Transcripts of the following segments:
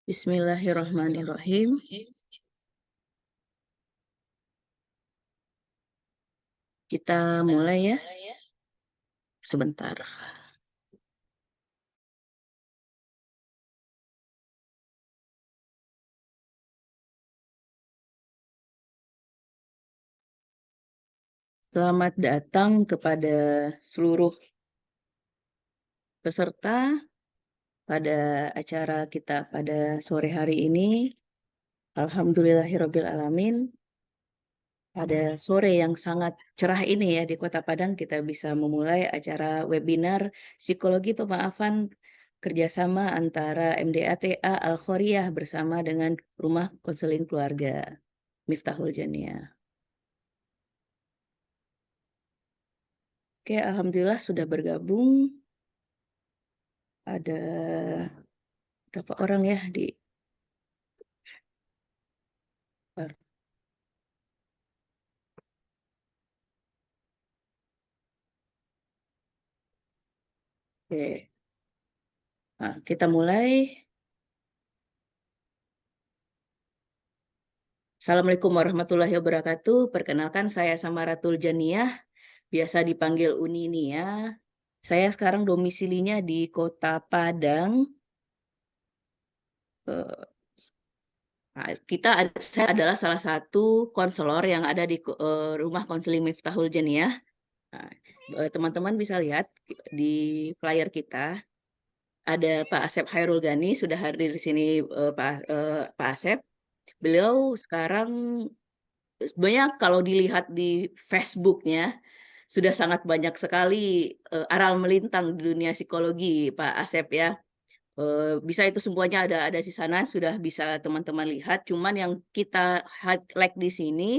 Bismillahirrahmanirrahim. Kita mulai ya. Sebentar. Selamat datang kepada seluruh peserta pada acara kita pada sore hari ini. Alhamdulillahirabbil alamin. Pada sore yang sangat cerah ini ya di Kota Padang kita bisa memulai acara webinar Psikologi Pemaafan kerjasama antara MDATA Al-Khoeriyah bersama dengan Rumah Konseling Keluarga Miftahul Janniyah. Oke, alhamdulillah sudah bergabung. Ada berapa orang ya di Oke. Nah, kita mulai. Assalamualaikum warahmatullahi wabarakatuh. Perkenalkan saya Samaratul Janniyah, biasa dipanggil Uni Nia. Saya sekarang domisilinya di Kota Padang. Saya adalah salah satu konselor yang ada di Rumah Konseling Miftahul Janniyah. Nah, teman-teman bisa lihat di flyer kita ada Pak Asep Hairul Ghani sudah hadir di sini, Pak Asep. Beliau sekarang sebenarnya kalau dilihat di Facebook-nya sudah sangat banyak sekali aral melintang di dunia psikologi, Pak Asep ya. Bisa itu semuanya ada di sana sudah bisa teman-teman lihat. Cuman yang kita highlight di sini,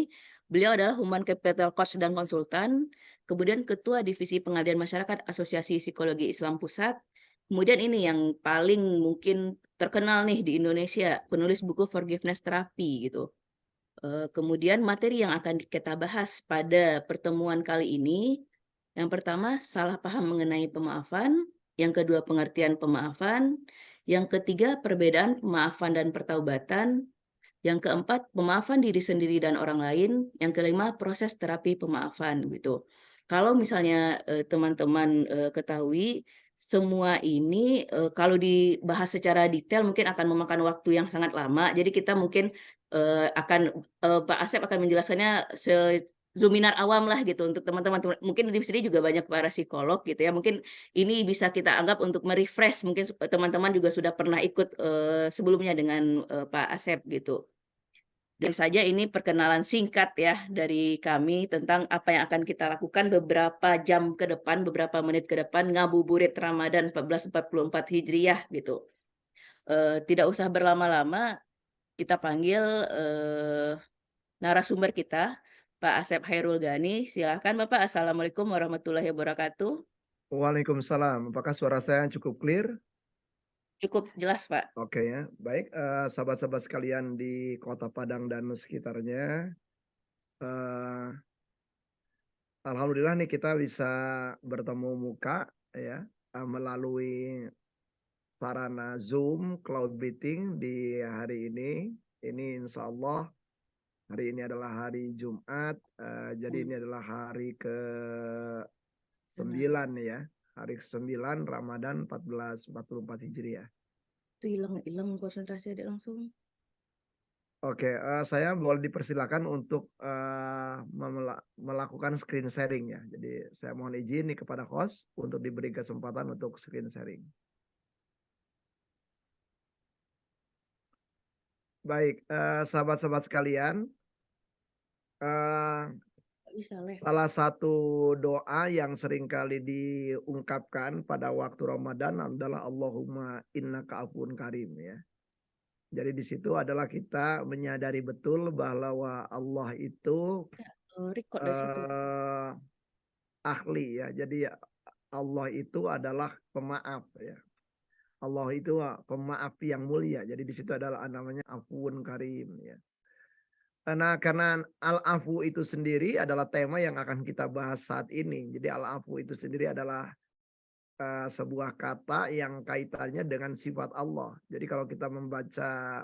beliau adalah Human Capital Coach dan konsultan, kemudian Ketua Divisi Pengabdian Masyarakat Asosiasi Psikologi Islam Pusat. Kemudian ini yang paling mungkin terkenal nih di Indonesia, penulis buku Forgiveness Therapy gitu. Kemudian materi yang akan kita bahas pada pertemuan kali ini, yang pertama salah paham mengenai pemaafan, yang kedua pengertian pemaafan, yang ketiga perbedaan pemaafan dan pertaubatan, yang keempat pemaafan diri sendiri dan orang lain, yang kelima proses terapi pemaafan gitu. Kalau misalnya teman-teman ketahui semua ini kalau dibahas secara detail mungkin akan memakan waktu yang sangat lama. Jadi kita mungkin Pak Asep akan menjelaskannya seminar awam lah gitu untuk teman-teman. Mungkin di sini juga banyak para psikolog gitu ya. Mungkin ini bisa kita anggap untuk merefresh. Mungkin teman-teman juga sudah pernah ikut sebelumnya dengan Pak Asep gitu. Dan saja ini perkenalan singkat ya dari kami tentang apa yang akan kita lakukan beberapa jam ke depan, beberapa menit ke depan ngabuburit Ramadan 1444 Hijriah gitu. Tidak usah berlama-lama, kita panggil narasumber kita, Pak Asep Hairul Ghani. Silakan Bapak. Assalamualaikum warahmatullahi wabarakatuh. Waalaikumsalam. Apakah suara saya cukup clear? Cukup jelas Pak. Oke ya, baik sahabat-sahabat sekalian di Kota Padang dan sekitarnya. Eh, Alhamdulillah nih kita bisa bertemu muka ya melalui sarana Zoom cloud meeting di hari ini. Ini insya Allah hari ini adalah hari Jumat, jadi ini adalah hari ke-9 ya. Hari ke-9 Ramadan 1444 Hijriah. Itu hilang konsentrasi adik langsung. Oke, saya boleh dipersilakan untuk melakukan screen sharing ya. Jadi saya mohon izin nih kepada host untuk diberi kesempatan untuk screen sharing. Baik, sahabat-sahabat sekalian, salah satu doa yang seringkali diungkapkan pada waktu Ramadan adalah Allahumma innaka afuwun karim ya. Jadi di situ adalah kita menyadari betul bahwa Allah itu ahli ya. Jadi Allah itu adalah pemaaf ya. Allah itu pemaaf yang mulia. Jadi di situ adalah namanya Afuun Karim ya. Karena al-afu itu sendiri adalah tema yang akan kita bahas saat ini. Jadi al-afu itu sendiri adalah sebuah kata yang kaitannya dengan sifat Allah. Jadi kalau kita membaca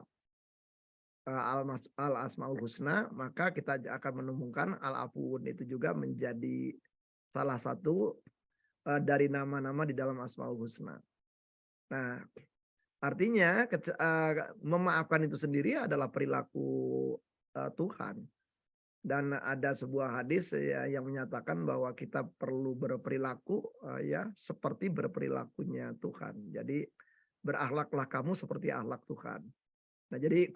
Al-Asmaul Husna, maka kita akan menemukan Al-Afuun itu juga menjadi salah satu dari nama-nama di dalam Asmaul Husna. Nah, artinya memaafkan itu sendiri adalah perilaku Tuhan. Dan ada sebuah hadis ya yang menyatakan bahwa kita perlu berperilaku ya seperti berperilakunya Tuhan. Jadi berakhlaklah kamu seperti akhlak Tuhan. Nah, jadi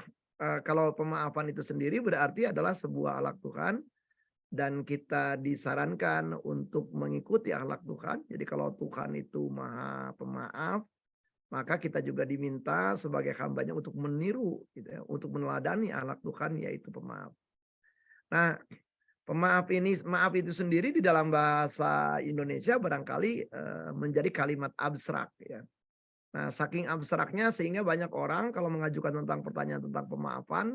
kalau pemaafan itu sendiri berarti adalah sebuah akhlak Tuhan dan kita disarankan untuk mengikuti akhlak Tuhan. Jadi kalau Tuhan itu Maha Pemaaf, maka kita juga diminta sebagai hambanya untuk meniru gitu ya, untuk meneladani akhlak Tuhan yaitu pemaaf. Nah, maaf itu sendiri di dalam bahasa Indonesia barangkali menjadi kalimat abstrak ya. Nah, saking abstraknya sehingga banyak orang kalau mengajukan tentang pertanyaan tentang pemaafan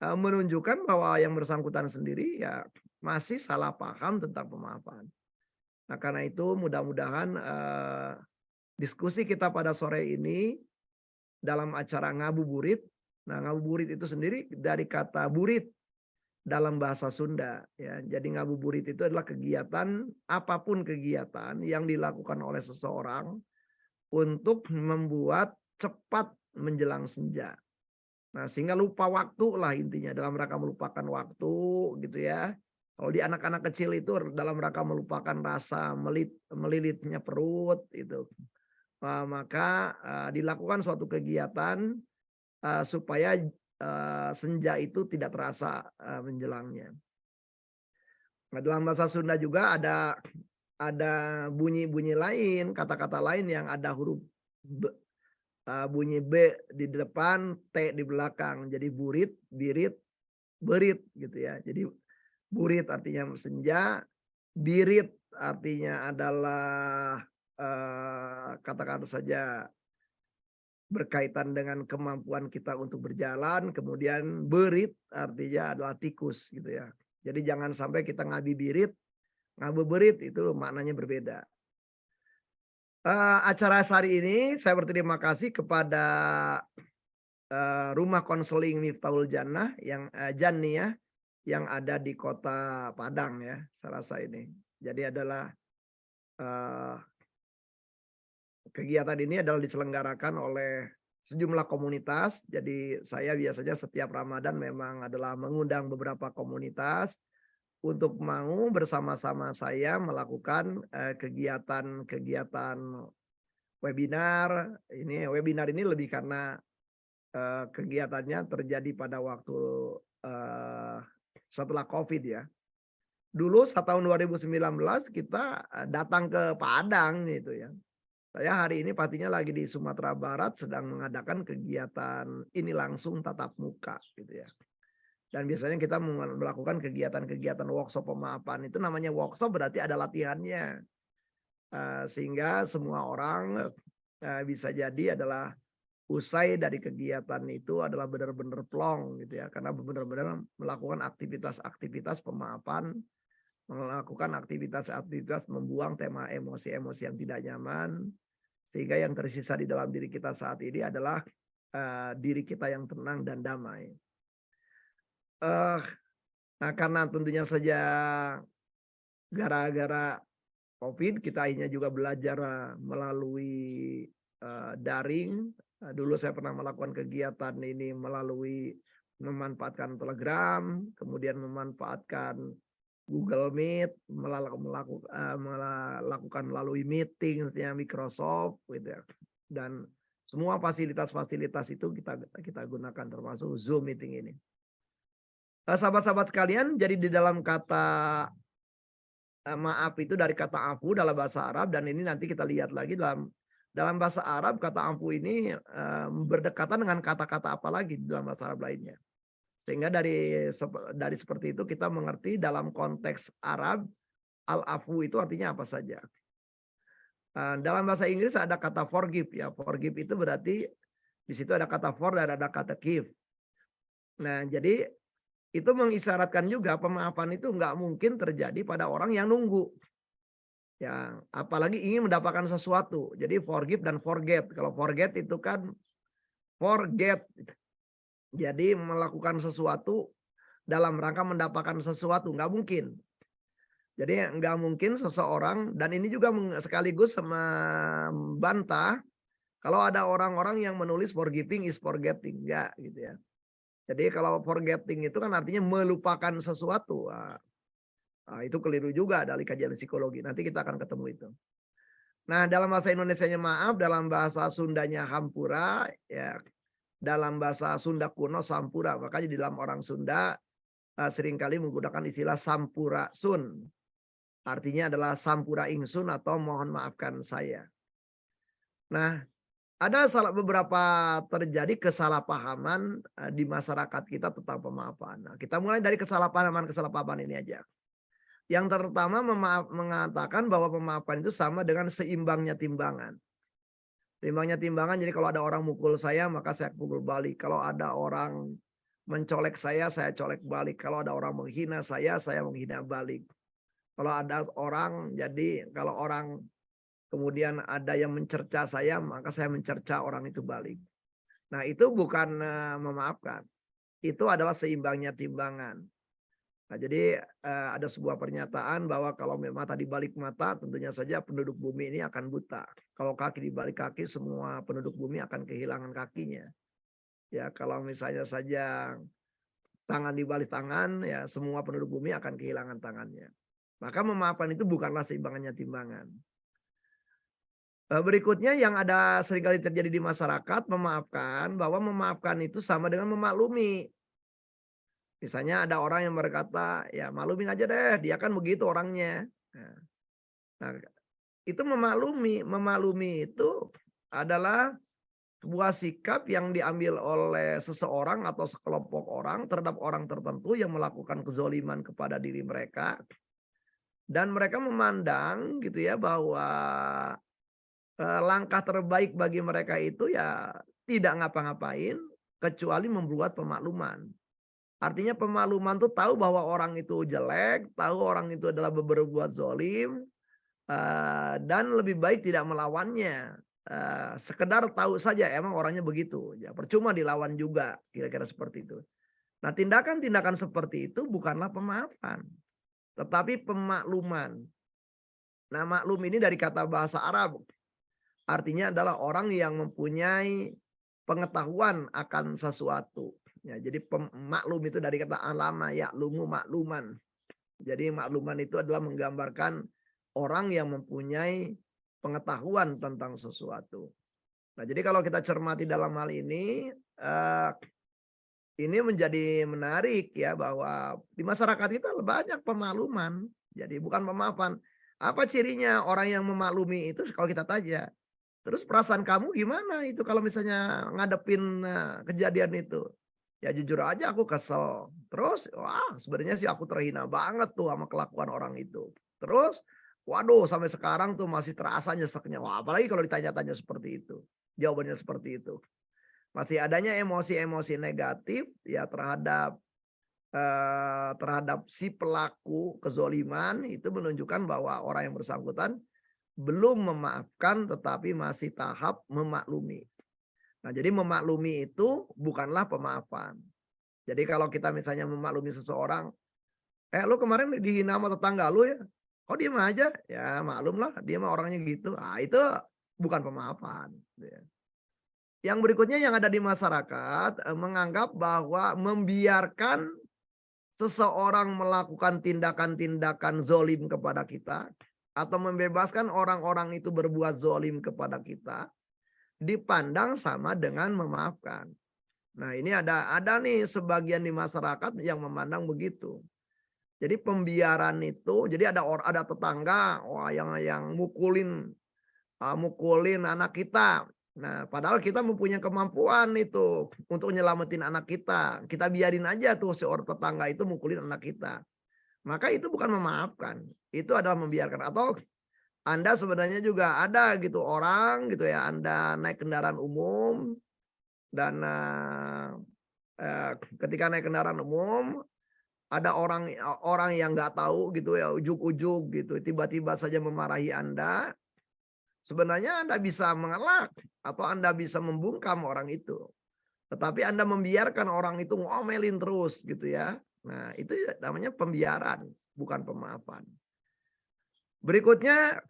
menunjukkan bahwa yang bersangkutan sendiri ya masih salah paham tentang pemaafan. Nah, karena itu mudah-mudahan diskusi kita pada sore ini dalam acara ngabuburit. Nah, ngabuburit itu sendiri dari kata burit dalam bahasa Sunda ya. Jadi ngabuburit itu adalah kegiatan apapun kegiatan yang dilakukan oleh seseorang untuk membuat cepat menjelang senja. Nah, sehingga lupa waktu lah intinya dalam rangka melupakan waktu gitu ya. Kalau di anak-anak kecil itu dalam rangka melupakan rasa melilitnya perut itu. Maka dilakukan suatu kegiatan supaya senja itu tidak terasa menjelangnya. Nah, dalam bahasa Sunda juga ada bunyi-bunyi lain, kata-kata lain yang ada huruf bunyi B di depan, T di belakang. Jadi burit, birit, berit gitu ya. Jadi burit artinya senja, birit artinya adalah katakan saja berkaitan dengan kemampuan kita untuk berjalan, kemudian berit artinya adalah tikus gitu ya. Jadi jangan sampai kita ngabibirit, ngabeberit itu maknanya berbeda. Acara hari ini saya berterima kasih kepada Rumah Konseling Miftahul Jannah yang Janniyah yang ada di Kota Padang ya, saya rasa ini. Jadi adalah kegiatan ini adalah diselenggarakan oleh sejumlah komunitas. Jadi saya biasanya setiap Ramadan memang adalah mengundang beberapa komunitas untuk mau bersama-sama saya melakukan kegiatan-kegiatan webinar. Ini webinar ini lebih karena kegiatannya terjadi pada waktu setelah COVID ya. Dulu tahun 2019 kita datang ke Padang gitu ya. Saya hari ini pastinya lagi di Sumatera Barat sedang mengadakan kegiatan ini langsung tatap muka gitu ya. Dan biasanya kita melakukan kegiatan-kegiatan workshop pemaafan. Itu namanya workshop berarti ada latihannya. Sehingga semua orang bisa jadi adalah usai dari kegiatan itu adalah benar-benar plong gitu ya. Karena benar-benar melakukan aktivitas-aktivitas pemaafan, melakukan aktivitas-aktivitas membuang tema emosi-emosi yang tidak nyaman, sehingga yang tersisa di dalam diri kita saat ini adalah diri kita yang tenang dan damai. Nah, karena tentunya saja gara-gara COVID kita akhirnya juga belajar melalui daring. Dulu saya pernah melakukan kegiatan ini melalui memanfaatkan Telegram, kemudian memanfaatkan Google Meet, melakukan melalui meeting Microsoft gitu ya. Dan semua fasilitas-fasilitas itu kita gunakan termasuk Zoom meeting ini. Sahabat-sahabat sekalian, jadi di dalam kata maaf itu dari kata afu dalam bahasa Arab dan ini nanti kita lihat lagi dalam bahasa Arab kata afu ini berdekatan dengan kata-kata apa lagi dalam bahasa Arab lainnya. Sehingga dari seperti itu kita mengerti dalam konteks Arab al-afu itu artinya apa saja. Dalam bahasa Inggris ada kata forgive ya. Forgive itu berarti di situ ada kata for dan ada kata give. Nah, jadi itu mengisyaratkan juga pemaafan itu nggak mungkin terjadi pada orang yang nunggu. Ya, apalagi ingin mendapatkan sesuatu. Jadi forgive dan forget. Kalau forget itu kan forget. Jadi melakukan sesuatu dalam rangka mendapatkan sesuatu, nggak mungkin. Jadi nggak mungkin seseorang dan ini juga sekaligus membantah kalau ada orang-orang yang menulis forgiving is forgetting, enggak gitu ya. Jadi kalau forgetting itu kan artinya melupakan sesuatu. Itu keliru juga dari kajian psikologi. Nanti kita akan ketemu itu. Nah, dalam bahasa Indonesianya maaf, dalam bahasa Sundanya hampura, ya, dalam bahasa Sunda kuno sampura. Makanya di dalam orang Sunda seringkali menggunakan istilah sampurasun. Artinya adalah sampura ingsun atau mohon maafkan saya. Nah, ada beberapa terjadi kesalahpahaman di masyarakat kita tentang pemaafan. Nah, kita mulai dari kesalahpahaman ini aja. Yang pertama mengatakan bahwa pemaafan itu sama dengan seimbangnya timbangan. Seimbangnya timbangan, jadi kalau ada orang mukul saya, maka saya pukul balik. Kalau ada orang mencolek saya colek balik. Kalau ada orang menghina saya menghina balik. Kalau ada orang, jadi kalau orang kemudian ada yang mencerca saya, maka saya mencerca orang itu balik. Nah, itu bukan memaafkan. Itu adalah seimbangnya timbangan. Nah, jadi ada sebuah pernyataan bahwa kalau mata di balik mata, tentunya saja penduduk bumi ini akan buta. Kalau kaki di balik kaki, semua penduduk bumi akan kehilangan kakinya. Ya, kalau misalnya saja tangan di balik tangan, ya semua penduduk bumi akan kehilangan tangannya. Maka memaafkan itu bukanlah seimbangannya timbangan. Berikutnya yang ada seringkali terjadi di masyarakat, memaafkan, bahwa memaafkan itu sama dengan memaklumi. Misalnya ada orang yang berkata, ya maklumin aja deh, dia kan begitu orangnya. Nah, itu memaklumi. Memaklumi itu adalah sebuah sikap yang diambil oleh seseorang atau sekelompok orang terhadap orang tertentu yang melakukan kezoliman kepada diri mereka. Dan mereka memandang gitu ya bahwa langkah terbaik bagi mereka itu ya tidak ngapa-ngapain kecuali membuat pemakluman. Artinya pemakluman tuh tahu bahwa orang itu jelek, tahu orang itu adalah berbuat zolim, dan lebih baik tidak melawannya. Sekedar tahu saja emang orangnya begitu, ya percuma dilawan juga, kira-kira seperti itu. Nah, tindakan-tindakan seperti itu bukanlah pemaafan, tetapi pemakluman. Nah, maklum ini dari kata bahasa Arab, artinya adalah orang yang mempunyai pengetahuan akan sesuatu. Ya, jadi maklum itu dari kata alama, ya'lumu makluman. Jadi makluman itu adalah menggambarkan orang yang mempunyai pengetahuan tentang sesuatu. Nah, jadi kalau kita cermati dalam hal ini menjadi menarik ya bahwa di masyarakat kita banyak pemakluman. Jadi bukan pemaafan. Apa cirinya orang yang memaklumi itu kalau kita tanya, terus perasaan kamu gimana itu kalau misalnya ngadepin kejadian itu? Ya jujur aja aku kesel. Terus wah sebenarnya sih aku terhina banget tuh sama kelakuan orang itu. Terus waduh sampai sekarang tuh masih terasa nyeseknya. Wah apalagi kalau ditanya-tanya seperti itu. Jawabannya seperti itu. Masih adanya emosi-emosi negatif ya terhadap si pelaku kezoliman itu menunjukkan bahwa orang yang bersangkutan belum memaafkan tetapi masih tahap memaklumi. Nah, jadi memaklumi itu bukanlah pemaafan. Jadi kalau kita misalnya memaklumi seseorang, lu kemarin dihina sama tetangga lu ya? Kok diem aja? Ya maklum lah, dia mah orangnya gitu. Itu bukan pemaafan. Gitu ya. Yang berikutnya yang ada di masyarakat menganggap bahwa membiarkan seseorang melakukan tindakan-tindakan zolim kepada kita atau membebaskan orang-orang itu berbuat zolim kepada kita dipandang sama dengan memaafkan. Nah, ini ada nih sebagian di masyarakat yang memandang begitu. Jadi pembiaran itu, jadi ada tetangga wah yang mukulin anak kita. Nah, padahal kita mempunyai kemampuan itu untuk nyelamatin anak kita. Kita biarin aja tuh si orang tetangga itu mukulin anak kita. Maka itu bukan memaafkan. Itu adalah membiarkan. Atau Anda sebenarnya juga ada gitu orang gitu ya, Anda naik kendaraan umum dan ketika naik kendaraan umum ada orang yang nggak tahu gitu ya, ujug-ujug gitu, tiba-tiba saja memarahi Anda, sebenarnya Anda bisa mengelak atau Anda bisa membungkam orang itu. Tetapi Anda membiarkan orang itu ngomelin terus gitu ya. Nah, itu ya namanya pembiaran, bukan pemaafan. Berikutnya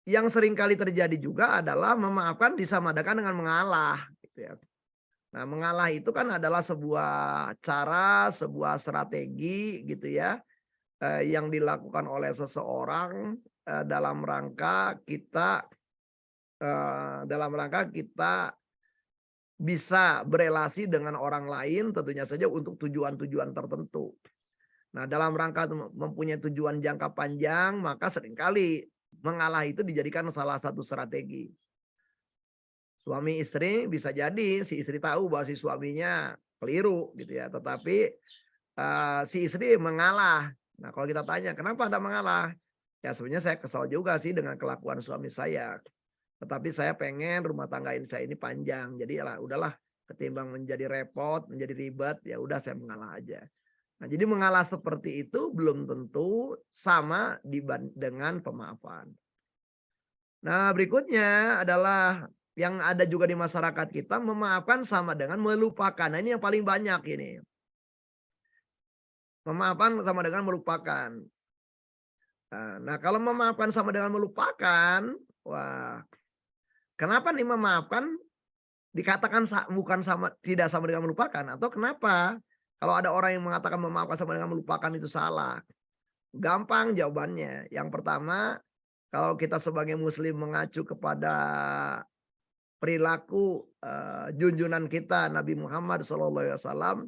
yang sering kali terjadi juga adalah memaafkan disamadakan dengan mengalah gitu ya. Nah, mengalah itu kan adalah sebuah cara, sebuah strategi gitu ya, yang dilakukan oleh seseorang, dalam rangka kita bisa berelasi dengan orang lain tentunya saja untuk tujuan-tujuan tertentu. Nah, dalam rangka mempunyai tujuan jangka panjang, maka seringkali mengalah itu dijadikan salah satu strategi. Suami istri bisa jadi si istri tahu bahwa si suaminya keliru gitu ya, tetapi si istri mengalah. Nah, kalau kita tanya, "Kenapa Anda mengalah?" Ya sebenarnya saya kesal juga sih dengan kelakuan suami saya. Tetapi saya pengen rumah tangga ini saya ini panjang. Jadi ya udahlah, ketimbang menjadi repot, menjadi ribet, ya udah saya mengalah aja. Nah, jadi mengalah seperti itu belum tentu sama dengan pemaafan. Nah, berikutnya adalah yang ada juga di masyarakat kita, memaafkan sama dengan melupakan. Nah, ini yang paling banyak ini. Memaafkan sama dengan melupakan. Nah, kalau memaafkan sama dengan melupakan, wah, kenapa nih memaafkan dikatakan bukan sama, tidak sama dengan melupakan, atau kenapa kalau ada orang yang mengatakan memaafkan sama dengan melupakan itu salah? Gampang jawabannya. Yang pertama, kalau kita sebagai muslim mengacu kepada perilaku, junjungan kita Nabi Muhammad SAW,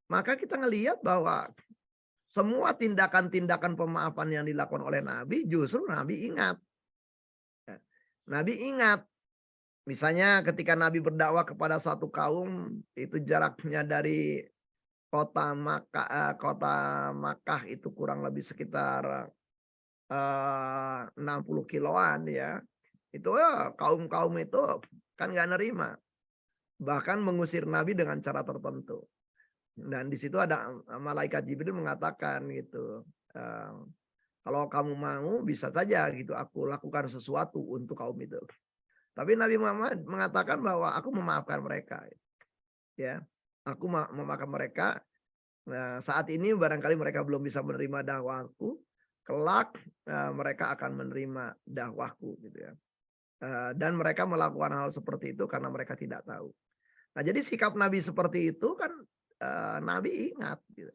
maka kita ngelihat bahwa semua tindakan-tindakan pemaafan yang dilakukan oleh Nabi, justru Nabi ingat. Ya. Nabi ingat. Misalnya ketika Nabi berdakwah kepada satu kaum, itu jaraknya dari kota Makkah itu kurang lebih sekitar 60 kiloan ya. Itu ya kaum-kaum itu kan nggak nerima. Bahkan mengusir Nabi dengan cara tertentu. Dan di situ ada malaikat Jibril mengatakan gitu, "Kalau kamu mau bisa saja gitu aku lakukan sesuatu untuk kaum itu." Tapi Nabi Muhammad mengatakan bahwa aku memaafkan mereka ya. Aku memaafkan mereka. Nah, saat ini barangkali mereka belum bisa menerima dakwahku, kelak mereka akan menerima dakwahku gitu ya. Dan mereka melakukan hal seperti itu karena mereka tidak tahu. Nah, jadi sikap Nabi seperti itu kan Nabi ingat gitu.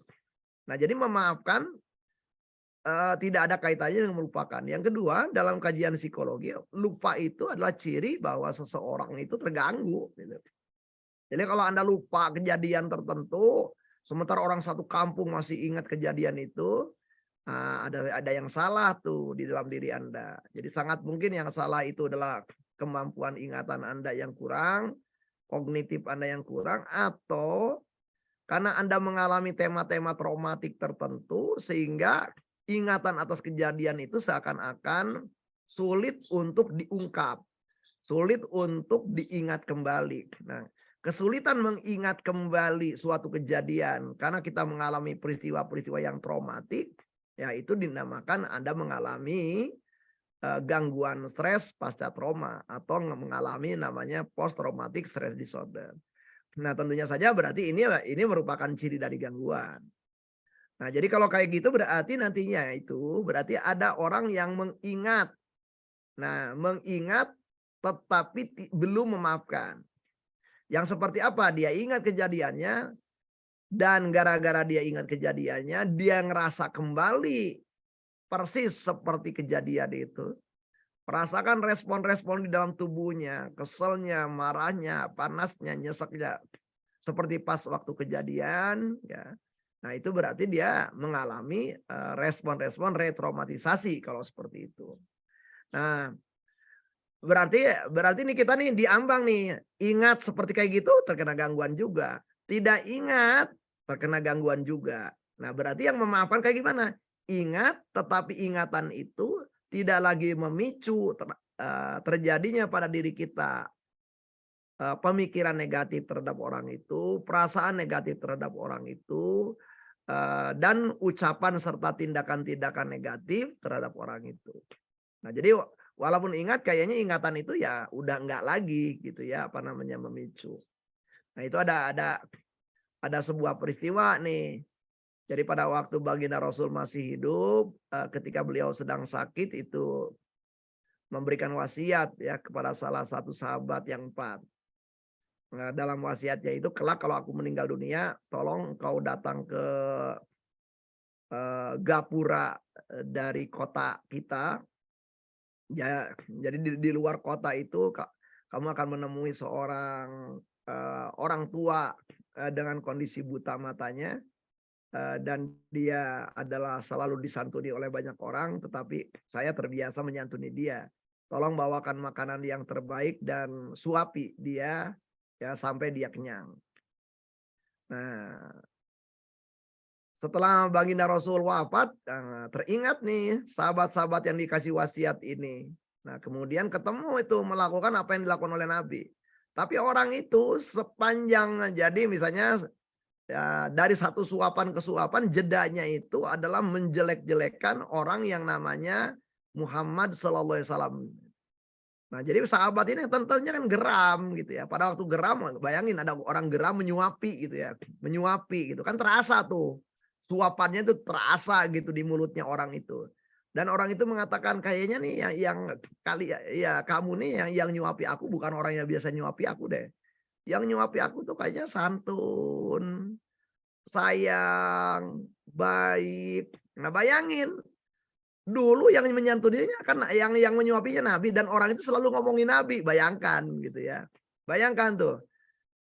Nah, jadi memaafkan tidak ada kaitannya dengan melupakan. Yang kedua, dalam kajian psikologi, lupa itu adalah ciri bahwa seseorang itu terganggu gitu. Jadi kalau Anda lupa kejadian tertentu, sementara orang satu kampung masih ingat kejadian itu, ada yang salah tuh di dalam diri Anda. Jadi sangat mungkin yang salah itu adalah kemampuan ingatan Anda yang kurang, kognitif Anda yang kurang, atau karena Anda mengalami tema-tema traumatik tertentu sehingga ingatan atas kejadian itu seakan-akan sulit untuk diungkap, sulit untuk diingat kembali. Nah, kesulitan mengingat kembali suatu kejadian karena kita mengalami peristiwa-peristiwa yang traumatik, ya itu dinamakan Anda mengalami gangguan stres pasca trauma atau mengalami namanya post traumatic stress disorder. Nah, tentunya saja berarti ini merupakan ciri dari gangguan. Nah, jadi kalau kayak gitu berarti nantinya itu berarti ada orang yang mengingat. Nah, mengingat tetapi belum memaafkan. Yang seperti apa? Dia ingat kejadiannya dan gara-gara dia ingat kejadiannya, dia ngerasa kembali persis seperti kejadian itu. Merasakan respon-respon di dalam tubuhnya, keselnya, marahnya, panasnya, nyeseknya. Seperti pas waktu kejadian, ya. Nah, itu berarti dia mengalami respon-respon retraumatisasi kalau seperti itu. Nah, berarti nih kita nih diambang nih, ingat seperti kayak gitu terkena gangguan juga, tidak ingat terkena gangguan juga. Nah, berarti yang memaafkan kayak gimana? Ingat, tetapi ingatan itu tidak lagi memicu terjadinya pada diri kita pemikiran negatif terhadap orang itu, perasaan negatif terhadap orang itu, dan ucapan serta tindakan-tindakan negatif terhadap orang itu. Nah, jadi walaupun ingat kayaknya ingatan itu ya udah enggak lagi gitu ya, apa namanya, memicu. Nah, itu ada sebuah peristiwa nih. Jadi pada waktu baginda Rasul masih hidup, ketika beliau sedang sakit itu memberikan wasiat ya kepada salah satu sahabat yang 4. Nah, dalam wasiatnya itu, "Kelak kalau aku meninggal dunia, tolong engkau datang ke, gapura, dari kota kita. Ya, jadi di luar kota itu kamu akan menemui seorang, orang tua, dengan kondisi buta matanya, dan dia adalah selalu disantuni oleh banyak orang, tetapi saya terbiasa menyantuni dia. Tolong bawakan makanan yang terbaik dan suapi dia, ya sampai dia kenyang." Nah, setelah baginda Rasul wafat, teringat nih sahabat-sahabat yang dikasih wasiat ini. Nah, kemudian ketemu itu melakukan apa yang dilakukan oleh Nabi. Tapi orang itu sepanjang jadi misalnya, ya dari satu suapan ke suapan jedanya itu adalah menjelek-jelekan orang yang namanya Muhammad sallallahu alaihi wasallam. Nah, jadi sahabat ini tentunya kan geram gitu ya. Pada waktu geram, bayangin ada orang geram menyuapi gitu ya, menyuapi gitu kan terasa tuh. Suapannya itu terasa gitu di mulutnya orang itu. Dan orang itu mengatakan, "Kayaknya nih yang kali ya kamu nih yang nyuapi aku bukan orang yang biasa nyuapi aku deh. Yang nyuapi aku tuh kayaknya santun, sayang, baik." Nah, bayangin dulu yang menyantuninya kan yang menyuapinya Nabi dan orang itu selalu ngomongin Nabi, bayangkan gitu ya. Bayangkan tuh,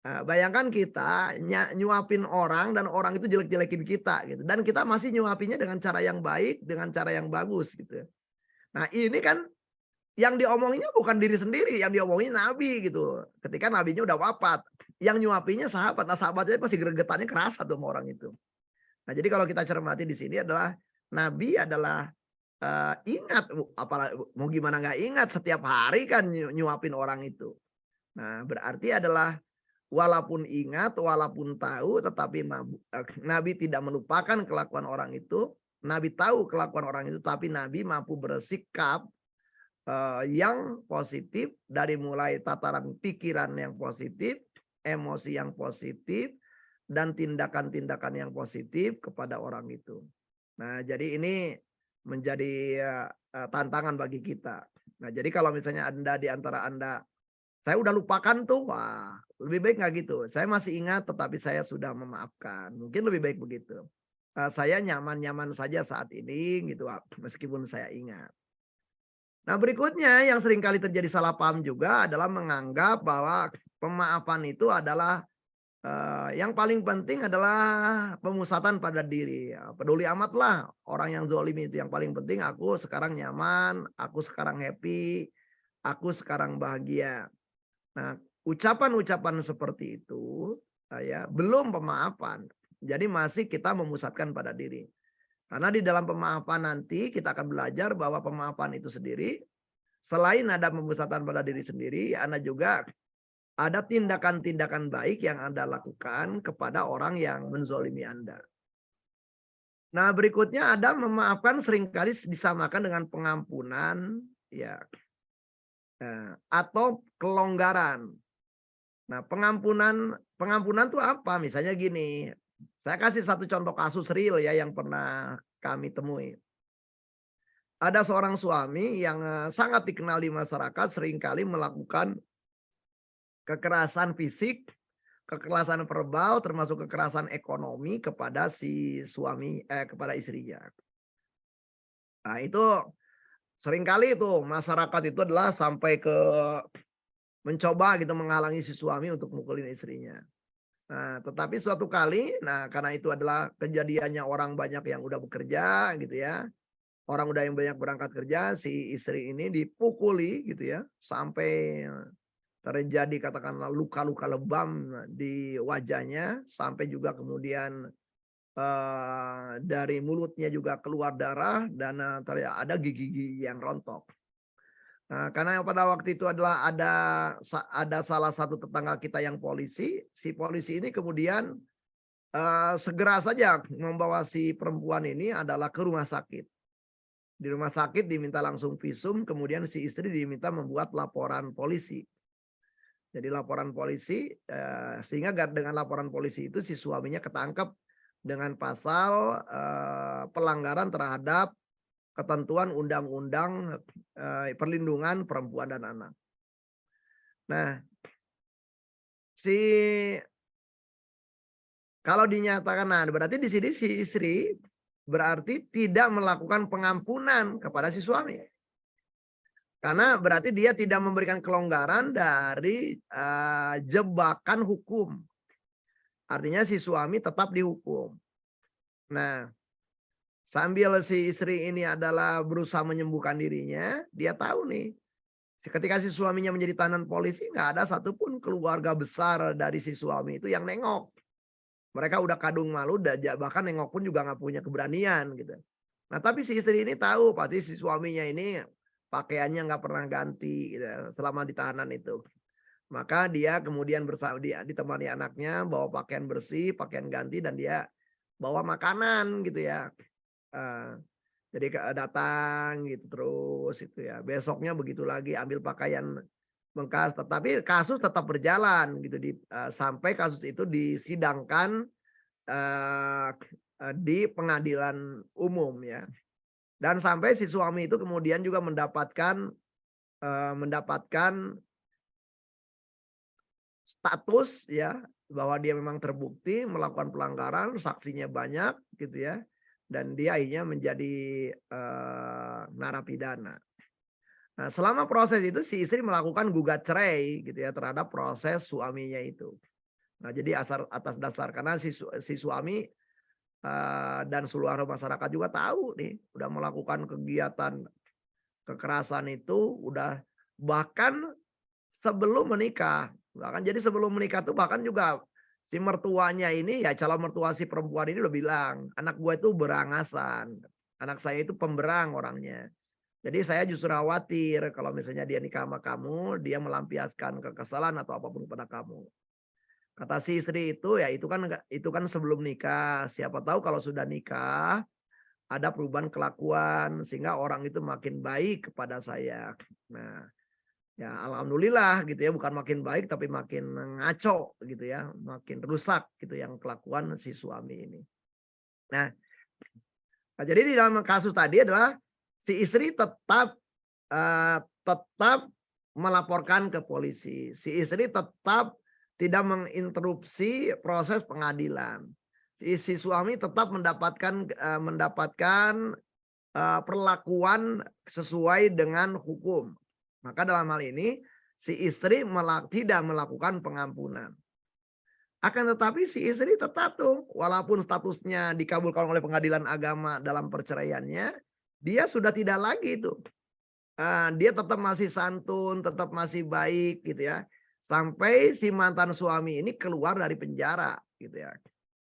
bayangkan kita nyuapin orang dan orang itu jelek-jelekin kita gitu dan kita masih nyuapinya dengan cara yang baik, dengan cara yang bagus gitu. Nah, ini kan yang diomonginnya bukan diri sendiri, yang diomongin Nabi gitu. Ketika nabinya udah wafat, yang nyuapinya sahabat. Nah, sahabatnya pasti gregetannya kerasa tuh sama orang itu. Nah, jadi kalau kita cermati di sini adalah Nabi adalah ingat, mau gimana nggak ingat setiap hari kan nyuapin orang itu. Nah, berarti adalah walaupun ingat, walaupun tahu, tetapi Nabi tidak melupakan kelakuan orang itu. Nabi tahu kelakuan orang itu, tapi Nabi mampu bersikap, yang positif dari mulai tataran pikiran yang positif, emosi yang positif, dan tindakan-tindakan yang positif kepada orang itu. Nah, jadi ini menjadi, tantangan bagi kita. Nah, jadi kalau misalnya Anda di antara Anda, "Saya udah lupakan tuh," wah lebih baik nggak gitu. "Saya masih ingat tetapi saya sudah memaafkan." Mungkin lebih baik begitu. "Saya nyaman-nyaman saja saat ini," gitu, meskipun saya ingat. Nah, berikutnya yang seringkali terjadi salah paham juga adalah menganggap bahwa pemaafan itu adalah, yang paling penting adalah pemusatan pada diri, ya, peduli amatlah orang yang zalim itu, yang paling penting aku sekarang nyaman, aku sekarang happy, aku sekarang bahagia. Nah, ucapan-ucapan seperti itu, ya belum pemaafan. Jadi masih kita memusatkan pada diri. Karena di dalam pemaafan nanti kita akan belajar bahwa pemaafan itu sendiri, selain ada pemusatan pada diri sendiri, Anda juga ada tindakan-tindakan baik yang Anda lakukan kepada orang yang menzolimi Anda. Nah, berikutnya ada memaafkan seringkali disamakan dengan pengampunan, ya, atau kelonggaran. Nah, pengampunan pengampunan tuh apa? Misalnya gini, saya kasih satu contoh kasus real ya yang pernah kami temui. Ada seorang suami yang, sangat dikenal di masyarakat seringkali melakukan kekerasan fisik, kekerasan verbal, termasuk kekerasan ekonomi kepada si suami kepada istrinya. Nah, itu seringkali itu masyarakat itu adalah sampai ke mencoba gitu menghalangi si suami untuk mukulin istrinya. Nah, tetapi suatu kali, nah karena itu adalah kejadiannya orang banyak yang udah bekerja gitu ya. Orang udah yang banyak berangkat kerja, si istri ini dipukuli gitu ya, sampai terjadi katakanlah luka-luka lebam di wajahnya, sampai juga kemudian, dari mulutnya juga keluar darah dan, ada gigi-gigi yang rontok. Nah, karena pada waktu itu adalah ada salah satu tetangga kita yang polisi, si polisi ini kemudian segera saja membawa si perempuan ini adalah ke rumah sakit. Di rumah sakit diminta langsung visum, kemudian si istri diminta membuat laporan polisi. Jadi laporan polisi, sehingga dengan laporan polisi itu si suaminya ketangkep dengan pasal, pelanggaran terhadap ketentuan undang-undang, perlindungan perempuan dan anak. Nah, si kalau dinyatakan, nah berarti di sini si istri berarti tidak melakukan pengampunan kepada si suami. Karena berarti dia tidak memberikan kelonggaran dari, jebakan hukum. Artinya si suami tetap dihukum. Nah, sambil si istri ini adalah berusaha menyembuhkan dirinya, dia tahu nih, ketika si suaminya menjadi tahanan polisi, nggak ada satupun keluarga besar dari si suami itu yang nengok. Mereka udah kadung malu, bahkan nengok pun juga nggak punya keberanian gitu. Nah tapi si istri ini tahu pasti si suaminya ini pakaiannya nggak pernah ganti gitu ya, selama di tahanan itu. Maka dia kemudian dia ditemani anaknya bawa pakaian bersih, pakaian ganti dan dia bawa makanan gitu ya. Eee, jadi datang gitu terus itu ya. Besoknya begitu lagi ambil pakaian bekas, tetapi kasus tetap berjalan gitu sampai kasus itu disidangkan, eee di pengadilan umum ya. Dan sampai si suami itu kemudian juga mendapatkan status ya, bahwa dia memang terbukti melakukan pelanggaran, saksinya banyak gitu ya, dan dia akhirnya menjadi, narapidana. Nah, selama proses itu si istri melakukan gugat cerai gitu ya terhadap proses suaminya itu. Nah, jadi atas dasar karena si suami, dan seluruh masyarakat juga tahu nih, udah melakukan kegiatan kekerasan itu udah bahkan sebelum menikah. Bahkan jadi sebelum menikah tuh bahkan juga si mertuanya ini ya calon mertua si perempuan ini udah bilang, "Anak gue itu berangasan. Anak saya itu pemberang orangnya. Jadi saya justru khawatir kalau misalnya dia nikah sama kamu, dia melampiaskan kekesalan atau apapun kepada kamu." Kata si istri itu, ya itu kan sebelum nikah. Siapa tahu kalau sudah nikah ada perubahan kelakuan sehingga orang itu makin baik kepada saya. Nah, ya alhamdulillah gitu ya, bukan makin baik tapi makin ngaco gitu ya, makin rusak gitu yang kelakuan si suami ini. Nah, jadi di dalam kasus tadi adalah si istri tetap melaporkan ke polisi. Si istri tetap tidak menginterupsi proses pengadilan. Si suami tetap mendapatkan perlakuan sesuai dengan hukum. Maka dalam hal ini si istri tidak melakukan pengampunan. Akan tetapi si istri tetap tuh walaupun statusnya dikabulkan oleh pengadilan agama dalam perceraiannya, dia sudah tidak lagi itu. Dia tetap masih santun, tetap masih baik gitu ya. Sampai si mantan suami ini keluar dari penjara gitu ya.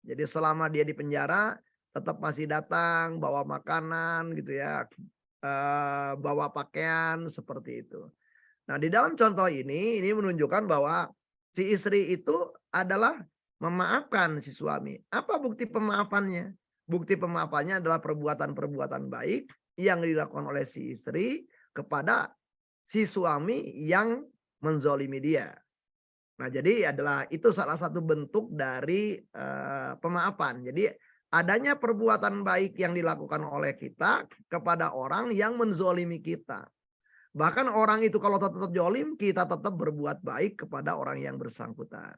Jadi selama dia di penjara tetap masih datang bawa makanan gitu ya, bawa pakaian seperti itu. Nah, di dalam contoh ini menunjukkan bahwa si istri itu adalah memaafkan si suami. Apa bukti pemaafannya? Bukti pemaafannya adalah perbuatan-perbuatan baik yang dilakukan oleh si istri kepada si suami yang menzolimi dia. Nah, jadi itu salah satu bentuk dari pemaafan. Jadi adanya perbuatan baik yang dilakukan oleh kita kepada orang yang menzolimi kita. Bahkan orang itu kalau tetap jolim, kita tetap berbuat baik kepada orang yang bersangkutan.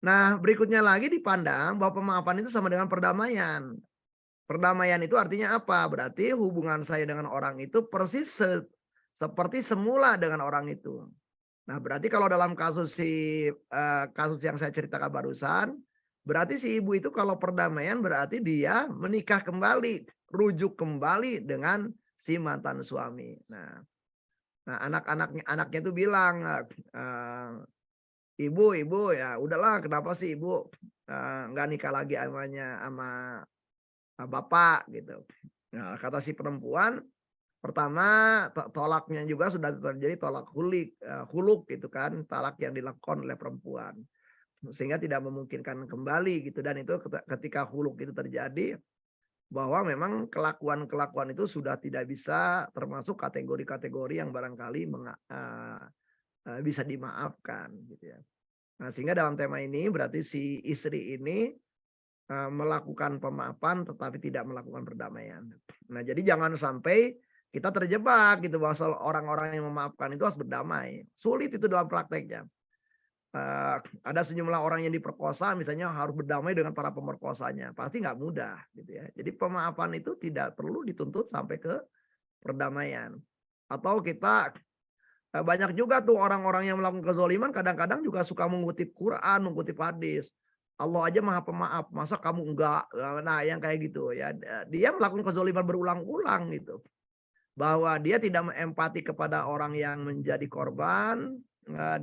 Nah, berikutnya lagi dipandang bahwa pemaafan itu sama dengan perdamaian. Perdamaian itu artinya apa? Berarti hubungan saya dengan orang itu persis seperti semula dengan orang itu. Nah, berarti kalau dalam kasus yang saya ceritakan barusan, berarti si ibu itu kalau perdamaian berarti dia menikah kembali, rujuk kembali dengan si mantan suami. Nah, anaknya itu bilang, "Ibu, ya udahlah kenapa sih ibu, nggak nikah lagi sama bapak," gitu. Nah, kata si perempuan, pertama tolaknya juga sudah terjadi tolak huluk gitu kan, talak yang dilakukan oleh perempuan. sehingga tidak memungkinkan kembali gitu. Dan itu ketika huluk itu terjadi, bahwa memang kelakuan-kelakuan itu sudah tidak bisa termasuk kategori-kategori yang barangkali bisa dimaafkan gitu ya. Nah, sehingga dalam tema ini berarti si istri ini melakukan pemaafan tetapi tidak melakukan perdamaian. Nah, jadi jangan sampai kita terjebak gitu bahwa orang-orang yang memaafkan itu harus berdamai. Sulit itu dalam prakteknya. Ada sejumlah orang yang diperkosa misalnya harus berdamai dengan para pemerkosanya. Pasti nggak mudah gitu ya. Jadi pemaafan itu tidak perlu dituntut sampai ke perdamaian. Atau kita banyak juga tuh orang-orang yang melakukan kezoliman kadang-kadang juga suka mengutip Quran, mengutip hadis. Allah aja maha pemaaf, masa kamu enggak? Nah, yang kayak gitu ya. Dia melakukan kezoliman berulang-ulang gitu. Bahwa dia tidak empati kepada orang yang menjadi korban,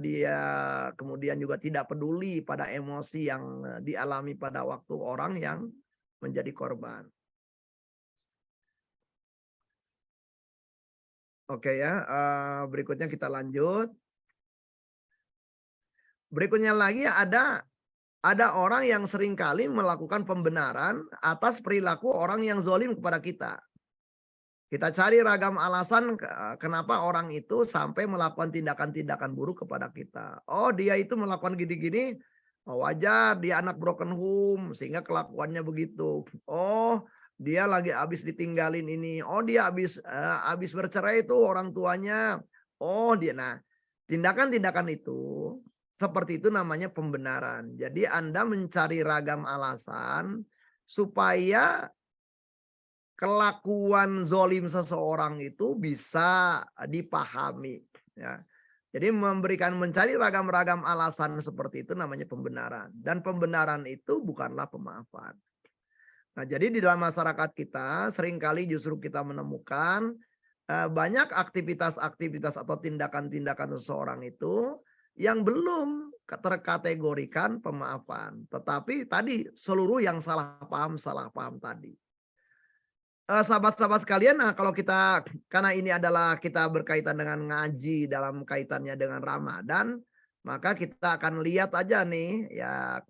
dia kemudian juga tidak peduli pada emosi yang dialami pada waktu orang yang menjadi korban. Oke ya, berikutnya kita lanjut. Berikutnya lagi ada orang yang seringkali melakukan pembenaran atas perilaku orang yang zolim kepada kita. Kita cari ragam alasan kenapa orang itu sampai melakukan tindakan-tindakan buruk kepada kita. Oh, dia itu melakukan gini-gini, oh, wajar dia anak broken home sehingga kelakuannya begitu. Oh, dia lagi habis ditinggalin ini. Oh, dia habis bercerai itu orang tuanya. Oh, dia tindakan-tindakan itu seperti itu namanya pembenaran. Jadi Anda mencari ragam alasan supaya kelakuan zolim seseorang itu bisa dipahami ya. Jadi mencari ragam-ragam alasan seperti itu namanya pembenaran. Dan pembenaran itu bukanlah pemaafan. Nah, jadi di dalam masyarakat kita seringkali justru kita menemukan banyak aktivitas-aktivitas atau tindakan-tindakan seseorang itu yang belum terkategorikan pemaafan. Tetapi tadi seluruh yang salah paham tadi. Sahabat-sahabat sekalian, nah kalau kita karena ini adalah kita berkaitan dengan ngaji dalam kaitannya dengan Ramadan, maka kita akan lihat aja nih ya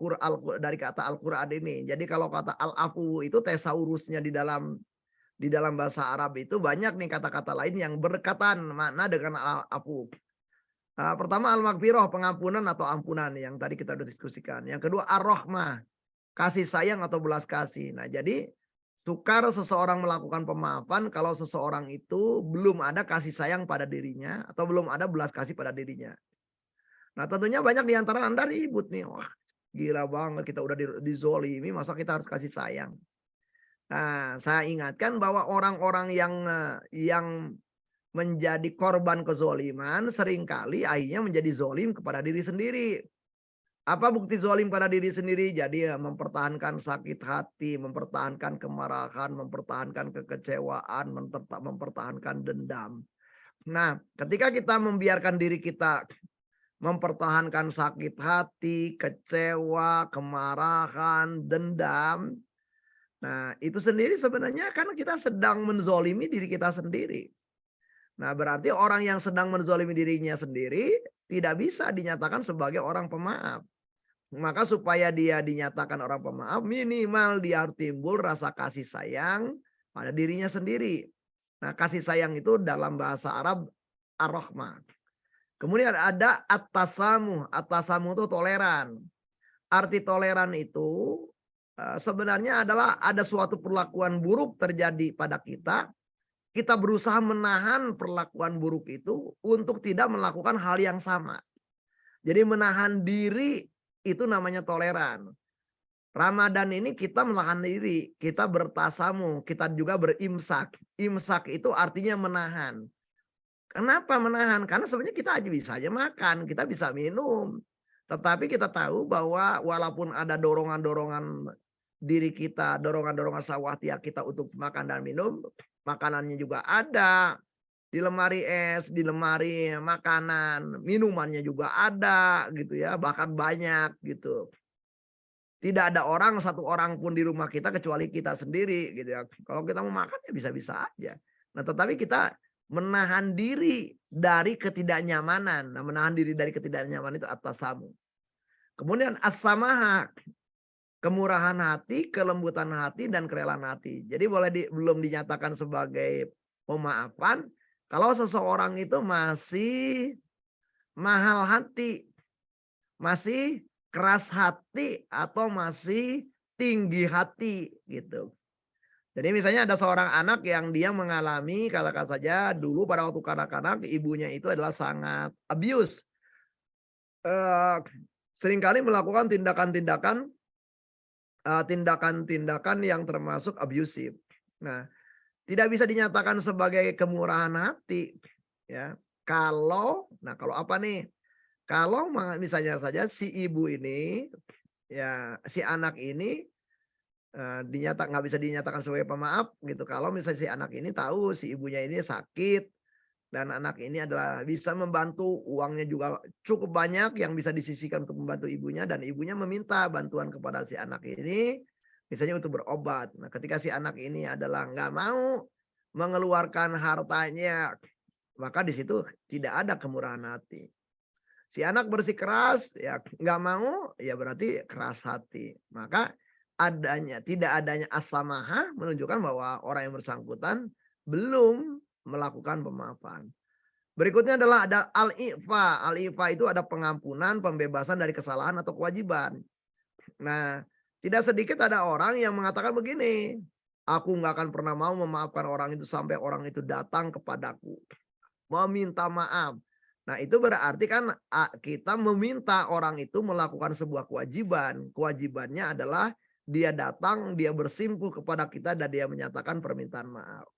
dari kata Al-Qur'an ini. Jadi kalau kata al-afu itu tesaurusnya di dalam bahasa Arab itu banyak nih kata-kata lain yang berdekatan makna dengan al-afu. Pertama al-maghfirah, pengampunan atau ampunan yang tadi kita udah diskusikan. Yang kedua ar-rahmah, kasih sayang atau belas kasih. Nah, jadi sukar seseorang melakukan pemaafan kalau seseorang itu belum ada kasih sayang pada dirinya atau belum ada belas kasih pada dirinya. Nah, tentunya banyak di antara Anda ribut nih. Wah, gila banget kita udah dizolimi, masa kita harus kasih sayang. Nah, saya ingatkan bahwa orang-orang yang menjadi korban kezoliman seringkali akhirnya menjadi zolim kepada diri sendiri. Apa bukti zolim pada diri sendiri? Jadi ya mempertahankan sakit hati, mempertahankan kemarahan, mempertahankan kekecewaan, mempertahankan dendam. Nah, ketika kita membiarkan diri kita mempertahankan sakit hati, kecewa, kemarahan, dendam. Nah, itu sendiri sebenarnya kan kita sedang menzolimi diri kita sendiri. Nah, berarti orang yang sedang menzolimi dirinya sendiri tidak bisa dinyatakan sebagai orang pemaaf. Maka supaya dia dinyatakan orang pemaaf, minimal dia harus timbul rasa kasih sayang pada dirinya sendiri. Nah, kasih sayang itu dalam bahasa Arab ar-rahmah. Kemudian ada at-tasamuh. At-tasamuh itu toleran. Arti toleran itu sebenarnya adalah ada suatu perlakuan buruk terjadi pada kita. Kita berusaha menahan perlakuan buruk itu untuk tidak melakukan hal yang sama. Jadi menahan diri itu namanya toleran. Ramadan ini kita menahan diri, kita bertasamu, kita juga berimsak. Imsak itu artinya menahan. Kenapa menahan? Karena sebenarnya kita aja bisa aja makan, kita bisa minum. Tetapi kita tahu bahwa walaupun ada dorongan-dorongan diri kita, dorongan-dorongan syahwatiah kita untuk makan dan minum, makanannya juga ada. Di lemari es, di lemari makanan, minumannya juga ada gitu ya, bahkan banyak gitu. Tidak ada orang, satu orang pun di rumah kita kecuali kita sendiri gitu ya. Kalau kita mau makan ya bisa-bisa aja. Nah, tetapi kita menahan diri dari ketidaknyamanan. Nah, menahan diri dari ketidaknyamanan itu at-tasamu. Kemudian as-samaha, kemurahan hati, kelembutan hati, dan kerelaan hati. Jadi belum dinyatakan sebagai pemaafan kalau seseorang itu masih mahal hati, masih keras hati, atau masih tinggi hati gitu. Jadi misalnya ada seorang anak yang dia mengalami, katakan saja dulu pada waktu kanak-kanak ibunya itu adalah sangat abuse, eee, seringkali melakukan tindakan-tindakan yang termasuk abusive. Nah, tidak bisa dinyatakan sebagai kemurahan hati ya, kalau apa nih, kalau misalnya saja si ibu ini, ya si anak ini, nggak bisa dinyatakan sebagai pemaaf gitu, kalau misalnya si anak ini tahu si ibunya ini sakit, dan anak ini adalah bisa membantu, uangnya juga cukup banyak yang bisa disisihkan untuk membantu ibunya, dan ibunya meminta bantuan kepada si anak ini, misalnya untuk berobat. Nah, ketika si anak ini adalah nggak mau mengeluarkan hartanya, maka di situ tidak ada kemurahan hati. Si anak bersikeras, ya nggak mau, ya berarti keras hati. Maka tidak adanya as-samahah menunjukkan bahwa orang yang bersangkutan belum melakukan pemaafan. Berikutnya adalah ada al-i'fa. Al-i'fa itu ada pengampunan, pembebasan dari kesalahan atau kewajiban. Nah, tidak sedikit ada orang yang mengatakan begini, aku nggak akan pernah mau memaafkan orang itu sampai orang itu datang kepadaku, meminta maaf. Nah, itu berarti kan kita meminta orang itu melakukan sebuah kewajiban. Kewajibannya adalah dia datang, dia bersimpuh kepada kita, dan dia menyatakan permintaan maaf.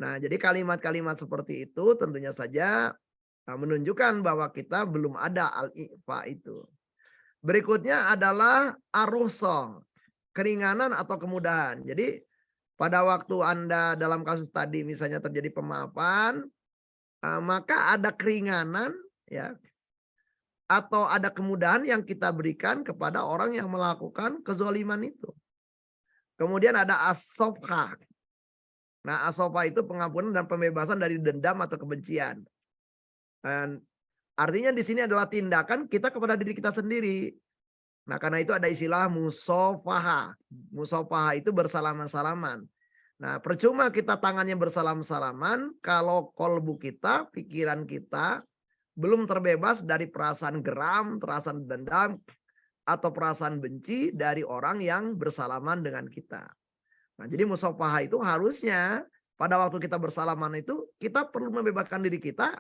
Nah, jadi kalimat-kalimat seperti itu tentunya saja menunjukkan bahwa kita belum ada al-i'fa itu. Berikutnya adalah ar-rukhsah, keringanan atau kemudahan. Jadi pada waktu Anda dalam kasus tadi misalnya terjadi pemaafan, maka ada keringanan ya, atau ada kemudahan yang kita berikan kepada orang yang melakukan kezoliman itu. Kemudian ada as-safhah. Nah, as-safhah itu pengampunan dan pembebasan dari dendam atau kebencian. Dan artinya di sini adalah tindakan kita kepada diri kita sendiri. Nah, karena itu ada istilah musafahah. Musafahah itu bersalaman-salaman. Nah, percuma kita tangannya bersalam-salaman kalau kolbu kita, pikiran kita belum terbebas dari perasaan geram, perasaan dendam, atau perasaan benci dari orang yang bersalaman dengan kita. Nah, jadi musafahah itu harusnya pada waktu kita bersalaman itu kita perlu membebaskan diri kita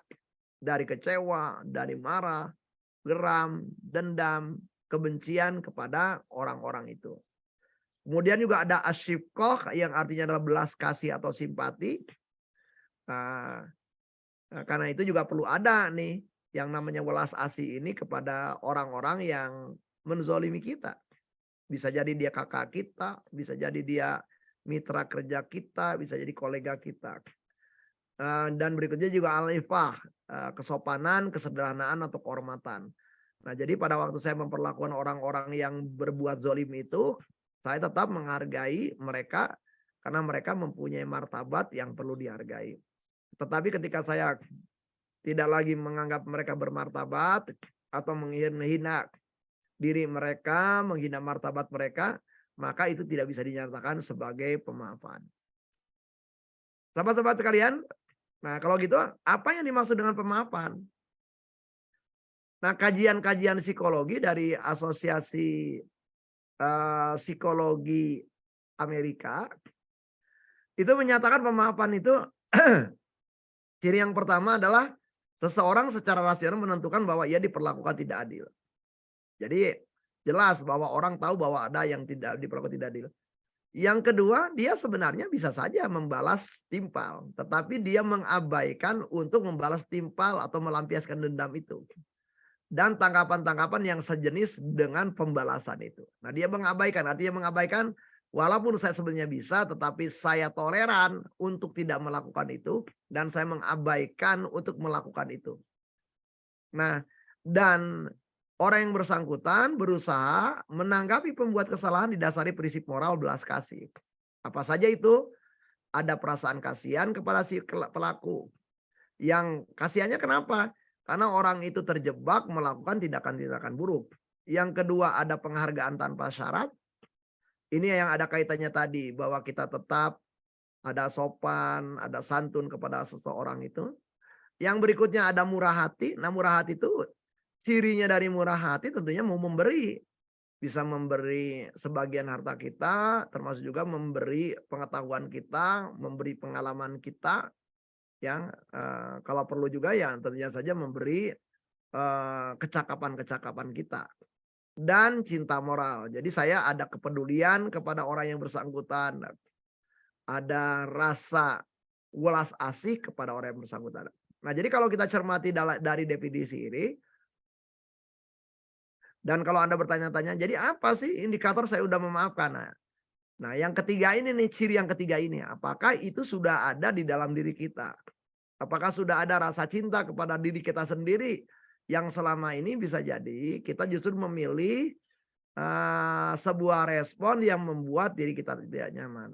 dari kecewa, dari marah, geram, dendam, kebencian kepada orang-orang itu. Kemudian juga ada asyifqah yang artinya adalah belas kasih atau simpati. Nah, karena itu juga perlu ada nih yang namanya welas asih ini kepada orang-orang yang menzolimi kita. Bisa jadi dia kakak kita, bisa jadi dia mitra kerja kita, bisa jadi kolega kita. Dan berikutnya juga al-ifah, kesopanan, kesederhanaan atau kehormatan. Nah, jadi pada waktu saya memperlakukan orang-orang yang berbuat zolim itu, saya tetap menghargai mereka karena mereka mempunyai martabat yang perlu dihargai. Tetapi ketika saya tidak lagi menganggap mereka bermartabat atau menghina diri mereka, menghina martabat mereka, maka itu tidak bisa dinyatakan sebagai pemaafan. Sahabat-sahabat sekalian, nah kalau gitu apa yang dimaksud dengan pemaafan? Nah, kajian-kajian psikologi dari Asosiasi Psikologi Amerika itu menyatakan pemaafan itu ciri yang pertama adalah seseorang secara rasional menentukan bahwa ia diperlakukan tidak adil. Jadi jelas bahwa orang tahu bahwa ada yang tidak diperlakukan tidak adil. Yang kedua, dia sebenarnya bisa saja membalas timpal, tetapi dia mengabaikan untuk membalas timpal atau melampiaskan dendam itu. Dan tanggapan-tanggapan yang sejenis dengan pembalasan itu. Nah, dia mengabaikan, artinya mengabaikan walaupun saya sebenarnya bisa, tetapi saya toleran untuk tidak melakukan itu, dan saya mengabaikan untuk melakukan itu. Nah, dan orang yang bersangkutan berusaha menanggapi pembuat kesalahan didasari prinsip moral belas kasih. Apa saja itu? Ada perasaan kasihan kepada si pelaku. Yang kasihannya kenapa? Karena orang itu terjebak melakukan tindakan-tindakan buruk. yang kedua ada penghargaan tanpa syarat. Ini yang ada kaitannya tadi, bahwa kita tetap ada sopan, ada santun kepada seseorang itu. Yang berikutnya ada murah hati. Nah, murah hati itu cirinya dari murah hati tentunya mau memberi. Bisa memberi sebagian harta kita, termasuk juga memberi pengetahuan kita, memberi pengalaman kita, yang kalau perlu juga ya tentunya saja memberi kecakapan-kecakapan kita. Dan cinta moral. Jadi saya ada kepedulian kepada orang yang bersangkutan, ada rasa welas asih kepada orang yang bersangkutan. Nah, jadi kalau kita cermati dari definisi ini, dan kalau Anda bertanya-tanya, jadi apa sih indikator saya udah memaafkan? Nah, yang ketiga ini nih, ciri yang ketiga ini, apakah itu sudah ada di dalam diri kita? Apakah sudah ada rasa cinta kepada diri kita sendiri, yang selama ini bisa jadi kita justru memilih sebuah respon yang membuat diri kita tidak nyaman.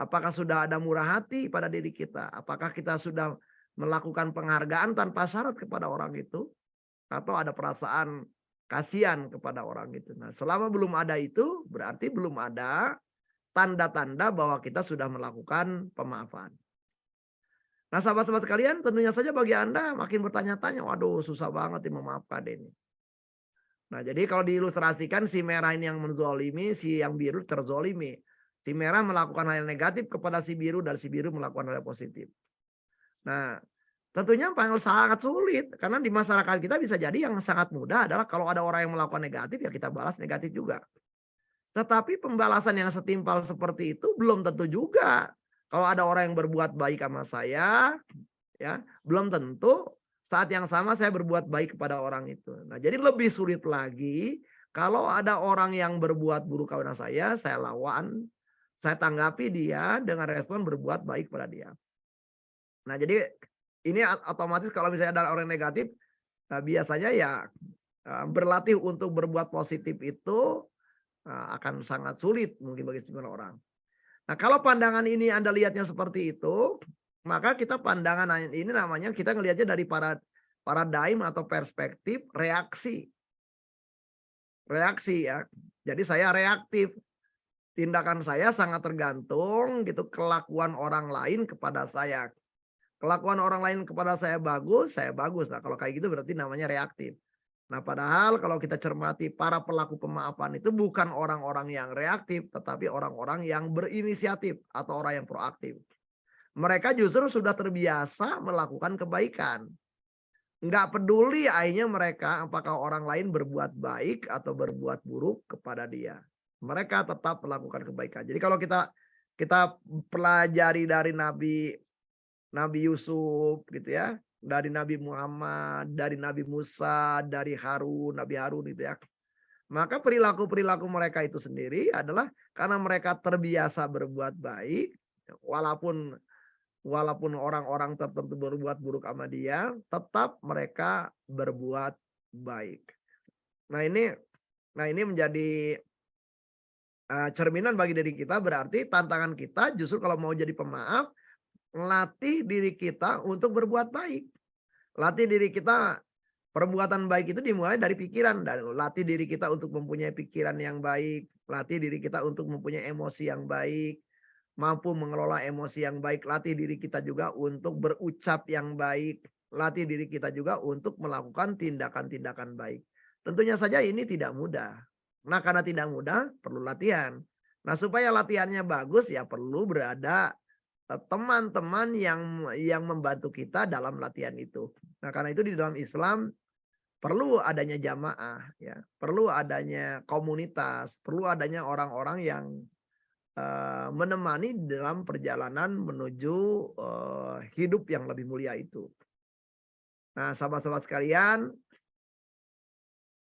Apakah sudah ada murah hati pada diri kita? Apakah kita sudah melakukan penghargaan tanpa syarat kepada orang itu? Atau ada perasaan kasihan kepada orang itu? Nah, selama belum ada itu, berarti belum ada tanda-tanda bahwa kita sudah melakukan pemaafan. Nah, sahabat-sahabat sekalian, tentunya saja bagi Anda makin bertanya-tanya, waduh susah banget nih memaafkan ini. Nah, jadi kalau diilustrasikan, si merah ini yang menzolimi, si yang biru terzolimi. Si merah melakukan hal yang negatif kepada si biru, dan si biru melakukan hal yang positif. Nah, tentunya sangat sulit. Karena di masyarakat kita bisa jadi yang sangat mudah adalah kalau ada orang yang melakukan negatif, ya kita balas negatif juga. Tetapi pembalasan yang setimpal seperti itu belum tentu juga. Kalau ada orang yang berbuat baik sama saya, ya belum tentu saat yang sama saya berbuat baik kepada orang itu. Nah, jadi lebih sulit lagi kalau ada orang yang berbuat buruk kepada saya lawan, saya tanggapi dia dengan respon berbuat baik kepada dia. Nah, jadi ini otomatis kalau misalnya ada orang negatif, biasanya ya berlatih untuk berbuat positif itu akan sangat sulit mungkin bagi sebagian orang. Nah, kalau pandangan ini Anda lihatnya seperti itu, maka kita pandangan ini namanya kita ngelihatnya dari paradigm atau perspektif reaksi. Reaksi ya. Jadi saya reaktif. Tindakan saya sangat tergantung gitu kelakuan orang lain kepada saya. Kelakuan orang lain kepada saya bagus, saya bagus. Nah, kalau kayak gitu berarti namanya reaktif. Nah, padahal kalau kita cermati para pelaku pemaafan itu bukan orang-orang yang reaktif, tetapi orang-orang yang berinisiatif atau orang yang proaktif. Mereka justru sudah terbiasa melakukan kebaikan. Nggak peduli akhirnya mereka apakah orang lain berbuat baik atau berbuat buruk kepada dia. Mereka tetap melakukan kebaikan. Jadi kalau kita pelajari dari Nabi Yusuf gitu ya, dari Nabi Muhammad, dari Nabi Musa, dari Nabi Harun gitu ya. Maka perilaku-perilaku mereka itu sendiri adalah karena mereka terbiasa berbuat baik, walaupun walaupun orang-orang tertentu berbuat buruk sama dia, tetap mereka berbuat baik. Nah, ini menjadi cerminan bagi diri kita, berarti tantangan kita justru kalau mau jadi pemaaf, latih diri kita untuk berbuat baik. Latih diri kita, perbuatan baik itu dimulai dari pikiran, dan latih diri kita untuk mempunyai pikiran yang baik, latih diri kita untuk mempunyai emosi yang baik, mampu mengelola emosi yang baik, latih diri kita juga untuk berucap yang baik, latih diri kita juga untuk melakukan tindakan-tindakan baik. Tentunya saja ini tidak mudah. Nah, karena tidak mudah, perlu latihan. Nah, supaya latihannya bagus, ya perlu berada teman-teman yang membantu kita dalam latihan itu. Nah, karena itu di dalam Islam perlu adanya jamaah, ya, perlu adanya komunitas, perlu adanya orang-orang yang menemani dalam perjalanan menuju hidup yang lebih mulia itu. Nah, sahabat-sahabat sekalian,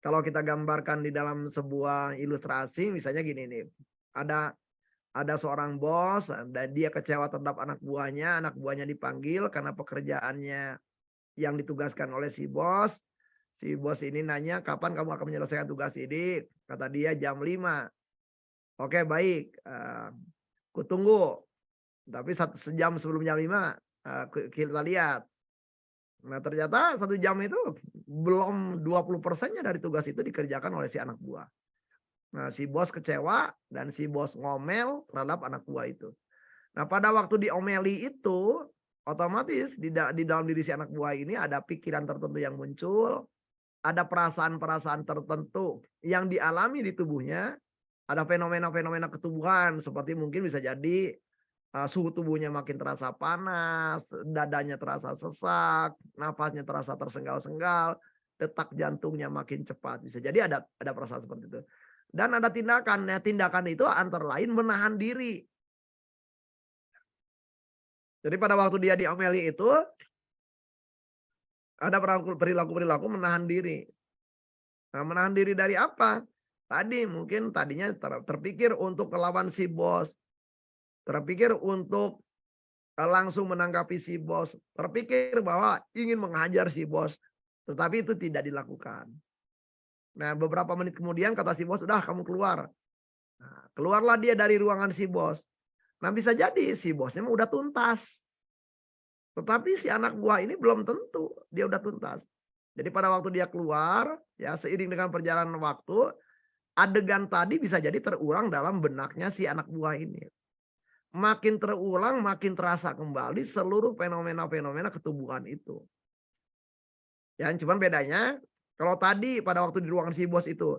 kalau kita gambarkan di dalam sebuah ilustrasi, misalnya gini nih, ada seorang bos dan dia kecewa terhadap anak buahnya dipanggil karena pekerjaannya yang ditugaskan oleh si bos. Si bos ini nanya, kapan kamu akan menyelesaikan tugas ini? Kata dia jam 5. Oke, baik. Kutunggu. Tapi sejam sebelum jam 5 kita lihat. Nah, ternyata 1 jam itu belum 20%-nya dari tugas itu dikerjakan oleh si anak buah. Nah, si bos kecewa dan si bos ngomel terhadap anak buah itu. Nah, pada waktu diomeli itu, otomatis di dalam diri si anak buah ini ada pikiran tertentu yang muncul, ada perasaan-perasaan tertentu yang dialami di tubuhnya, ada fenomena-fenomena ketubuhan seperti mungkin bisa jadi, suhu tubuhnya makin terasa panas, dadanya terasa sesak, nafasnya terasa tersenggal-senggal, detak jantungnya makin cepat. Bisa jadi ada perasaan seperti itu. Dan ada tindakan, ya tindakan itu antara lain menahan diri. Jadi pada waktu dia diomeli itu, ada perilaku-perilaku menahan diri. Nah, menahan diri dari apa? Tadi mungkin tadinya terpikir untuk melawan si bos, terpikir untuk langsung menanggapi si bos, terpikir bahwa ingin menghajar si bos, tetapi itu tidak dilakukan. Nah, beberapa menit kemudian kata si bos, "Udah kamu keluar." Nah, keluarlah dia dari ruangan si bos. Nah, bisa jadi si bosnya mah udah tuntas. Tetapi si anak buah ini belum tentu dia udah tuntas. Jadi pada waktu dia keluar, ya seiring dengan perjalanan waktu, adegan tadi bisa jadi terulang dalam benaknya si anak buah ini. Makin terulang, makin terasa kembali seluruh fenomena-fenomena ketubuhan itu. Ya, cuman bedanya kalau tadi pada waktu di ruangan si bos itu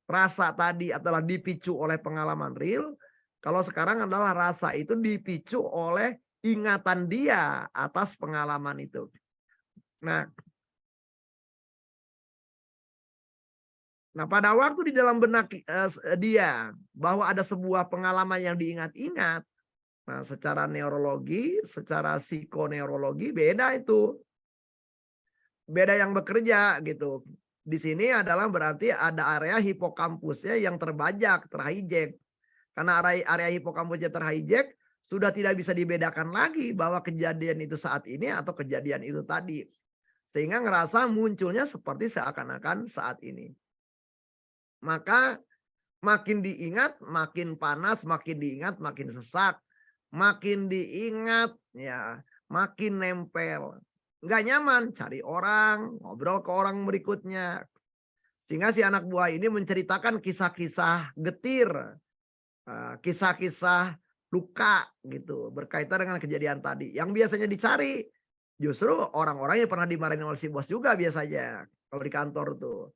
rasa tadi adalah dipicu oleh pengalaman real, kalau sekarang adalah rasa itu dipicu oleh ingatan dia atas pengalaman itu. Nah, pada waktu di dalam benak dia bahwa ada sebuah pengalaman yang diingat-ingat, nah secara neurologi, secara psikoneurologi beda itu. Beda yang bekerja gitu. Di sini adalah berarti ada area hipokampusnya yang terbajak, terhijack. Karena area hipokampusnya terhijack, sudah tidak bisa dibedakan lagi bahwa kejadian itu saat ini atau kejadian itu tadi. Sehingga ngerasa munculnya seperti seakan-akan saat ini. Maka makin diingat, makin panas, makin diingat, makin sesak. Makin diingat, ya makin nempel. Nggak nyaman, cari orang, ngobrol ke orang berikutnya. Sehingga si anak buah ini menceritakan kisah-kisah getir, kisah-kisah luka gitu, berkaitan dengan kejadian tadi. Yang biasanya dicari justru orang-orang yang pernah dimarahin oleh si bos juga biasanya kalau di kantor tuh.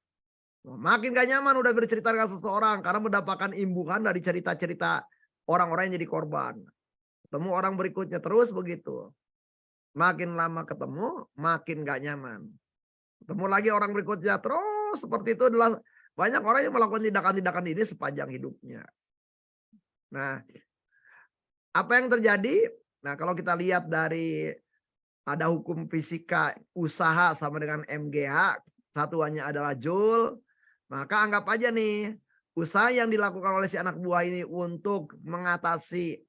Makin gak nyaman udah bercerita dengan seseorang karena mendapatkan imbuhan dari cerita-cerita orang-orang yang jadi korban. Ketemu orang berikutnya terus begitu. Makin lama ketemu, makin gak nyaman. Ketemu lagi orang berikutnya terus seperti itu adalah banyak orang yang melakukan tindakan-tindakan ini sepanjang hidupnya. Nah, apa yang terjadi? Nah, kalau kita lihat dari ada hukum fisika usaha sama dengan MGH, satuannya adalah Joule, maka anggap aja nih, usaha yang dilakukan oleh si anak buah ini untuk mengatasi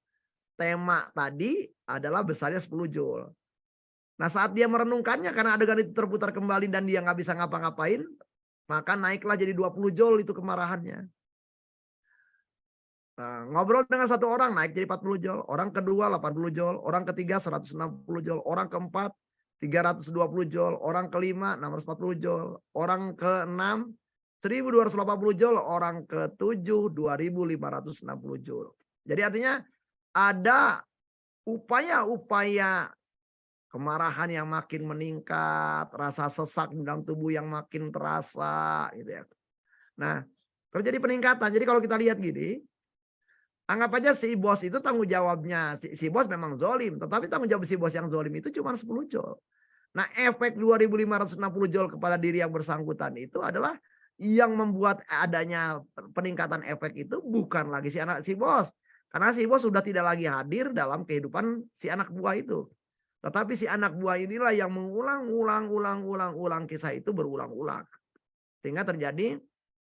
tema tadi adalah besarnya 10 Joule. Nah, saat dia merenungkannya karena adegan itu terputar kembali dan dia nggak bisa ngapa-ngapain, maka naiklah jadi 20 Joule itu kemarahannya. Nah, ngobrol dengan satu orang naik jadi 40 Joule, orang kedua 80 Joule, orang ketiga 160 Joule, orang keempat 320 Joule, orang kelima 640 Joule, orang keenam 1280 Joule, orang ketujuh 2560 Joule. Jadi artinya ada upaya-upaya kemarahan yang makin meningkat, rasa sesak di dalam tubuh yang makin terasa gitu ya. Nah, terjadi peningkatan. Jadi kalau kita lihat gini, anggap aja si bos itu tanggung jawabnya, si bos memang zolim, tetapi tanggung jawab si bos yang zolim itu cuma 10 Joule. Nah, efek 2560 Joule kepada diri yang bersangkutan itu adalah yang membuat adanya peningkatan efek itu bukan lagi si bos. Karena si bos sudah tidak lagi hadir dalam kehidupan si anak buah itu. Tetapi si anak buah inilah yang mengulang-ulang kisah itu berulang-ulang. Sehingga terjadi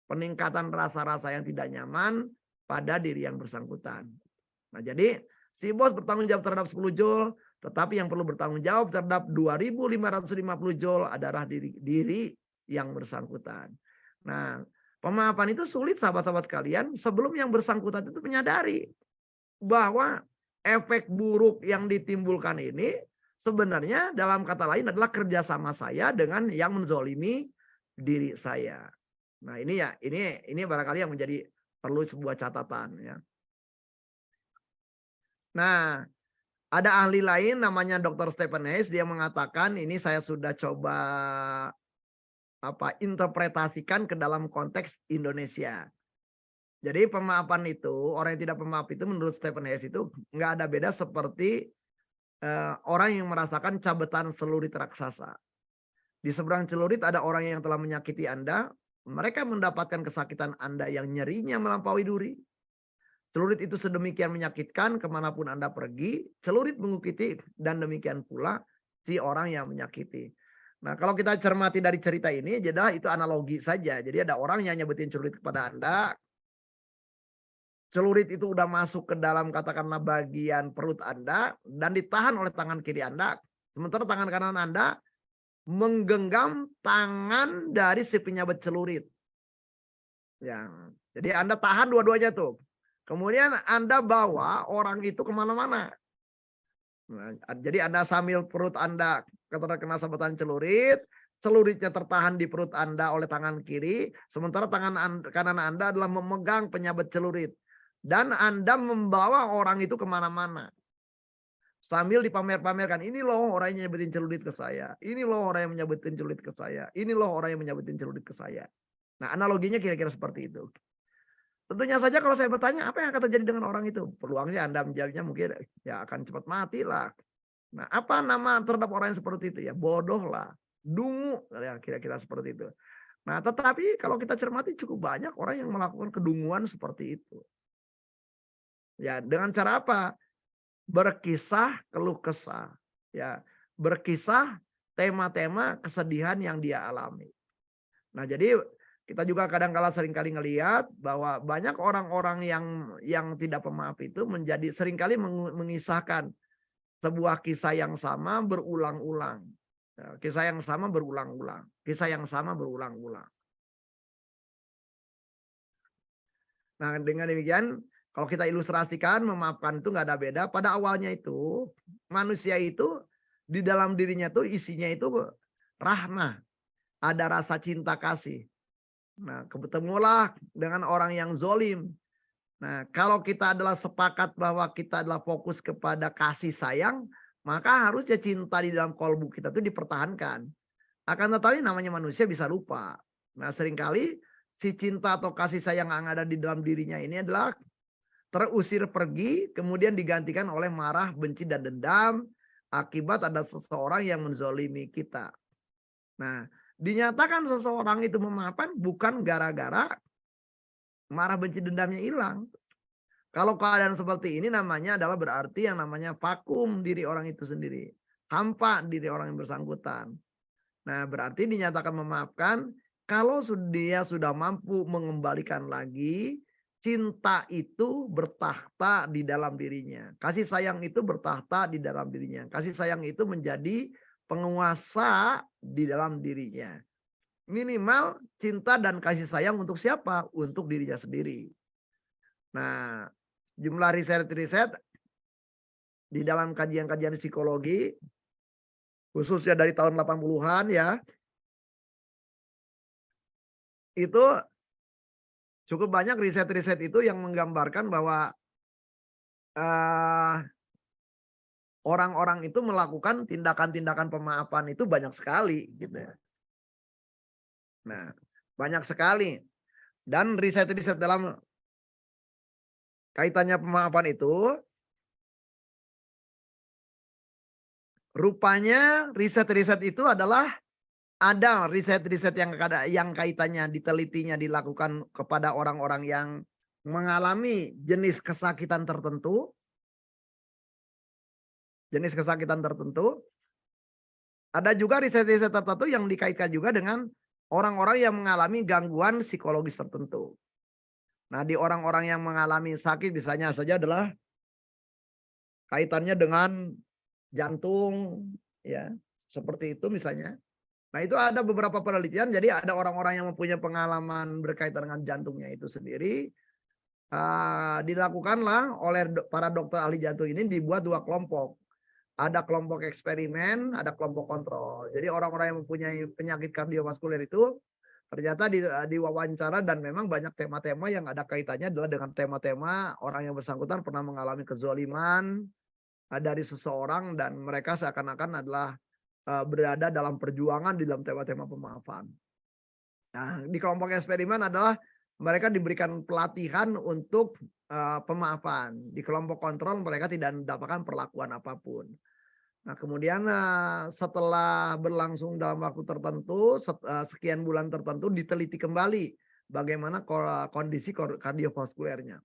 peningkatan rasa-rasa yang tidak nyaman pada diri yang bersangkutan. Nah, jadi si bos bertanggung jawab terhadap 10 Joule, tetapi yang perlu bertanggung jawab terhadap 2550 Joule adalah diri yang bersangkutan. Nah, pemaafan itu sulit sahabat-sahabat sekalian sebelum yang bersangkutan itu menyadari bahwa efek buruk yang ditimbulkan ini sebenarnya dalam kata lain adalah kerjasama saya dengan yang menzolimi diri saya. Nah ini ya, ini barangkali yang menjadi perlu sebuah catatan ya. Nah, ada ahli lain namanya Dr. Stephen Hayes, dia mengatakan ini saya sudah coba interpretasikan ke dalam konteks Indonesia. Jadi pemaafan itu, orang yang tidak pemaaf itu menurut Stephen Hayes itu nggak ada beda seperti orang yang merasakan cabetan celurit raksasa. Di seberang celurit ada orang yang telah menyakiti Anda, mereka mendapatkan kesakitan Anda yang nyerinya melampaui duri. Celurit itu sedemikian menyakitkan kemanapun Anda pergi, celurit mengikuti dan demikian pula si orang yang menyakiti. Nah kalau kita cermati dari cerita ini, jadi itu analogi saja. Jadi ada orang yang nyebutin celurit kepada Anda, celurit itu udah masuk ke dalam katakanlah bagian perut Anda dan ditahan oleh tangan kiri Anda. Sementara tangan kanan Anda menggenggam tangan dari si penyabet celurit. Jadi Anda tahan dua-duanya tuh. Kemudian Anda bawa orang itu kemana-mana. Nah, jadi Anda sambil perut Anda kena sabetan celurit, celuritnya tertahan di perut Anda oleh tangan kiri, sementara tangan kanan Anda adalah memegang penyabet celurit. Dan Anda membawa orang itu kemana-mana. Sambil dipamer-pamerkan, ini loh orang yang nyebutin celurit ke saya. Ini loh orang yang menyebutin celurit ke saya. Ini loh orang yang menyebutin celurit ke saya. Nah analoginya kira-kira seperti itu. Tentunya saja kalau saya bertanya apa yang akan terjadi dengan orang itu? Peluangnya Anda menjawabnya mungkin ya akan cepat mati lah. Nah apa nama terhadap orang yang seperti itu? Ya bodoh lah. Dungu. Ya, kira-kira seperti itu. Nah tetapi kalau kita cermati cukup banyak orang yang melakukan kedunguan seperti itu. Ya dengan cara apa? Berkisah keluh kesah. Ya, berkisah tema-tema kesedihan yang dia alami. Nah, jadi kita juga kadang-kala seringkali ngelihat bahwa banyak orang-orang yang tidak pemaaf itu menjadi seringkali mengisahkan sebuah kisah yang sama berulang-ulang. Ya, kisah yang sama berulang-ulang. Kisah yang sama berulang-ulang. Nah, dengan demikian kalau kita ilustrasikan memaafkan itu nggak ada beda. Pada awalnya itu manusia itu di dalam dirinya tuh isinya itu rahmah, ada rasa cinta kasih. Nah, ketemulah dengan orang yang zolim. Nah, kalau kita adalah sepakat bahwa kita adalah fokus kepada kasih sayang, maka harusnya cinta di dalam kolbu kita itu dipertahankan. Akan tetapi namanya manusia bisa lupa. Nah, seringkali si cinta atau kasih sayang yang ada di dalam dirinya ini adalah terusir pergi, kemudian digantikan oleh marah, benci, dan dendam akibat ada seseorang yang menzolimi kita. Nah, dinyatakan seseorang itu memaafkan bukan gara-gara marah, benci, dendamnya hilang. Kalau keadaan seperti ini namanya adalah berarti yang namanya vakum diri orang itu sendiri. Hampa diri orang yang bersangkutan. Nah, berarti dinyatakan memaafkan kalau dia sudah mampu mengembalikan lagi cinta itu bertahta di dalam dirinya. Kasih sayang itu bertahta di dalam dirinya. Kasih sayang itu menjadi penguasa di dalam dirinya. Minimal cinta dan kasih sayang untuk siapa? Untuk dirinya sendiri. Nah, jumlah riset-riset di dalam kajian-kajian psikologi, khususnya dari tahun 80-an ya, itu cukup banyak riset-riset itu yang menggambarkan bahwa orang-orang itu melakukan tindakan-tindakan pemaafan itu banyak sekali gitu ya. Nah, banyak sekali. Dan riset-riset dalam kaitannya pemaafan itu rupanya riset-riset itu adalah ada riset-riset yang kaitannya ditelitinya dilakukan kepada orang-orang yang mengalami jenis kesakitan tertentu. Jenis kesakitan tertentu. Ada juga riset-riset tertentu yang dikaitkan juga dengan orang-orang yang mengalami gangguan psikologis tertentu. Nah, di orang-orang yang mengalami sakit misalnya saja adalah kaitannya dengan jantung, ya, seperti itu misalnya. Nah, itu ada beberapa penelitian. Jadi ada orang-orang yang mempunyai pengalaman berkaitan dengan jantungnya itu sendiri. Dilakukanlah oleh para dokter ahli jantung ini dibuat dua kelompok. ada kelompok eksperimen, ada kelompok kontrol. Jadi orang-orang yang mempunyai penyakit kardiovaskuler itu ternyata diwawancara dan memang banyak tema-tema yang ada kaitannya adalah dengan tema-tema orang yang bersangkutan pernah mengalami kezoliman dari seseorang dan mereka seakan-akan adalah berada dalam perjuangan di dalam tema-tema pemaafan. Nah, di kelompok eksperimen adalah mereka diberikan pelatihan untuk pemaafan. Di kelompok kontrol mereka tidak mendapatkan perlakuan apapun. Nah, kemudian setelah berlangsung dalam waktu tertentu, sekian bulan tertentu diteliti kembali bagaimana kondisi kardiovaskulernya.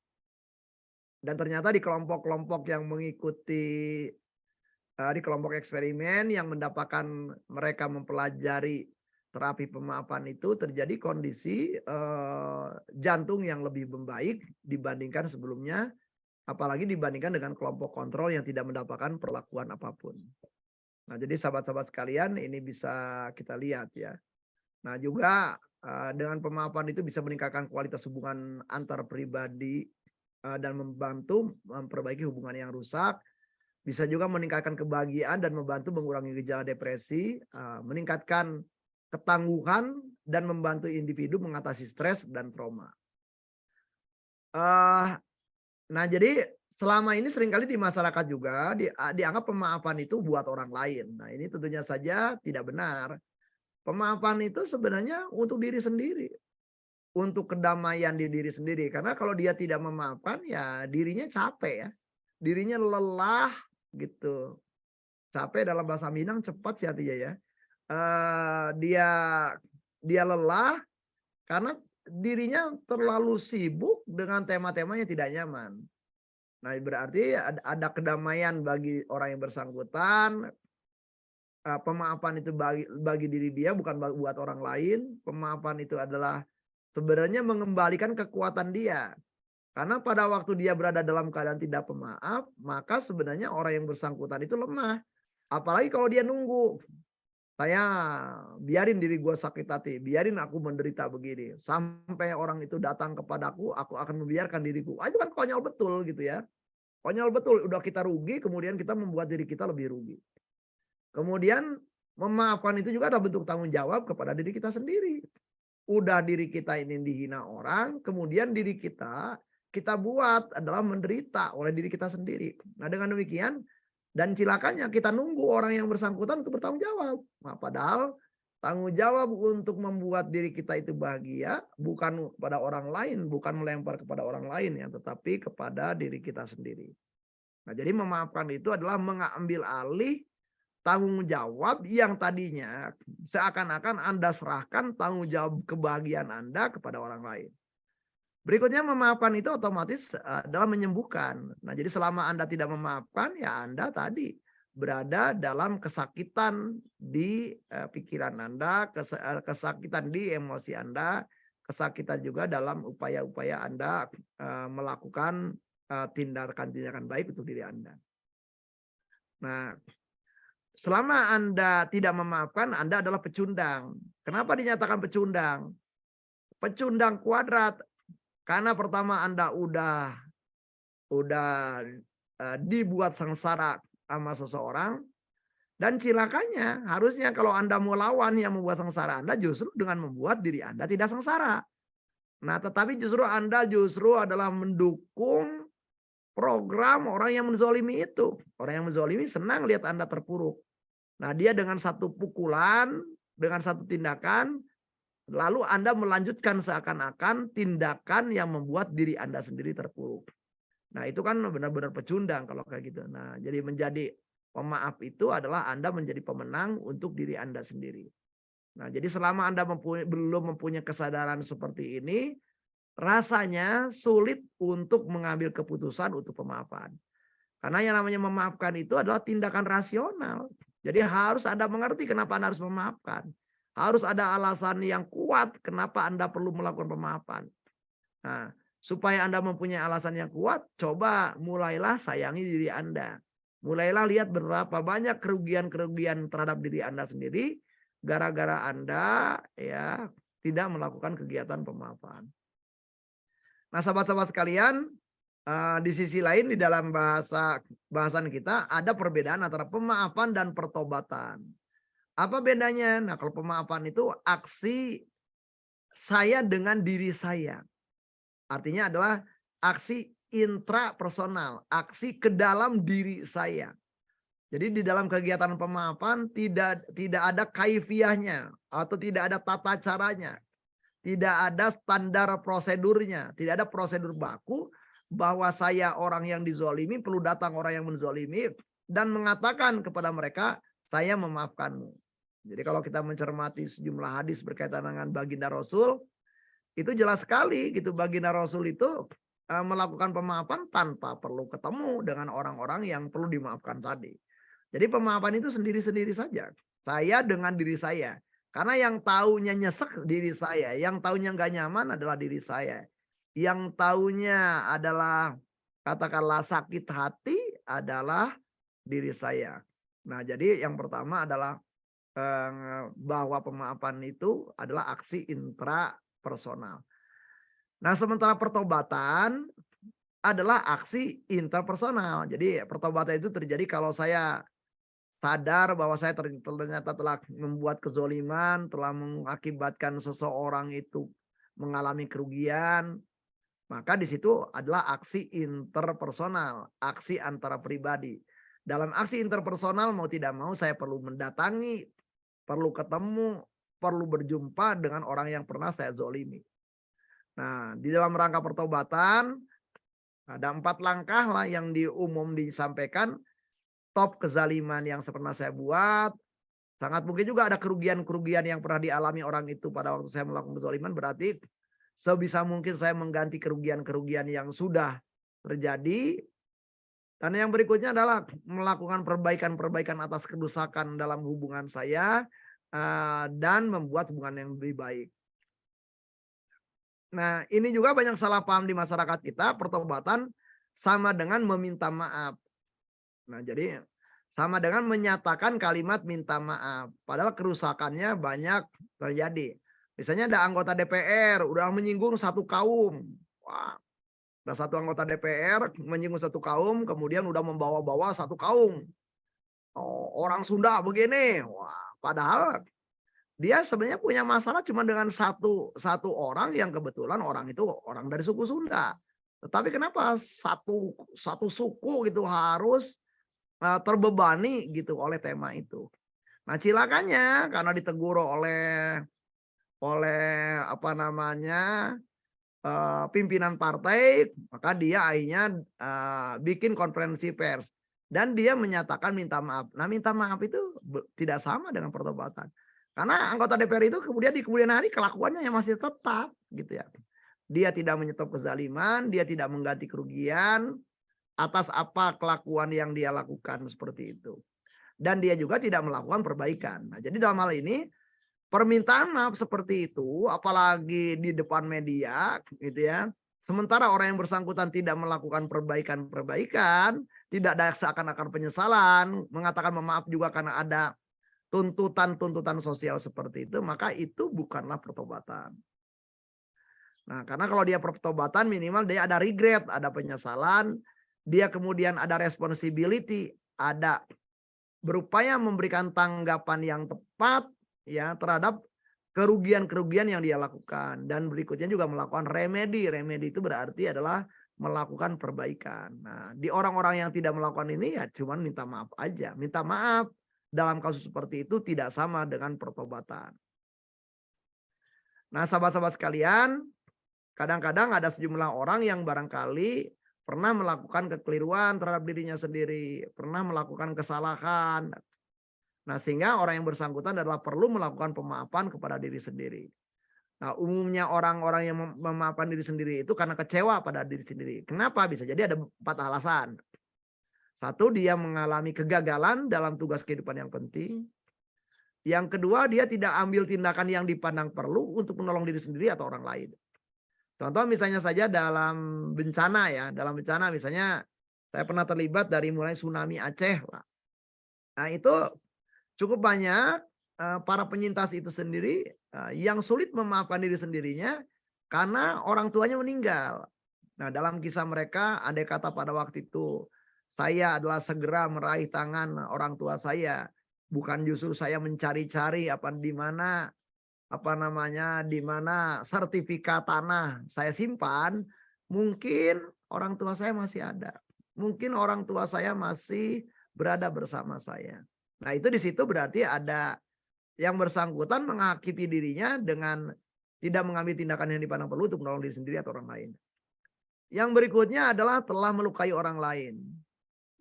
Dan ternyata di kelompok-kelompok yang mengikuti di kelompok eksperimen yang mendapatkan mereka mempelajari terapi pemaafan itu terjadi kondisi jantung yang lebih membaik dibandingkan sebelumnya, apalagi dibandingkan dengan kelompok kontrol yang tidak mendapatkan perlakuan apapun. Nah, jadi sahabat-sahabat sekalian ini bisa kita lihat ya. Nah, juga dengan pemaafan itu bisa meningkatkan kualitas hubungan antar pribadi dan membantu memperbaiki hubungan yang rusak. Bisa juga meningkatkan kebahagiaan dan membantu mengurangi gejala depresi, meningkatkan ketangguhan dan membantu individu mengatasi stres dan trauma. Nah, jadi selama ini seringkali di masyarakat juga dianggap pemaafan itu buat orang lain. Nah, ini tentunya saja tidak benar. Pemaafan itu sebenarnya untuk diri sendiri, untuk kedamaian di diri sendiri. Karena kalau dia tidak memaafkan, ya dirinya capek ya, dirinya lelah gitu. Capek dalam bahasa Minang cepat sih artinya ya. Dia lelah karena dirinya terlalu sibuk dengan tema-tema yang tidak nyaman. Nah, berarti ada kedamaian bagi orang yang bersangkutan. Pemaafan itu bagi diri dia bukan buat orang lain. Pemaafan itu adalah sebenarnya mengembalikan kekuatan dia. Karena pada waktu dia berada dalam keadaan tidak pemaaf, maka sebenarnya orang yang bersangkutan itu lemah. Apalagi kalau dia nunggu. Saya biarin diri gue sakit hati, biarin aku menderita begini. Sampai orang itu datang kepadaku, aku akan membiarkan diriku. Itu kan konyol betul gitu ya. Konyol betul, udah kita rugi, kemudian kita membuat diri kita lebih rugi. Kemudian memaafkan itu juga ada bentuk tanggung jawab kepada diri kita sendiri. Udah diri kita ini dihina orang, kemudian diri kita buat adalah menderita oleh diri kita sendiri. Nah, dengan demikian dan cilakanya kita nunggu orang yang bersangkutan untuk bertanggung jawab. Nah, padahal tanggung jawab untuk membuat diri kita itu bahagia bukan kepada orang lain, bukan melempar kepada orang lain ya, tetapi kepada diri kita sendiri. Nah, jadi memaafkan itu adalah mengambil alih tanggung jawab yang tadinya seakan-akan Anda serahkan tanggung jawab kebahagiaan Anda kepada orang lain. Berikutnya memaafkan itu otomatis adalah menyembuhkan. Nah, jadi selama Anda tidak memaafkan, ya Anda tadi berada dalam kesakitan di pikiran Anda, kesakitan di emosi Anda, kesakitan juga dalam upaya-upaya Anda melakukan tindakan-tindakan baik untuk diri Anda. Nah, selama Anda tidak memaafkan, Anda adalah pecundang. Kenapa dinyatakan pecundang? Pecundang kuadrat. Karena pertama Anda udah dibuat sengsara sama seseorang. Dan cilakanya harusnya kalau Anda mau lawan yang membuat sengsara Anda justru dengan membuat diri Anda tidak sengsara. Nah, tetapi justru Anda adalah mendukung program orang yang menzolimi itu. Orang yang menzolimi senang lihat Anda terpuruk. Nah, dia dengan satu pukulan, dengan satu tindakan, lalu Anda melanjutkan seakan-akan tindakan yang membuat diri Anda sendiri terpuruk. Nah, itu kan benar-benar pecundang kalau kayak gitu. Nah, jadi menjadi pemaaf itu adalah Anda menjadi pemenang untuk diri Anda sendiri. Nah, jadi selama Anda belum mempunyai kesadaran seperti ini, rasanya sulit untuk mengambil keputusan untuk pemaafan. Karena yang namanya memaafkan itu adalah tindakan rasional. Jadi harus Anda mengerti kenapa Anda harus memaafkan. Harus ada alasan yang kuat kenapa Anda perlu melakukan pemaafan. Nah, supaya Anda mempunyai alasan yang kuat, coba mulailah sayangi diri Anda. Mulailah lihat berapa banyak kerugian-kerugian terhadap diri Anda sendiri gara-gara Anda ya tidak melakukan kegiatan pemaafan. Nah, sahabat-sahabat sekalian, Di sisi lain di dalam bahasan kita ada perbedaan antara pemaafan dan pertobatan. Apa bedanya? Nah, kalau pemaafan itu aksi saya dengan diri saya. Artinya adalah aksi intrapersonal, aksi ke dalam diri saya. Jadi di dalam kegiatan pemaafan tidak ada kaifiahnya atau tidak ada tata caranya, tidak ada standar prosedurnya, tidak ada prosedur baku bahwa saya orang yang dizolimi perlu datang orang yang menzolimi dan mengatakan kepada mereka, saya memaafkanmu. Jadi kalau kita mencermati sejumlah hadis berkaitan dengan baginda Rasul, itu jelas sekali gitu baginda Rasul itu melakukan pemaafan tanpa perlu ketemu dengan orang-orang yang perlu dimaafkan tadi. Jadi pemaafan itu sendiri-sendiri saja. Saya dengan diri saya. Karena yang taunya nyesek diri saya, yang taunya nggak nyaman adalah diri saya. Yang taunya adalah katakanlah sakit hati adalah diri saya. Nah, jadi yang pertama adalah bahwa pemaafan itu adalah aksi intrapersonal. Nah, sementara pertobatan adalah aksi interpersonal. Jadi pertobatan itu terjadi kalau saya sadar bahwa saya ternyata telah membuat kezoliman, telah mengakibatkan seseorang itu mengalami kerugian, maka di situ adalah aksi interpersonal, aksi antara pribadi. Dalam aksi interpersonal mau tidak mau saya perlu mendatangi, perlu ketemu, perlu berjumpa dengan orang yang pernah saya zolimi. Nah, di dalam rangka pertobatan ada 4 langkah lah yang disampaikan. Top kezaliman yang pernah saya buat, sangat mungkin juga ada kerugian-kerugian yang pernah dialami orang itu pada waktu saya melakukan kezaliman, berarti sebisa mungkin saya mengganti kerugian-kerugian yang sudah terjadi. Dan yang berikutnya adalah melakukan perbaikan-perbaikan atas kerusakan dalam hubungan saya dan membuat hubungan yang lebih baik. Nah, ini juga banyak salah paham di masyarakat kita, pertobatan sama dengan meminta maaf. Nah, jadi sama dengan menyatakan kalimat minta maaf. Padahal kerusakannya banyak terjadi. Misalnya ada anggota DPR udah menyinggung satu kaum. Wah, ada satu anggota DPR menyinggung satu kaum, kemudian udah membawa-bawa satu kaum. Oh, orang Sunda begini. Wah, padahal dia sebenarnya punya masalah cuma dengan satu orang yang kebetulan orang itu orang dari suku Sunda. Tetapi kenapa satu suku gitu harus terbebani gitu oleh tema itu. Nah, cilakanya karena ditegur oleh apa namanya pimpinan partai, maka dia akhirnya bikin konferensi pers dan dia menyatakan minta maaf. Nah, minta maaf itu tidak sama dengan pertobatan. Karena anggota DPR itu kemudian di kemudian hari kelakuannya yang masih tetap gitu ya. Dia tidak menyetop kezaliman, dia tidak mengganti kerugian atas apa kelakuan yang dia lakukan seperti itu. Dan dia juga tidak melakukan perbaikan. Nah, jadi dalam hal ini permintaan maaf seperti itu apalagi di depan media gitu ya. Sementara orang yang bersangkutan tidak melakukan perbaikan-perbaikan, tidak ada seakan-akan penyesalan, mengatakan maaf juga karena ada tuntutan-tuntutan sosial seperti itu, maka itu bukanlah pertobatan. Nah, karena kalau dia pertobatan minimal dia ada regret, ada penyesalan, dia kemudian ada responsibility, ada berupaya memberikan tanggapan yang tepat ya terhadap kerugian-kerugian yang dia lakukan dan berikutnya juga melakukan remedi. Remedi itu berarti adalah melakukan perbaikan. Nah, di orang-orang yang tidak melakukan ini ya cuman minta maaf aja. Minta maaf dalam kasus seperti itu tidak sama dengan pertobatan. Nah, sahabat-sahabat sekalian, kadang-kadang ada sejumlah orang yang barangkali pernah melakukan kekeliruan terhadap dirinya sendiri, pernah melakukan kesalahan. Nah, sehingga orang yang bersangkutan adalah perlu melakukan pemaafan kepada diri sendiri. Nah, umumnya orang-orang yang memaafkan diri sendiri itu karena kecewa pada diri sendiri. Kenapa? Bisa jadi ada 4 alasan. Satu, dia mengalami kegagalan dalam tugas kehidupan yang penting. Yang kedua, dia tidak ambil tindakan yang dipandang perlu untuk menolong diri sendiri atau orang lain. Contoh misalnya saja dalam bencana ya, dalam bencana misalnya saya pernah terlibat dari mulai tsunami Aceh lah. Nah, itu cukup banyak para penyintas itu sendiri yang sulit memaafkan diri sendirinya karena orang tuanya meninggal. Nah, dalam kisah mereka, andai kata pada waktu itu saya adalah segera meraih tangan orang tua saya, bukan justru saya mencari-cari apa di mana apa namanya, di mana sertifikat tanah saya simpan, mungkin orang tua saya masih ada. Mungkin orang tua saya masih berada bersama saya. Nah, itu di situ berarti ada yang bersangkutan menghakimi dirinya dengan tidak mengambil tindakan yang dipandang perlu untuk menolong diri sendiri atau orang lain. Yang berikutnya adalah telah melukai orang lain.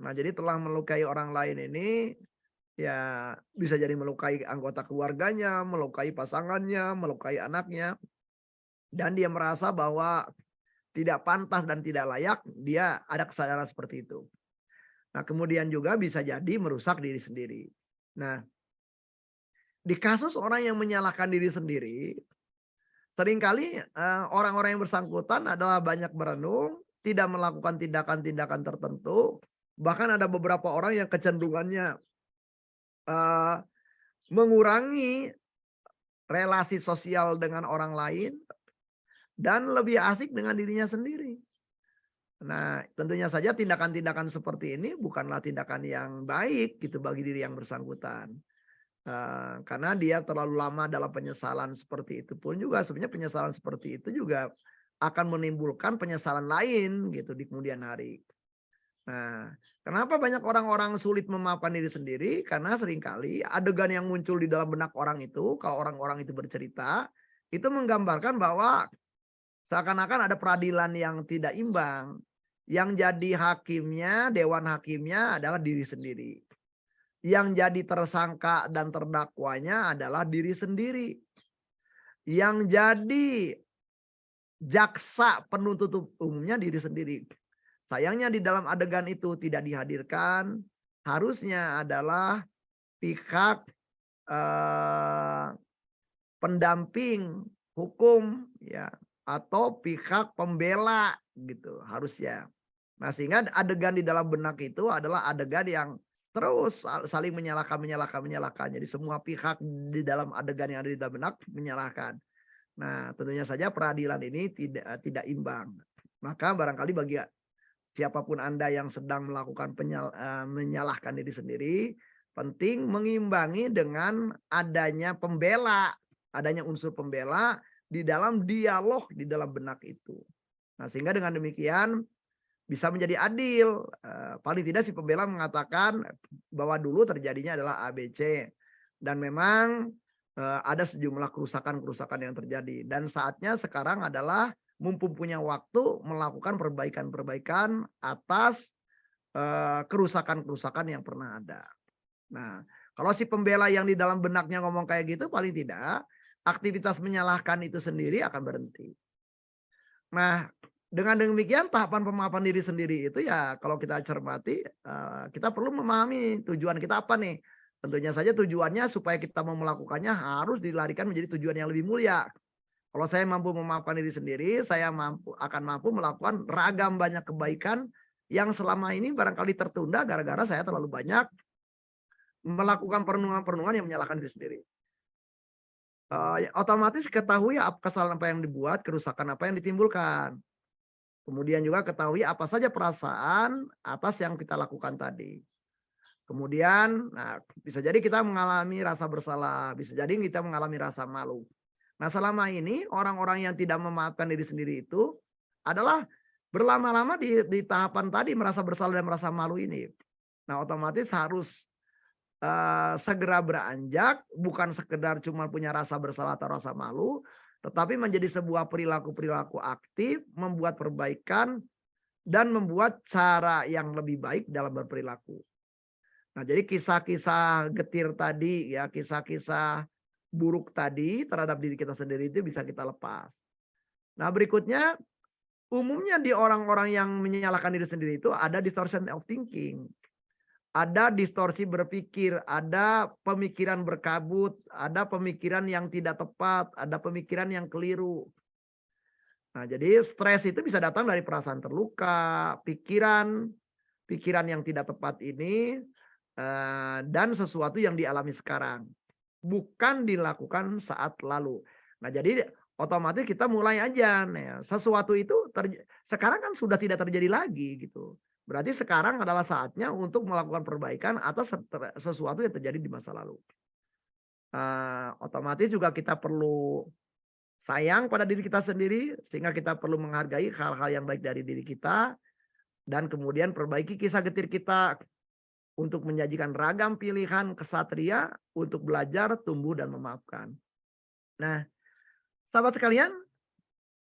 Nah, jadi telah melukai orang lain ini ya bisa jadi melukai anggota keluarganya, melukai pasangannya, melukai anaknya, dan dia merasa bahwa tidak pantas dan tidak layak, dia ada kesadaran seperti itu. Nah, kemudian juga bisa jadi merusak diri sendiri. Nah, di kasus orang yang menyalahkan diri sendiri, seringkali orang-orang yang bersangkutan adalah banyak merenung, tidak melakukan tindakan-tindakan tertentu, bahkan ada beberapa orang yang kecenderungannya eh, mengurangi relasi sosial dengan orang lain dan lebih asik dengan dirinya sendiri. Nah, tentunya saja tindakan-tindakan seperti ini bukanlah tindakan yang baik gitu bagi diri yang bersangkutan. Karena dia terlalu lama dalam penyesalan seperti itu pun juga sebenarnya penyesalan seperti itu juga akan menimbulkan penyesalan lain gitu di kemudian hari. Nah, kenapa banyak orang-orang sulit memaafkan diri sendiri? Karena seringkali adegan yang muncul di dalam benak orang itu, kalau orang-orang itu bercerita, itu menggambarkan bahwa seakan-akan ada peradilan yang tidak imbang. Yang jadi hakimnya, dewan hakimnya adalah diri sendiri. Yang jadi tersangka dan terdakwanya adalah diri sendiri. Yang jadi jaksa penuntut umumnya diri sendiri. Sayangnya di dalam adegan itu tidak dihadirkan, harusnya adalah pihak eh, pendamping hukum ya atau pihak pembela gitu harusnya. Nah, sehingga adegan di dalam benak itu adalah adegan yang terus saling menyalahkan. Jadi semua pihak di dalam adegan yang ada di dalam benak menyalahkan. Nah, tentunya saja peradilan ini tidak imbang. Maka barangkali bagi siapapun Anda yang sedang melakukan menyalahkan diri sendiri, penting mengimbangi dengan adanya pembela, adanya unsur pembela di dalam dialog di dalam benak itu. Nah, sehingga dengan demikian bisa menjadi adil. Paling tidak si pembela mengatakan bahwa dulu terjadinya adalah ABC dan memang ada sejumlah kerusakan-kerusakan yang terjadi dan saatnya sekarang adalah mumpung punya waktu melakukan perbaikan-perbaikan atas kerusakan-kerusakan yang pernah ada. Nah, kalau si pembela yang di dalam benaknya ngomong kayak gitu, paling tidak aktivitas menyalahkan itu sendiri akan berhenti. Nah, dengan demikian tahapan pemaafan diri sendiri itu ya kalau kita cermati, kita perlu memahami tujuan kita apa nih. Tentunya saja tujuannya supaya kita mau melakukannya harus dilarikan menjadi tujuan yang lebih mulia. Kalau saya mampu memaafkan diri sendiri, saya akan mampu melakukan ragam banyak kebaikan yang selama ini barangkali tertunda gara-gara saya terlalu banyak melakukan perenungan-perenungan yang menyalahkan diri sendiri. Otomatis ketahui kesalahan apa yang dibuat, kerusakan apa yang ditimbulkan. Kemudian juga ketahui apa saja perasaan atas yang kita lakukan tadi. Kemudian, nah, bisa jadi kita mengalami rasa bersalah, bisa jadi kita mengalami rasa malu. Nah, selama ini orang-orang yang tidak memaafkan diri sendiri itu adalah berlama-lama di tahapan tadi merasa bersalah dan merasa malu ini. Nah, otomatis harus segera beranjak, bukan sekedar cuma punya rasa bersalah atau rasa malu, tetapi menjadi sebuah perilaku-perilaku aktif, membuat perbaikan, dan membuat cara yang lebih baik dalam berperilaku. Nah, jadi kisah-kisah getir tadi, ya kisah-kisah buruk tadi terhadap diri kita sendiri itu bisa kita lepas. Nah, berikutnya, umumnya di orang-orang yang menyalahkan diri sendiri itu ada distortion of thinking. Ada distorsi berpikir, ada pemikiran berkabut, ada pemikiran yang tidak tepat, ada pemikiran yang keliru. Nah, jadi stres itu bisa datang dari perasaan terluka, pikiran yang tidak tepat ini, dan sesuatu yang dialami sekarang. Bukan dilakukan saat lalu. Nah, jadi otomatis kita mulai aja. Nah, sesuatu itu sekarang kan sudah tidak terjadi lagi gitu. Berarti sekarang adalah saatnya untuk melakukan perbaikan atas sesuatu yang terjadi di masa lalu. Otomatis juga kita perlu sayang pada diri kita sendiri, sehingga kita perlu menghargai hal-hal yang baik dari diri kita, dan kemudian perbaiki kisah getir kita untuk menyajikan ragam pilihan kesatria untuk belajar, tumbuh, dan memaafkan. Nah, sahabat sekalian,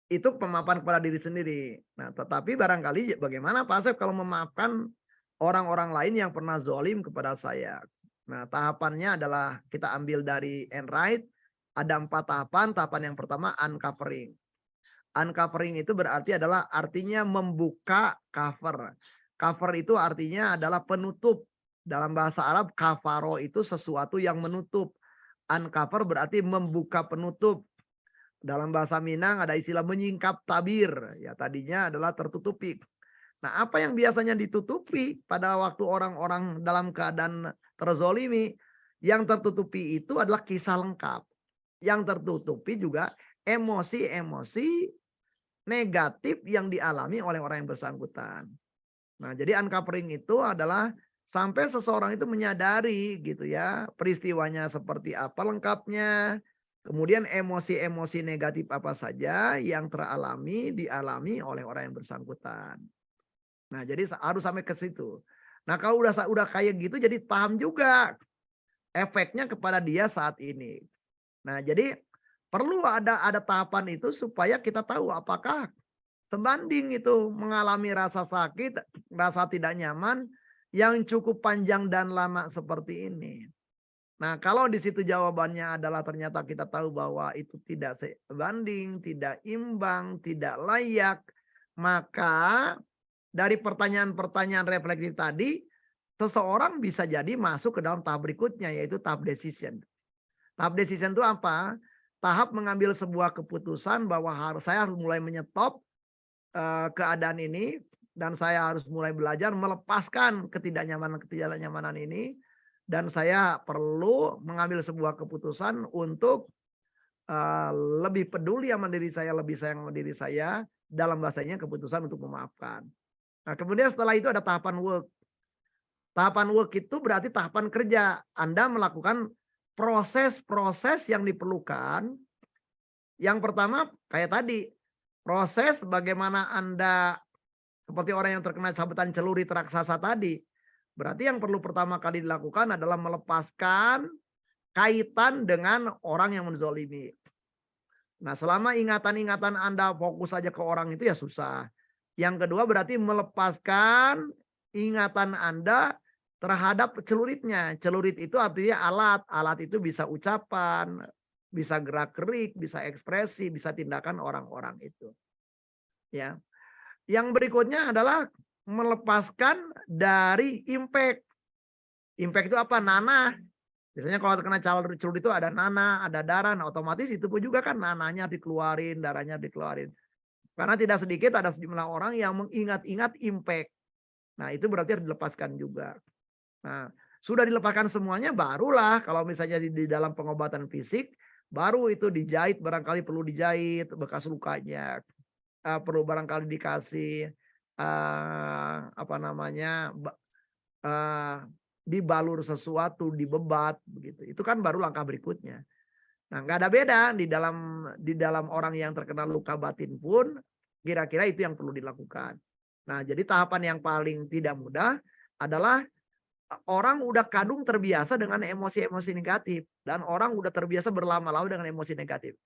itu pemaafan kepada diri sendiri. Nah, tetapi barangkali bagaimana Pak Asep kalau memaafkan orang-orang lain yang pernah zolim kepada saya? Nah, tahapannya adalah kita ambil dari Enright. Ada 4 tahapan. Tahapan yang pertama uncovering. Uncovering itu berarti adalah artinya membuka cover. Cover itu artinya adalah penutup. Dalam bahasa Arab, kafaro itu sesuatu yang menutup. Uncover berarti membuka penutup. Dalam bahasa Minang ada istilah menyingkap tabir. Ya, tadinya adalah tertutupi. Nah, apa yang biasanya ditutupi pada waktu orang-orang dalam keadaan terzolimi? Yang tertutupi itu adalah kisah lengkap. Yang tertutupi juga emosi-emosi negatif yang dialami oleh orang yang bersangkutan. Nah, jadi uncovering itu adalah sampai seseorang itu menyadari gitu ya, peristiwanya seperti apa lengkapnya, kemudian emosi-emosi negatif apa saja yang dialami oleh orang yang bersangkutan. Nah, jadi harus sampai ke situ. Nah, kalau udah kayak gitu jadi paham juga efeknya kepada dia saat ini. Nah, jadi perlu ada tahapan itu supaya kita tahu apakah sebanding itu mengalami rasa sakit, rasa tidak nyaman yang cukup panjang dan lama seperti ini. Nah, kalau di situ jawabannya adalah ternyata kita tahu bahwa itu tidak sebanding, tidak imbang, tidak layak, maka dari pertanyaan-pertanyaan refleksif tadi, seseorang bisa jadi masuk ke dalam tahap berikutnya, yaitu tahap decision. Tahap decision itu apa? Tahap mengambil sebuah keputusan bahwa saya harus mulai menyetop keadaan ini, dan saya harus mulai belajar melepaskan ketidaknyamanan ini, dan saya perlu mengambil sebuah keputusan untuk lebih peduli sama diri saya, lebih sayang sama diri saya, dalam bahasanya keputusan untuk memaafkan. Nah, kemudian setelah itu ada tahapan work. Tahapan work itu berarti tahapan kerja. Anda melakukan proses-proses yang diperlukan. Yang pertama kayak tadi, proses bagaimana Anda seperti orang yang terkena sabetan celurit raksasa tadi. Berarti yang perlu pertama kali dilakukan adalah melepaskan kaitan dengan orang yang menzolimi. Nah, selama ingatan-ingatan Anda fokus saja ke orang itu ya susah. Yang kedua berarti melepaskan ingatan Anda terhadap celuritnya. Celurit itu artinya alat. Alat itu bisa ucapan, bisa gerak-gerik, bisa ekspresi, bisa tindakan orang-orang itu. Ya. Yang berikutnya adalah melepaskan dari impact. Impact itu apa? Nanah. Biasanya kalau terkena celurit itu ada nanah, ada darah. Nah, otomatis itu pun juga kan nanahnya dikeluarin, darahnya dikeluarin. Karena tidak sedikit ada sejumlah orang yang mengingat-ingat impact. Nah, itu berarti harus dilepaskan juga. Nah, sudah dilepaskan semuanya barulah kalau misalnya di dalam pengobatan fisik, baru itu dijahit, barangkali perlu dijahit bekas lukanya. Perlu barangkali dikasih apa namanya, dibalur sesuatu, dibebat begitu. Itu kan baru langkah berikutnya. Nah, nggak ada beda di dalam orang yang terkena luka batin pun kira-kira itu yang perlu dilakukan. Nah, jadi tahapan yang paling tidak mudah adalah orang udah kadung terbiasa dengan emosi-emosi negatif, dan orang udah terbiasa berlama-lama dengan emosi negatif.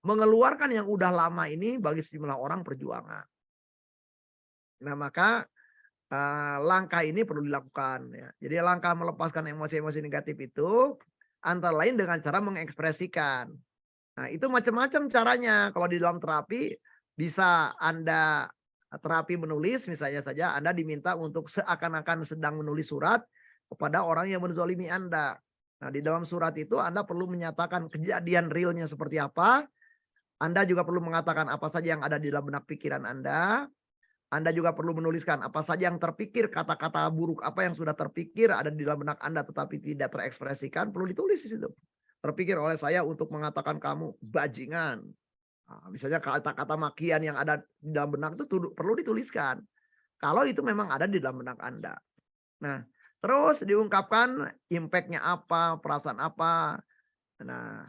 Mengeluarkan yang udah lama ini bagi sejumlah orang perjuangan. Nah, maka langkah ini perlu dilakukan ya. Jadi langkah melepaskan emosi-emosi negatif itu antara lain dengan cara mengekspresikan. Nah, itu macam-macam caranya. Kalau di dalam terapi bisa Anda terapi menulis misalnya saja, Anda diminta untuk seakan-akan sedang menulis surat kepada orang yang menzolimi Anda. Nah, di dalam surat itu Anda perlu menyatakan kejadian realnya seperti apa. Anda juga perlu mengatakan apa saja yang ada di dalam benak pikiran Anda. Anda juga perlu menuliskan apa saja yang terpikir, kata-kata buruk apa yang sudah terpikir ada di dalam benak Anda tetapi tidak terekspresikan, perlu ditulis di situ. Terpikir oleh saya untuk mengatakan kamu bajingan. Misalnya kata-kata makian yang ada di dalam benak itu perlu dituliskan. Kalau itu memang ada di dalam benak Anda. Nah, terus diungkapkan impact-nya apa, perasaan apa. Nah,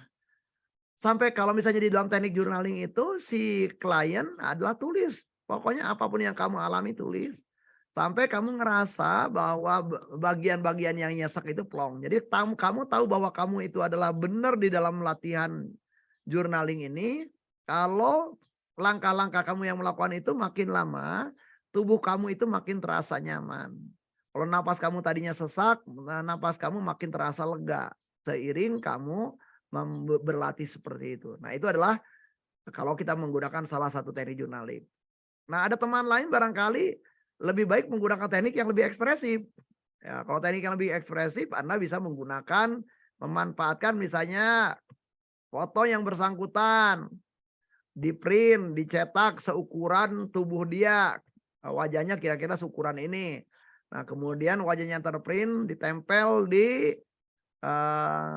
sampai kalau misalnya di dalam teknik journaling itu si klien adalah tulis. Pokoknya apapun yang kamu alami tulis. Sampai kamu ngerasa bahwa bagian-bagian yang nyesek itu plong. Jadi kamu tahu bahwa kamu itu adalah benar di dalam latihan journaling ini. Kalau langkah-langkah kamu yang melakukan itu makin lama, tubuh kamu itu makin terasa nyaman. Kalau napas kamu tadinya sesak, napas kamu makin terasa lega. Seiring kamu berlatih seperti itu. Nah, itu adalah kalau kita menggunakan salah satu teknik journaling. Nah, ada teman lain barangkali lebih baik menggunakan teknik yang lebih ekspresif. Ya, kalau teknik yang lebih ekspresif, Anda bisa menggunakan, memanfaatkan misalnya foto yang bersangkutan, di print, dicetak seukuran tubuh dia. Wajahnya kira-kira seukuran ini. Nah, kemudian wajahnya terprint, ditempel di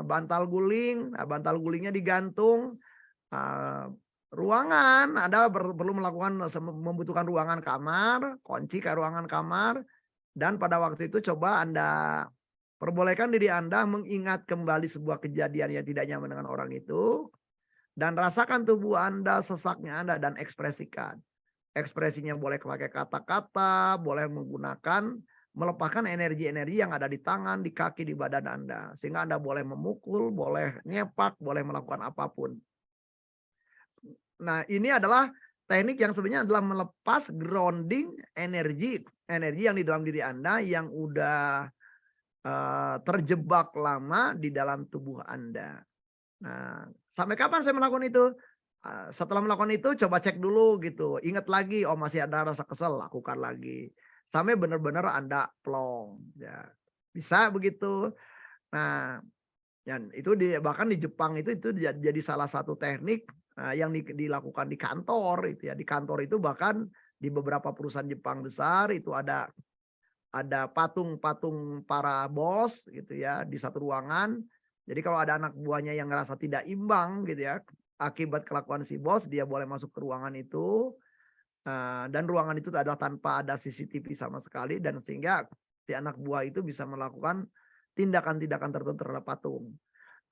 bantal guling. Nah, bantal gulingnya digantung. Ruangan, Anda perlu membutuhkan ruangan kamar, kunci ke ruangan kamar, dan pada waktu itu coba Anda perbolehkan diri Anda mengingat kembali sebuah kejadian yang tidak nyaman dengan orang itu, dan rasakan tubuh Anda, sesaknya Anda, dan ekspresikan. Ekspresinya boleh pakai kata-kata, boleh menggunakan, melepaskan energi-energi yang ada di tangan, di kaki, di badan Anda. Sehingga Anda boleh memukul, boleh nyepak, boleh melakukan apapun. Nah, ini adalah teknik yang sebenarnya adalah melepas grounding energi yang di dalam diri Anda yang udah terjebak lama di dalam tubuh Anda. Nah, sampai kapan saya melakukan itu? Setelah melakukan itu coba cek dulu gitu. Ingat lagi, oh masih ada rasa kesel, lakukan lagi. Sampai benar-benar Anda plong. Ya, bisa begitu. Nah, dan itu bahkan di Jepang itu jadi salah satu teknik yang dilakukan di kantor itu ya. Di kantor itu bahkan di beberapa perusahaan Jepang besar itu ada patung-patung para bos gitu ya di satu ruangan. Jadi kalau ada anak buahnya yang ngerasa tidak imbang gitu ya akibat kelakuan si bos, dia boleh masuk ke ruangan itu, dan ruangan itu adalah tanpa ada CCTV sama sekali, dan sehingga si anak buah itu bisa melakukan tindakan-tindakan tertentu terhadap patung.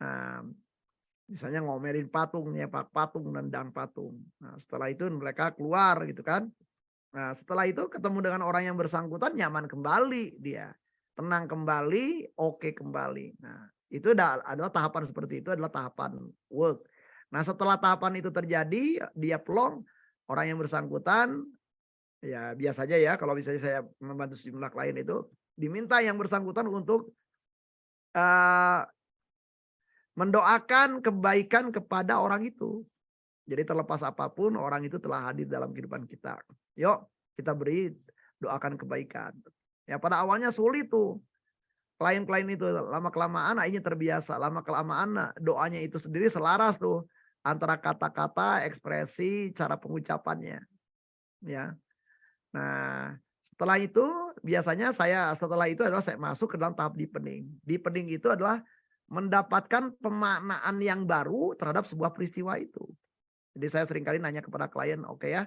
Nah, misalnya ngomelin patung, nyepak patung, nendang patung. Nah, setelah itu mereka keluar gitu kan. Nah, setelah itu ketemu dengan orang yang bersangkutan, nyaman kembali dia. Tenang kembali, oke kembali. Nah, itu adalah tahapan seperti itu adalah tahapan work. Nah, setelah tahapan itu terjadi, dia plong, orang yang bersangkutan, ya biasa aja ya kalau misalnya saya membantu sejumlah klien itu, diminta yang bersangkutan untuk uh, mendoakan kebaikan kepada orang itu. Jadi terlepas apapun orang itu telah hadir dalam kehidupan kita. Yuk kita beri doakan kebaikan. Ya pada awalnya sulit tuh. Klien-klien itu lama-kelamaan akhirnya terbiasa. Lama-kelamaan doanya itu sendiri selaras tuh. Antara kata-kata, ekspresi, cara pengucapannya. Ya. Nah setelah itu biasanya setelah itu adalah saya masuk ke dalam tahap deepening. Deepening itu adalah mendapatkan pemaknaan yang baru terhadap sebuah peristiwa itu. Jadi saya seringkali nanya kepada klien, oke ya,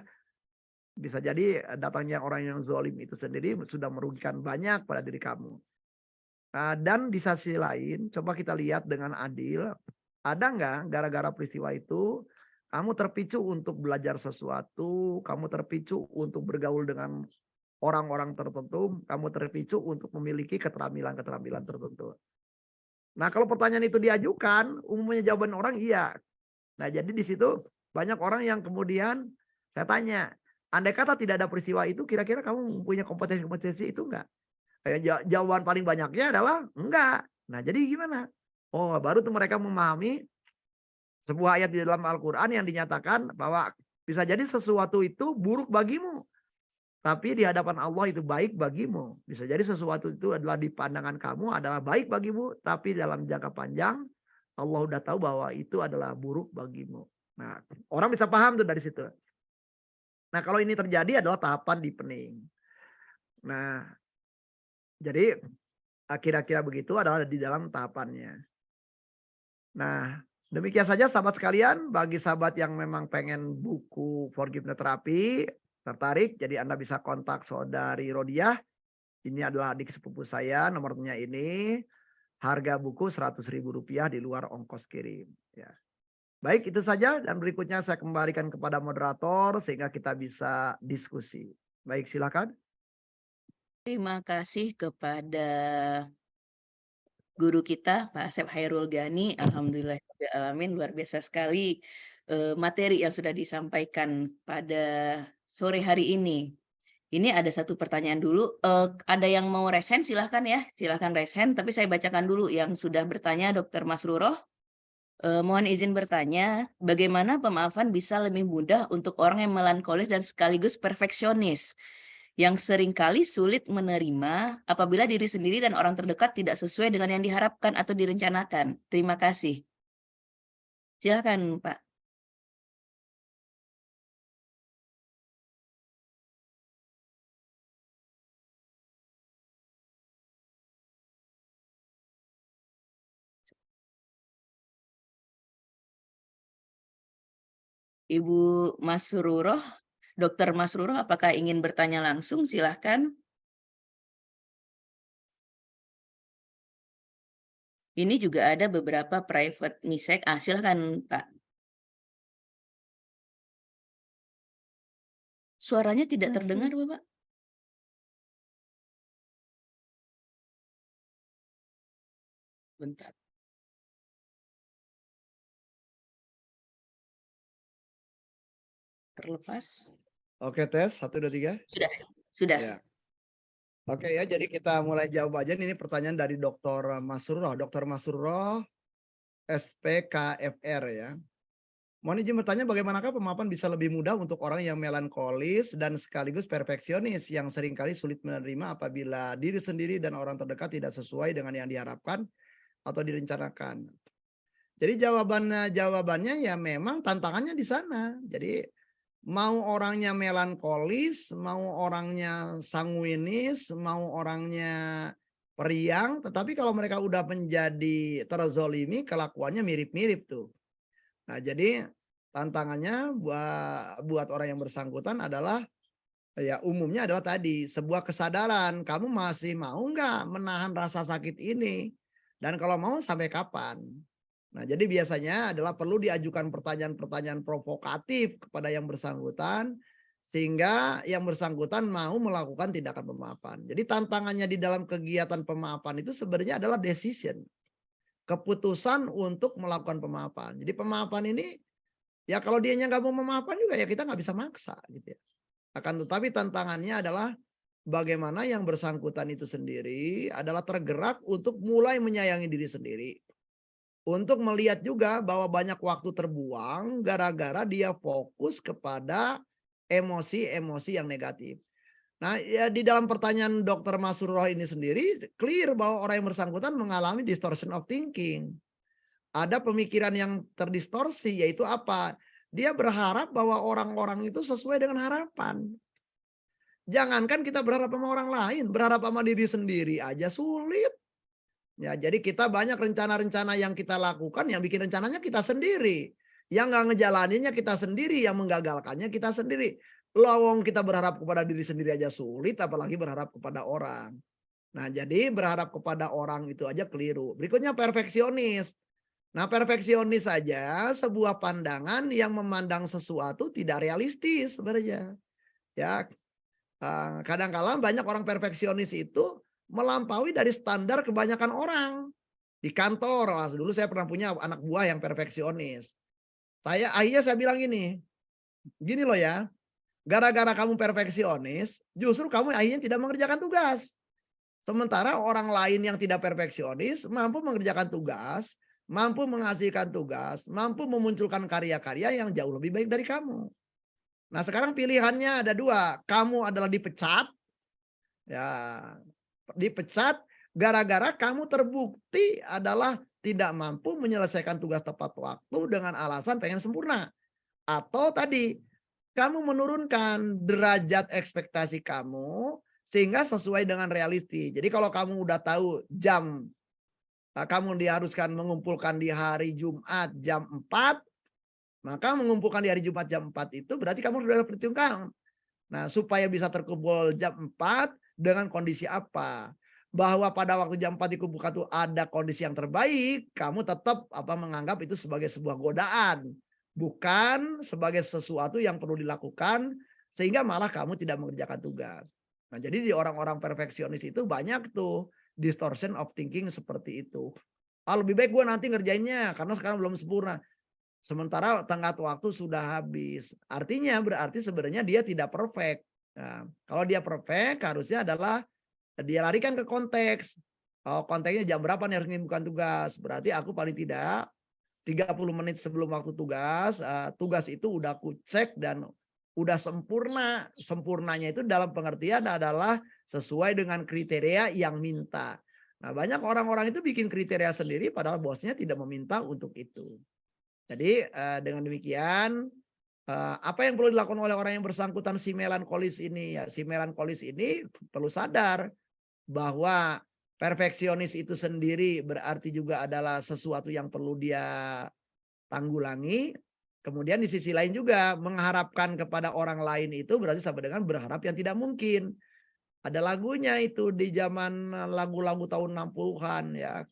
bisa jadi datangnya orang yang zalim itu sendiri sudah merugikan banyak pada diri kamu. Dan di sisi lain, coba kita lihat dengan adil, ada nggak gara-gara peristiwa itu, kamu terpicu untuk belajar sesuatu, kamu terpicu untuk bergaul dengan orang-orang tertentu, kamu terpicu untuk memiliki keterampilan-keterampilan tertentu. Nah kalau pertanyaan itu diajukan, umumnya jawaban orang iya. Nah jadi di situ banyak orang yang kemudian saya tanya, andai kata tidak ada peristiwa itu, kira-kira kamu punya kompetensi-kompetensi itu enggak? Jawaban paling banyaknya adalah enggak. Nah jadi gimana? Oh baru tuh mereka memahami sebuah ayat di dalam Al-Quran yang dinyatakan bahwa bisa jadi sesuatu itu buruk bagimu. Tapi di hadapan Allah itu baik bagimu. Bisa jadi sesuatu itu adalah di pandangan kamu adalah baik bagimu. Tapi dalam jangka panjang Allah udah tahu bahwa itu adalah buruk bagimu. Nah, orang bisa paham tuh dari situ. Nah, kalau ini terjadi adalah tahapan deepening. Nah, jadi kira-kira begitu adalah di dalam tahapannya. Nah, Demikian saja sahabat sekalian, bagi sahabat yang memang pengen buku Forgiveness Therapy, tertarik, jadi Anda bisa kontak saudari Rodiah. Ini adalah adik sepupu saya, nomornya ini. Harga buku Rp100.000 di luar ongkos kirim. Ya. Baik, itu saja dan berikutnya saya kembalikan kepada moderator sehingga kita bisa diskusi. Baik, silakan. Terima kasih kepada guru kita Pak Asep Hairul Ghani. Alhamdulillahirobbilalamin, luar biasa sekali materi yang sudah disampaikan pada sore hari ini. Ini ada satu pertanyaan dulu. Ada yang mau raise hand silahkan ya, silahkan raise hand. Tapi saya bacakan dulu yang sudah bertanya, Dr. Masruroh. Mohon izin bertanya, bagaimana pemaafan bisa lebih mudah untuk orang yang melankolis dan sekaligus perfeksionis, yang seringkali sulit menerima apabila diri sendiri dan orang terdekat tidak sesuai dengan yang diharapkan atau direncanakan. Terima kasih. Silakan, Pak. Ibu Masruroh, Dr. Masruroh, apakah ingin bertanya langsung? Silahkan. Ini juga ada beberapa private message. Silahkan, Pak. Suaranya tidak terdengar, Bapak. Bentar. Terlepas. Oke, tes 1, 2, 3. Sudah. Ya. Oke ya, jadi kita mulai jawab aja. Ini pertanyaan dari Dr. Masruroh. Dr. Masruroh, SPKFR ya. Mohon izin bertanya, bagaimanakah pemaafan bisa lebih mudah untuk orang yang melankolis dan sekaligus perfeksionis yang seringkali sulit menerima apabila diri sendiri dan orang terdekat tidak sesuai dengan yang diharapkan atau direncanakan. Jadi jawabannya ya memang tantangannya di sana. Jadi mau orangnya melankolis, mau orangnya sanguinis, mau orangnya periang, tetapi kalau mereka udah menjadi terzolimi, kelakuannya mirip-mirip tuh. Nah, jadi tantangannya buat orang yang bersangkutan adalah ya umumnya adalah tadi sebuah kesadaran, kamu masih mau nggak menahan rasa sakit ini? Dan kalau mau sampai kapan? Nah, jadi biasanya adalah perlu diajukan pertanyaan-pertanyaan provokatif kepada yang bersangkutan sehingga yang bersangkutan mau melakukan tindakan pemaafan. Jadi tantangannya di dalam kegiatan pemaafan itu sebenarnya adalah decision, keputusan untuk melakukan pemaafan. Jadi pemaafan ini ya kalau dianya nggak mau memaafkan juga ya kita nggak bisa maksa gitu ya. Akan tetapi tantangannya adalah bagaimana yang bersangkutan itu sendiri adalah tergerak untuk mulai menyayangi diri sendiri. Untuk melihat juga bahwa banyak waktu terbuang gara-gara dia fokus kepada emosi-emosi yang negatif. Nah, ya di dalam pertanyaan Dr. Masruroh ini sendiri clear bahwa orang yang bersangkutan mengalami distortion of thinking. Ada pemikiran yang terdistorsi, yaitu apa? Dia berharap bahwa orang-orang itu sesuai dengan harapan. Jangankan kita berharap sama orang lain, berharap sama diri sendiri aja sulit. Ya, jadi kita banyak rencana-rencana yang kita lakukan, yang bikin rencananya kita sendiri. Yang nggak ngejalaninnya kita sendiri, yang menggagalkannya kita sendiri. Lawang kita berharap kepada diri sendiri aja sulit, apalagi berharap kepada orang. Nah, jadi berharap kepada orang itu aja keliru. Berikutnya perfeksionis. Nah, perfeksionis saja sebuah pandangan yang memandang sesuatu tidak realistis sebenarnya. Ya, kadang-kala banyak orang perfeksionis itu melampaui dari standar kebanyakan orang. Di kantor, dulu saya pernah punya anak buah yang perfeksionis. Akhirnya saya bilang gini loh ya, gara-gara kamu perfeksionis, justru kamu akhirnya tidak mengerjakan tugas. Sementara orang lain yang tidak perfeksionis mampu mengerjakan tugas, mampu menghasilkan tugas, mampu memunculkan karya-karya yang jauh lebih baik dari kamu. Nah, sekarang pilihannya ada dua. Kamu adalah dipecat, ya dipecat gara-gara kamu terbukti adalah tidak mampu menyelesaikan tugas tepat waktu dengan alasan pengen sempurna. Atau tadi, kamu menurunkan derajat ekspektasi kamu sehingga sesuai dengan realistis. Jadi kalau kamu udah tahu jam kamu diharuskan mengumpulkan di hari Jumat jam 4, maka mengumpulkan di hari Jumat jam 4 itu berarti kamu sudah perhitungkan. Nah, supaya bisa terkumpul jam 4 dengan kondisi apa? Bahwa pada waktu jam 4 dikumpulkan itu ada kondisi yang terbaik, kamu tetap menganggap itu sebagai sebuah godaan, bukan sebagai sesuatu yang perlu dilakukan sehingga malah kamu tidak mengerjakan tugas. Nah, jadi di orang-orang perfeksionis itu banyak tuh distortion of thinking seperti itu. Ah, lebih baik gue nanti ngerjainnya karena sekarang belum sempurna. Sementara tenggat waktu sudah habis. Artinya berarti sebenarnya dia tidak perfect. Nah, kalau dia perfect harusnya adalah dia larikan ke konteks. Oh, konteksnya jam berapa nih harus mengirimkan tugas. Berarti aku paling tidak 30 menit sebelum waktu tugas, tugas itu udah aku cek dan udah sempurna. Sempurnanya itu dalam pengertian adalah sesuai dengan kriteria yang minta. Nah, banyak orang-orang itu bikin kriteria sendiri padahal bosnya tidak meminta untuk itu. Jadi dengan demikian apa yang perlu dilakukan oleh orang yang bersangkutan si melankolis ini ya, si melankolis ini perlu sadar bahwa perfeksionis itu sendiri berarti juga adalah sesuatu yang perlu dia tanggulangi. Kemudian di sisi lain juga mengharapkan kepada orang lain itu berarti sama dengan berharap yang tidak mungkin. Ada lagunya itu di zaman lagu-lagu tahun 60-an ya.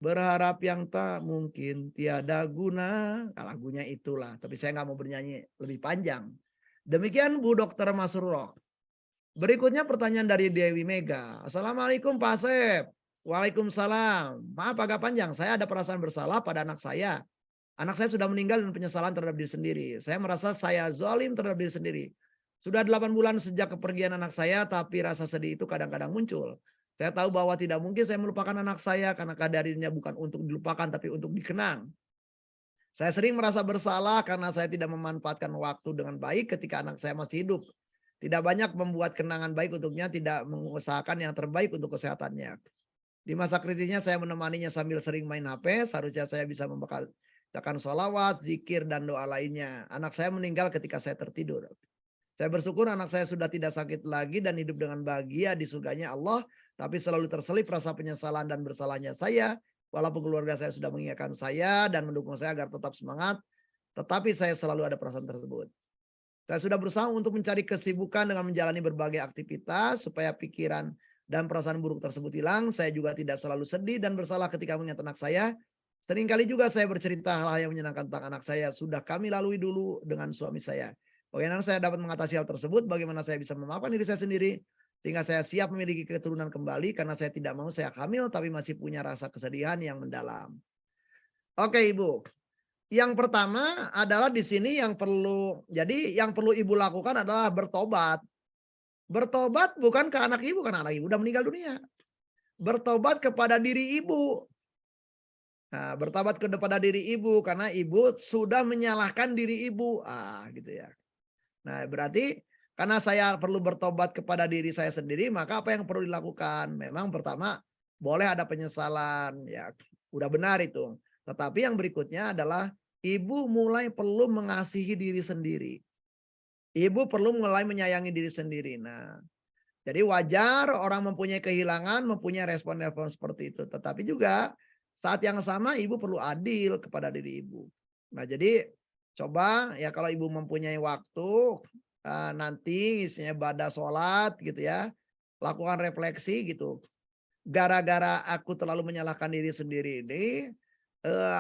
Berharap yang tak mungkin tiada guna. Nah, lagunya itulah. Tapi saya nggak mau bernyanyi lebih panjang. Demikian Bu Dokter Masruro. Berikutnya pertanyaan dari Dewi Mega. Assalamualaikum Pak Asep. Waalaikumsalam. Maaf agak panjang. Saya ada perasaan bersalah pada anak saya. Anak saya sudah meninggal dan penyesalan terhadap diri sendiri. Saya merasa saya zalim terhadap diri sendiri. Sudah 8 bulan sejak kepergian anak saya, tapi rasa sedih itu kadang-kadang muncul. Saya tahu bahwa tidak mungkin saya melupakan anak saya karena kadarnya bukan untuk dilupakan tapi untuk dikenang. Saya sering merasa bersalah karena saya tidak memanfaatkan waktu dengan baik ketika anak saya masih hidup. Tidak banyak membuat kenangan baik untuknya, tidak mengusahakan yang terbaik untuk kesehatannya. Di masa kritisnya saya menemaninya sambil sering main HP, seharusnya saya bisa membacakan sholawat, zikir, dan doa lainnya. Anak saya meninggal ketika saya tertidur. Saya bersyukur anak saya sudah tidak sakit lagi dan hidup dengan bahagia di surganya Allah. Tapi selalu terselip rasa penyesalan dan bersalahnya saya. Walaupun keluarga saya sudah mengingatkan saya dan mendukung saya agar tetap semangat. Tetapi saya selalu ada perasaan tersebut. Saya sudah berusaha untuk mencari kesibukan dengan menjalani berbagai aktivitas. Supaya pikiran dan perasaan buruk tersebut hilang. Saya juga tidak selalu sedih dan bersalah ketika mengingat anak saya. Seringkali juga saya bercerita hal-hal yang menyenangkan tentang anak saya. Sudah kami lalui dulu dengan suami saya. Bagaimana saya dapat mengatasi hal tersebut? Bagaimana saya bisa memaafkan diri saya sendiri? Sehingga saya siap memiliki keturunan kembali karena saya tidak mau saya hamil tapi masih punya rasa kesedihan yang mendalam. Oke Ibu, yang pertama adalah di sini yang perlu Ibu lakukan adalah bertobat. Bertobat bukan ke anak Ibu karena anak Ibu udah meninggal dunia. Bertobat kepada diri Ibu. Nah, bertobat kepada diri Ibu karena Ibu sudah menyalahkan diri Ibu. Gitu ya. Nah, berarti karena saya perlu bertobat kepada diri saya sendiri, maka apa yang perlu dilakukan? Memang pertama boleh ada penyesalan, ya udah benar itu. Tetapi yang berikutnya adalah ibu mulai perlu mengasihi diri sendiri. Ibu perlu mulai menyayangi diri sendiri. Nah, jadi wajar orang mempunyai kehilangan, mempunyai respon-respon seperti itu. Tetapi juga saat yang sama ibu perlu adil kepada diri ibu. Nah, jadi coba ya kalau ibu mempunyai waktu nanti isinya pada sholat gitu ya, lakukan refleksi gitu. Gara-gara aku terlalu menyalahkan diri sendiri ini,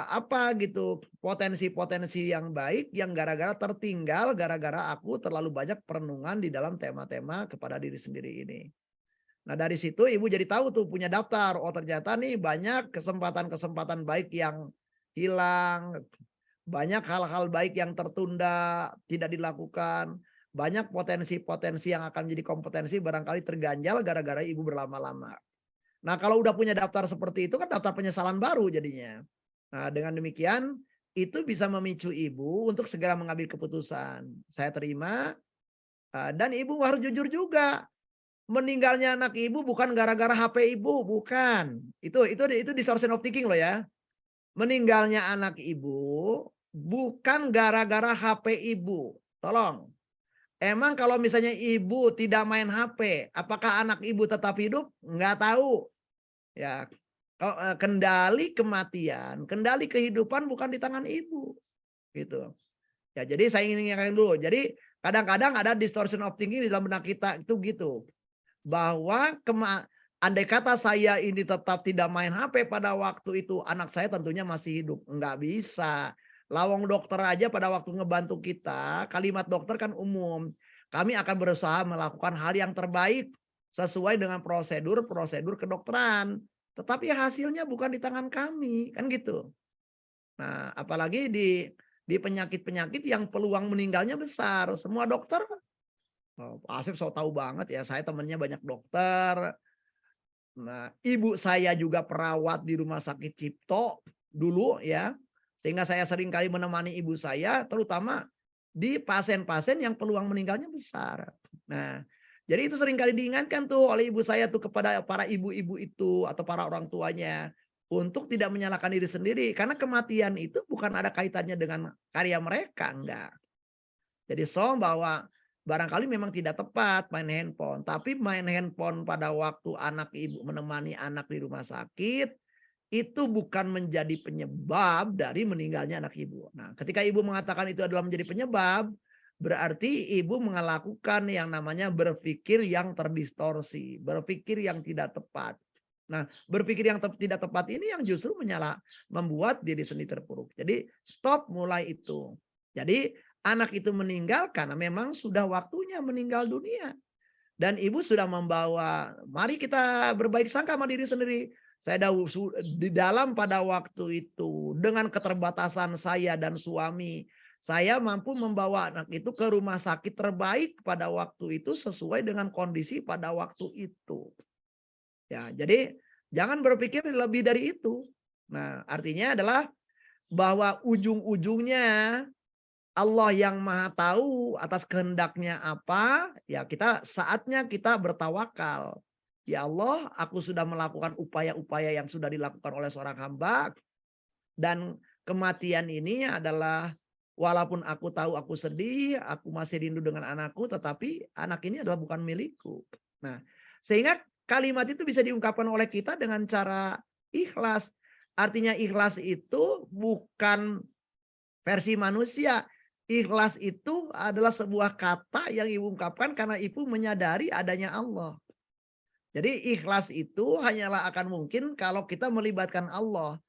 apa gitu potensi-potensi yang baik yang gara-gara tertinggal gara-gara aku terlalu banyak perenungan di dalam tema-tema kepada diri sendiri ini. Nah dari situ ibu jadi tahu tuh punya daftar, oh ternyata nih banyak kesempatan-kesempatan baik yang hilang, banyak hal-hal baik yang tertunda, tidak dilakukan, banyak potensi-potensi yang akan menjadi kompetensi barangkali terganjal gara-gara ibu berlama-lama. Nah kalau udah punya daftar seperti itu kan daftar penyesalan baru jadinya. Nah dengan demikian itu bisa memicu ibu untuk segera mengambil keputusan. Saya terima dan ibu harus jujur juga. Meninggalnya anak ibu bukan gara-gara HP ibu, bukan. Itu distortion of thinking loh ya. Meninggalnya anak ibu bukan gara-gara HP ibu. Tolong. Emang kalau misalnya ibu tidak main HP, apakah anak ibu tetap hidup? Nggak tahu. Ya. kendali kematian, kendali kehidupan bukan di tangan ibu, gitu. Ya, jadi saya ingin ingatkan dulu. Jadi kadang-kadang ada distortion of thinking di dalam benak kita itu gitu. Bahwa andai kata saya ini tetap tidak main HP pada waktu itu, anak saya tentunya masih hidup. Enggak bisa. Lawang dokter aja pada waktu ngebantu kita, kalimat dokter kan umum. Kami akan berusaha melakukan hal yang terbaik sesuai dengan prosedur-prosedur kedokteran. Tetapi hasilnya bukan di tangan kami, kan gitu. Nah, apalagi di penyakit-penyakit yang peluang meninggalnya besar. Semua dokter, Pak Asep so tahu banget ya, saya temennya banyak dokter. Nah, ibu saya juga perawat di Rumah Sakit Cipto dulu ya. Sehingga saya sering kali menemani ibu saya, terutama di pasien-pasien yang peluang meninggalnya besar. Nah, jadi itu sering kali diingatkan tuh oleh ibu saya tuh kepada para ibu-ibu itu atau para orang tuanya untuk tidak menyalahkan diri sendiri karena kematian itu bukan ada kaitannya dengan karya mereka, enggak. Jadi bahwa barangkali memang tidak tepat main handphone, tapi main handphone pada waktu anak ibu menemani anak di rumah sakit itu bukan menjadi penyebab dari meninggalnya anak ibu. Nah, ketika ibu mengatakan itu adalah menjadi penyebab, berarti ibu melakukan yang namanya berpikir yang terdistorsi, berpikir yang tidak tepat. Nah, berpikir yang tidak tepat ini yang justru membuat diri sendiri terpuruk. Jadi stop mulai itu. Jadi anak itu meninggal karena memang sudah waktunya meninggal dunia. Dan ibu sudah membawa, mari kita berbaik sangka sama diri sendiri. Saya di dalam pada waktu itu dengan keterbatasan saya dan suami, saya mampu membawa anak itu ke rumah sakit terbaik pada waktu itu sesuai dengan kondisi pada waktu itu. Ya, jadi jangan berpikir lebih dari itu. Nah, artinya adalah bahwa ujung-ujungnya Allah yang Maha Tahu atas kehendaknya apa, ya saatnya kita bertawakal. Ya Allah, aku sudah melakukan upaya-upaya yang sudah dilakukan oleh seorang hamba dan kematian ini adalah walaupun aku tahu aku sedih, aku masih rindu dengan anakku, tetapi anak ini adalah bukan milikku. Nah, sehingga kalimat itu bisa diungkapkan oleh kita dengan cara ikhlas. Artinya ikhlas itu bukan versi manusia. Ikhlas itu adalah sebuah kata yang ibu ungkapkan karena ibu menyadari adanya Allah. Jadi ikhlas itu hanyalah akan mungkin kalau kita melibatkan Allah.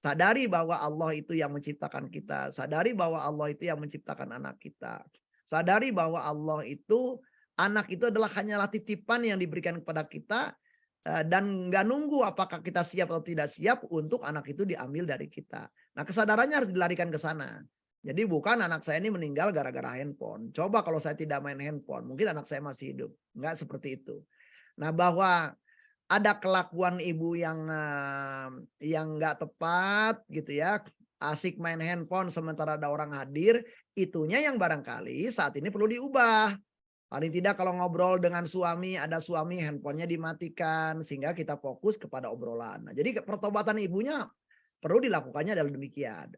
Sadari bahwa Allah itu yang menciptakan kita. Sadari bahwa Allah itu yang menciptakan anak kita. Sadari bahwa Allah itu, anak itu adalah hanyalah titipan yang diberikan kepada kita. Dan nggak nunggu apakah kita siap atau tidak siap untuk anak itu diambil dari kita. Nah, kesadarannya harus dilarikan ke sana. Jadi bukan anak saya ini meninggal gara-gara handphone. Coba kalau saya tidak main handphone, mungkin anak saya masih hidup. Enggak seperti itu. Nah, bahwa ada kelakuan ibu yang nggak tepat gitu ya, asik main handphone sementara ada orang hadir, itunya yang barangkali saat ini perlu diubah. Paling tidak kalau ngobrol dengan suami, ada suami handphonenya dimatikan sehingga kita fokus kepada obrolan. Nah, jadi pertobatan ibunya perlu dilakukannya adalah demikian.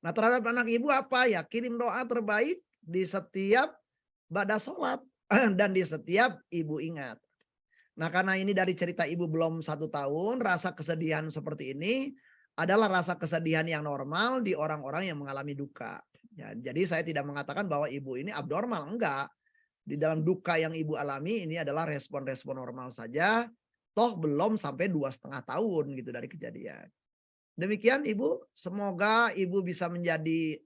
Nah, terhadap anak ibu apa ya? Kirim doa terbaik di setiap ba'da sholat dan di setiap ibu ingat. Nah, karena ini dari cerita ibu belum 1 tahun, rasa kesedihan seperti ini adalah rasa kesedihan yang normal di orang-orang yang mengalami duka. Ya, jadi saya tidak mengatakan bahwa ibu ini abnormal, enggak. Di dalam duka yang ibu alami ini adalah respon-respon normal saja. Toh belum sampai 2,5 tahun gitu dari kejadian. Demikian Ibu, semoga Ibu bisa menjadi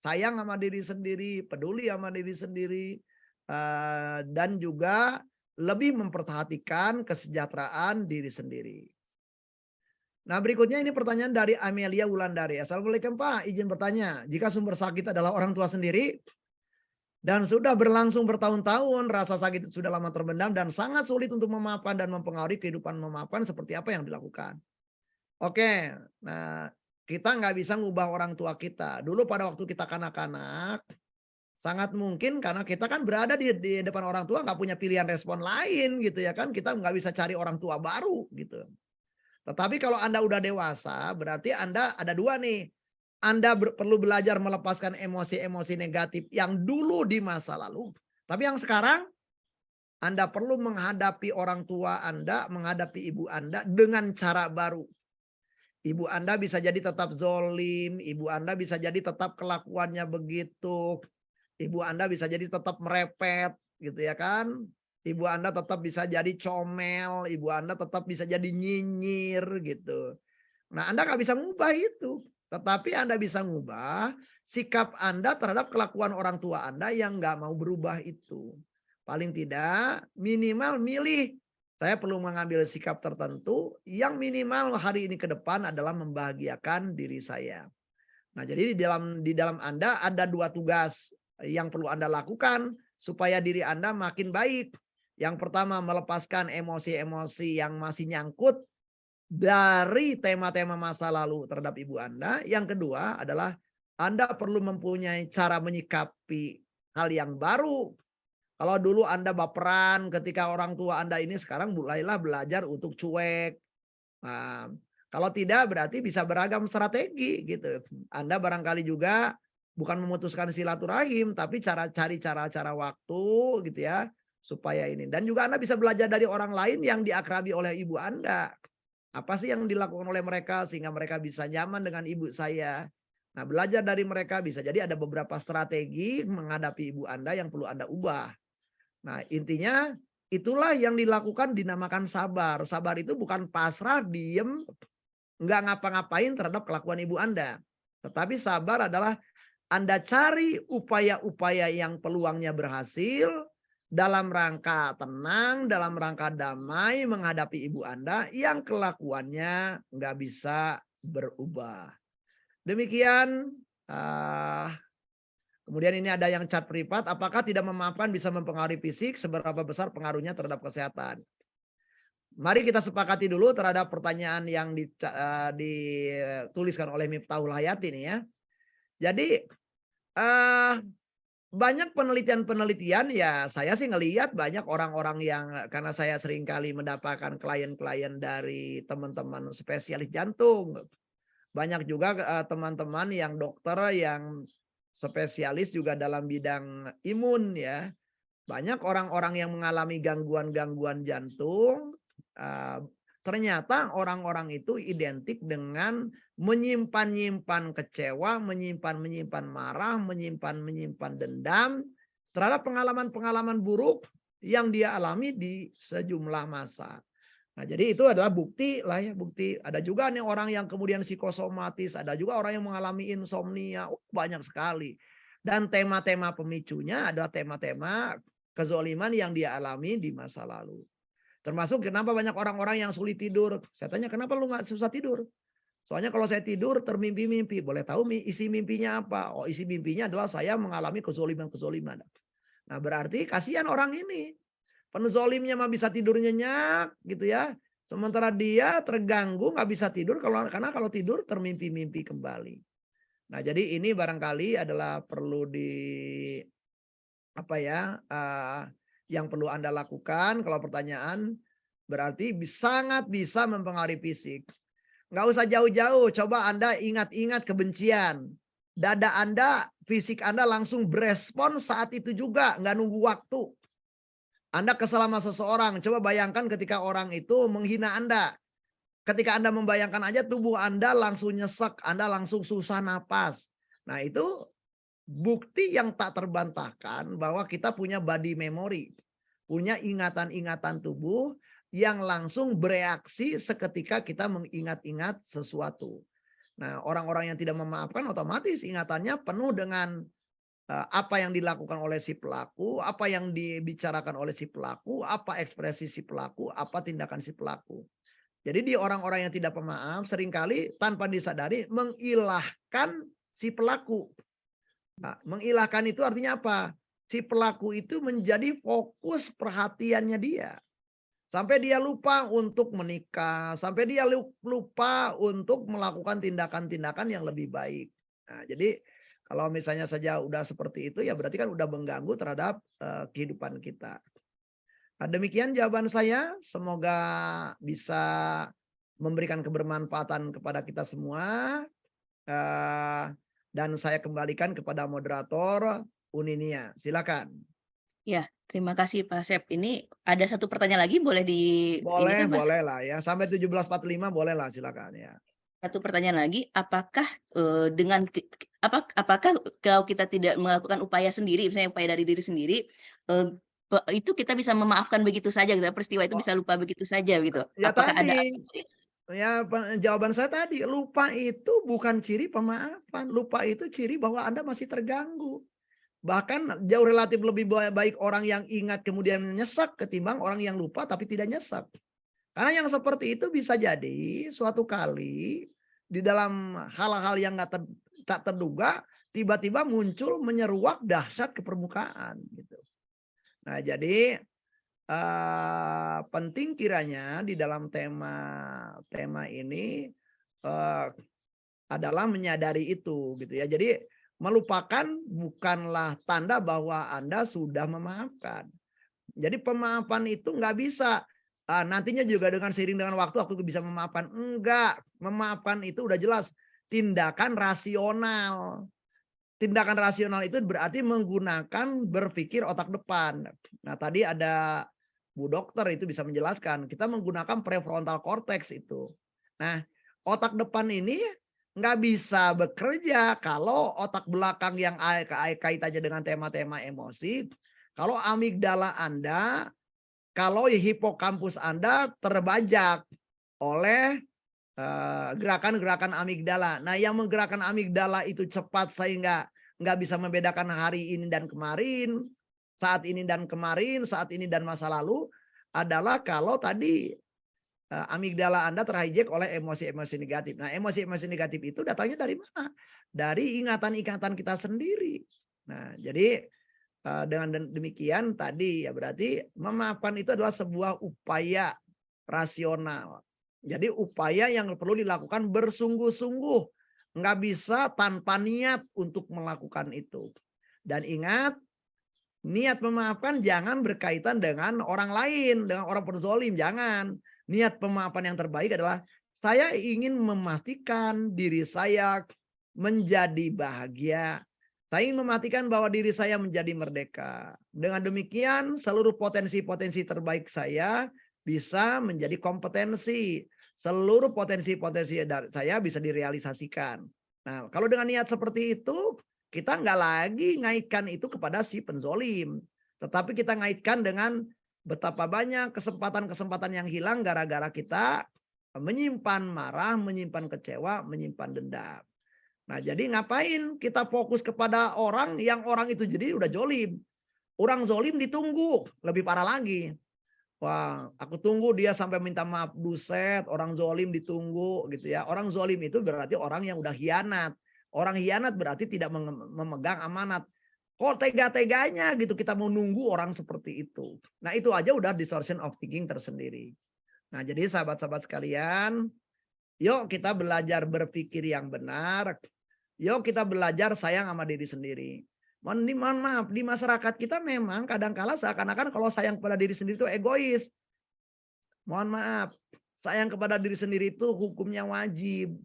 sayang sama diri sendiri, peduli sama diri sendiri, dan juga lebih memperhatikan kesejahteraan diri sendiri. Nah, berikutnya ini pertanyaan dari Amelia Wulandari. Assalamualaikum Pak, izin bertanya, jika sumber sakit adalah orang tua sendiri dan sudah berlangsung bertahun-tahun, rasa sakit sudah lama terpendam dan sangat sulit untuk memaafkan dan mempengaruhi kehidupan memaafkan, seperti apa yang dilakukan? Oke, nah kita nggak bisa ngubah orang tua kita. Dulu pada waktu kita kanak-kanak, sangat mungkin karena kita kan berada di depan orang tua nggak punya pilihan respon lain gitu ya kan. Kita nggak bisa cari orang tua baru gitu. Tetapi kalau Anda udah dewasa, berarti Anda ada dua nih. Anda perlu belajar melepaskan emosi-emosi negatif yang dulu di masa lalu. Tapi yang sekarang Anda perlu menghadapi orang tua Anda, menghadapi ibu Anda dengan cara baru. Ibu Anda bisa jadi tetap zolim, ibu Anda bisa jadi tetap kelakuannya begitu, ibu Anda bisa jadi tetap merepet gitu ya kan. Ibu Anda tetap bisa jadi comel, ibu Anda tetap bisa jadi nyinyir gitu. Nah, Anda nggak bisa ngubah itu, tetapi Anda bisa ngubah sikap Anda terhadap kelakuan orang tua Anda yang nggak mau berubah itu. Paling tidak minimal milih, saya perlu mengambil sikap tertentu yang minimal hari ini ke depan adalah membahagiakan diri saya. Nah, jadi di dalam Anda ada 2 tugas yang perlu Anda lakukan supaya diri Anda makin baik. Yang pertama melepaskan emosi-emosi yang masih nyangkut dari tema-tema masa lalu terhadap ibu Anda. Yang kedua adalah Anda perlu mempunyai cara menyikapi hal yang baru. Kalau dulu Anda baperan ketika orang tua Anda ini, sekarang mulailah belajar untuk cuek. Nah, kalau tidak berarti bisa beragam strategi gitu. Anda barangkali juga bukan memutuskan silaturahim, tapi cari cara-cara waktu gitu ya, supaya ini. Dan juga Anda bisa belajar dari orang lain yang diakrabi oleh ibu Anda. Apa sih yang dilakukan oleh mereka sehingga mereka bisa nyaman dengan ibu saya. Nah, belajar dari mereka bisa jadi ada beberapa strategi menghadapi ibu Anda yang perlu Anda ubah. Nah, intinya itulah yang dilakukan dinamakan sabar. Sabar itu bukan pasrah, diem, nggak ngapa-ngapain terhadap kelakuan ibu Anda. Tetapi sabar adalah Anda cari upaya-upaya yang peluangnya berhasil dalam rangka tenang, dalam rangka damai menghadapi ibu Anda yang kelakuannya nggak bisa berubah. Demikian. ah, Kemudian ini ada yang cat privat, apakah tidak memaafkan bisa mempengaruhi fisik, seberapa besar pengaruhnya terhadap kesehatan? Mari kita sepakati dulu terhadap pertanyaan yang dituliskan oleh Miftahul Hayat ini ya. Jadi eh, banyak penelitian-penelitian ya saya sih ngelihat banyak orang-orang yang karena saya sering kali mendapatkan klien-klien dari teman-teman spesialis jantung. Banyak juga teman-teman yang dokter yang spesialis juga dalam bidang imun ya. Banyak orang-orang yang mengalami gangguan-gangguan jantung, eee, ternyata orang-orang itu identik dengan menyimpan-nyimpan kecewa, menyimpan-menyimpan marah, menyimpan-menyimpan dendam terhadap pengalaman-pengalaman buruk yang dia alami di sejumlah masa. Nah, jadi itu adalah bukti lah ya, bukti. Ada juga nih orang yang kemudian psikosomatis, ada juga orang yang mengalami insomnia, banyak sekali. Dan tema-tema pemicunya adalah tema-tema kezoliman yang dia alami di masa lalu. Termasuk kenapa banyak orang-orang yang sulit tidur. Saya tanya, kenapa lu nggak susah tidur? Soalnya kalau saya tidur termimpi-mimpi. Boleh tahu isi mimpinya apa? Oh, isi mimpinya adalah saya mengalami kezoliman-kezoliman. Nah, berarti kasihan orang ini. Penzolimnya mah bisa tidur nyenyak gitu ya. Sementara dia terganggu nggak bisa tidur karena kalau tidur termimpi-mimpi kembali. Nah, jadi ini barangkali adalah perlu apa ya, yang perlu Anda lakukan kalau pertanyaan berarti sangat bisa mempengaruhi fisik. Nggak usah jauh-jauh, coba Anda ingat-ingat kebencian. Dada Anda, fisik Anda langsung berespon saat itu juga, nggak nunggu waktu. Anda kesal sama seseorang, coba bayangkan ketika orang itu menghina Anda. Ketika Anda membayangkan aja tubuh Anda langsung nyesek, Anda langsung susah napas. Nah, itu bukti yang tak terbantahkan bahwa kita punya body memory. Punya ingatan-ingatan tubuh yang langsung bereaksi seketika kita mengingat-ingat sesuatu. Nah, orang-orang yang tidak memaafkan otomatis ingatannya penuh dengan apa yang dilakukan oleh si pelaku, apa yang dibicarakan oleh si pelaku, apa ekspresi si pelaku, apa tindakan si pelaku. Jadi di orang-orang yang tidak pemaaf seringkali tanpa disadari mengilahkan si pelaku. Nah, mengilahkan itu artinya apa? Si pelaku itu menjadi fokus perhatiannya dia. Sampai dia lupa untuk menikah, sampai dia lupa untuk melakukan tindakan-tindakan yang lebih baik. Nah, jadi kalau misalnya saja udah seperti itu ya berarti kan udah mengganggu terhadap kehidupan kita. Nah, demikian jawaban saya. Semoga bisa memberikan kebermanfaatan kepada kita semua. Dan saya kembalikan kepada moderator Uninia. Silakan. Ya, terima kasih Pak Sep. Ini ada satu pertanyaan lagi boleh di ini Boleh kan Mas? boleh lah ya, sampai 17.45 boleh lah silakan ya. Satu pertanyaan lagi, apakah, dengan apakah kalau kita tidak melakukan upaya sendiri, misalnya upaya dari diri sendiri, eee, itu kita bisa memaafkan begitu saja gitu ya, peristiwa itu Oh, bisa lupa begitu saja gitu? ya Apakah ada tadi, ya jawaban saya tadi, lupa itu bukan ciri pemaafan, lupa itu ciri bahwa Anda masih terganggu. Bahkan jauh relatif lebih baik orang yang ingat kemudian nyesek ketimbang orang yang lupa tapi tidak nyesek. Karena yang seperti itu bisa jadi suatu kali di dalam hal-hal yang tak terduga tiba-tiba muncul menyeruak dahsyat ke permukaan gitu. Nah, jadi penting kiranya di dalam tema tema ini eh, adalah menyadari itu gitu ya. Jadi melupakan bukanlah tanda bahwa Anda sudah memaafkan. Jadi pemaafan itu nggak bisa, nantinya juga dengan seiring dengan waktu aku bisa memaafkan. Enggak, memaafkan itu udah jelas tindakan rasional. Tindakan rasional itu berarti menggunakan berpikir otak depan. Nah, tadi ada Bu Dokter itu bisa menjelaskan, kita menggunakan prefrontal cortex itu. Nah, otak depan ini nggak bisa bekerja kalau otak belakang yang kaitannya dengan tema-tema emosi, kalau amigdala Anda, kalau hipokampus Anda terbajak oleh gerakan-gerakan amigdala. Nah, yang menggerakkan amigdala itu cepat sehingga nggak bisa membedakan hari ini dan kemarin, saat ini dan kemarin, saat ini dan masa lalu adalah kalau tadi amigdala Anda terhijack oleh emosi-emosi negatif. Nah, emosi-emosi negatif itu datangnya dari mana? Dari ingatan-ingatan kita sendiri. Nah, jadi dengan demikian tadi ya berarti memaafkan itu adalah sebuah upaya rasional. Jadi upaya yang perlu dilakukan bersungguh-sungguh. Nggak bisa tanpa niat untuk melakukan itu. Dan ingat, niat memaafkan jangan berkaitan dengan orang lain, dengan orang penzolim. Jangan. Niat pemaafan yang terbaik adalah saya ingin memastikan diri saya menjadi bahagia. Saya ingin memastikan bahwa diri saya menjadi merdeka. Dengan demikian seluruh potensi-potensi terbaik saya bisa menjadi kompetensi. Seluruh potensi-potensi saya bisa direalisasikan. Nah, kalau dengan niat seperti itu, kita nggak lagi ngaitkan itu kepada si penzolim. Tetapi kita ngaitkan dengan betapa banyak kesempatan-kesempatan yang hilang gara-gara kita menyimpan marah, menyimpan kecewa, menyimpan dendam. Nah, jadi ngapain kita fokus kepada orang yang orang itu jadi udah jolim. Orang zolim ditunggu, lebih parah lagi. Wah, aku tunggu dia sampai minta maaf. Buset, orang zolim ditunggu gitu ya. Orang zolim itu berarti orang yang udah hianat. Orang hianat berarti tidak memegang amanat. Kok tega-teganya gitu kita mau nunggu orang seperti itu. Nah, itu aja udah distortion of thinking tersendiri. Nah, jadi sahabat-sahabat sekalian, yuk kita belajar berpikir yang benar. Yuk kita belajar sayang sama diri sendiri. Mohon maaf, di masyarakat kita memang kadang-kala seakan-akan kalau sayang kepada diri sendiri itu egois. Mohon maaf, sayang kepada diri sendiri itu hukumnya wajib.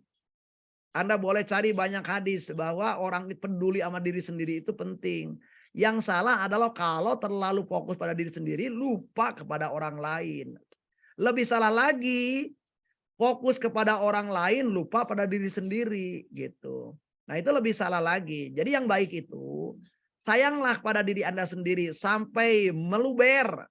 Anda boleh cari banyak hadis bahwa orang peduli sama diri sendiri itu penting. Yang salah adalah kalau terlalu fokus pada diri sendiri, lupa kepada orang lain. Lebih salah lagi, fokus kepada orang lain, lupa pada diri sendiri gitu. Nah, itu lebih salah lagi. Jadi yang baik itu, sayanglah pada diri Anda sendiri sampai meluber.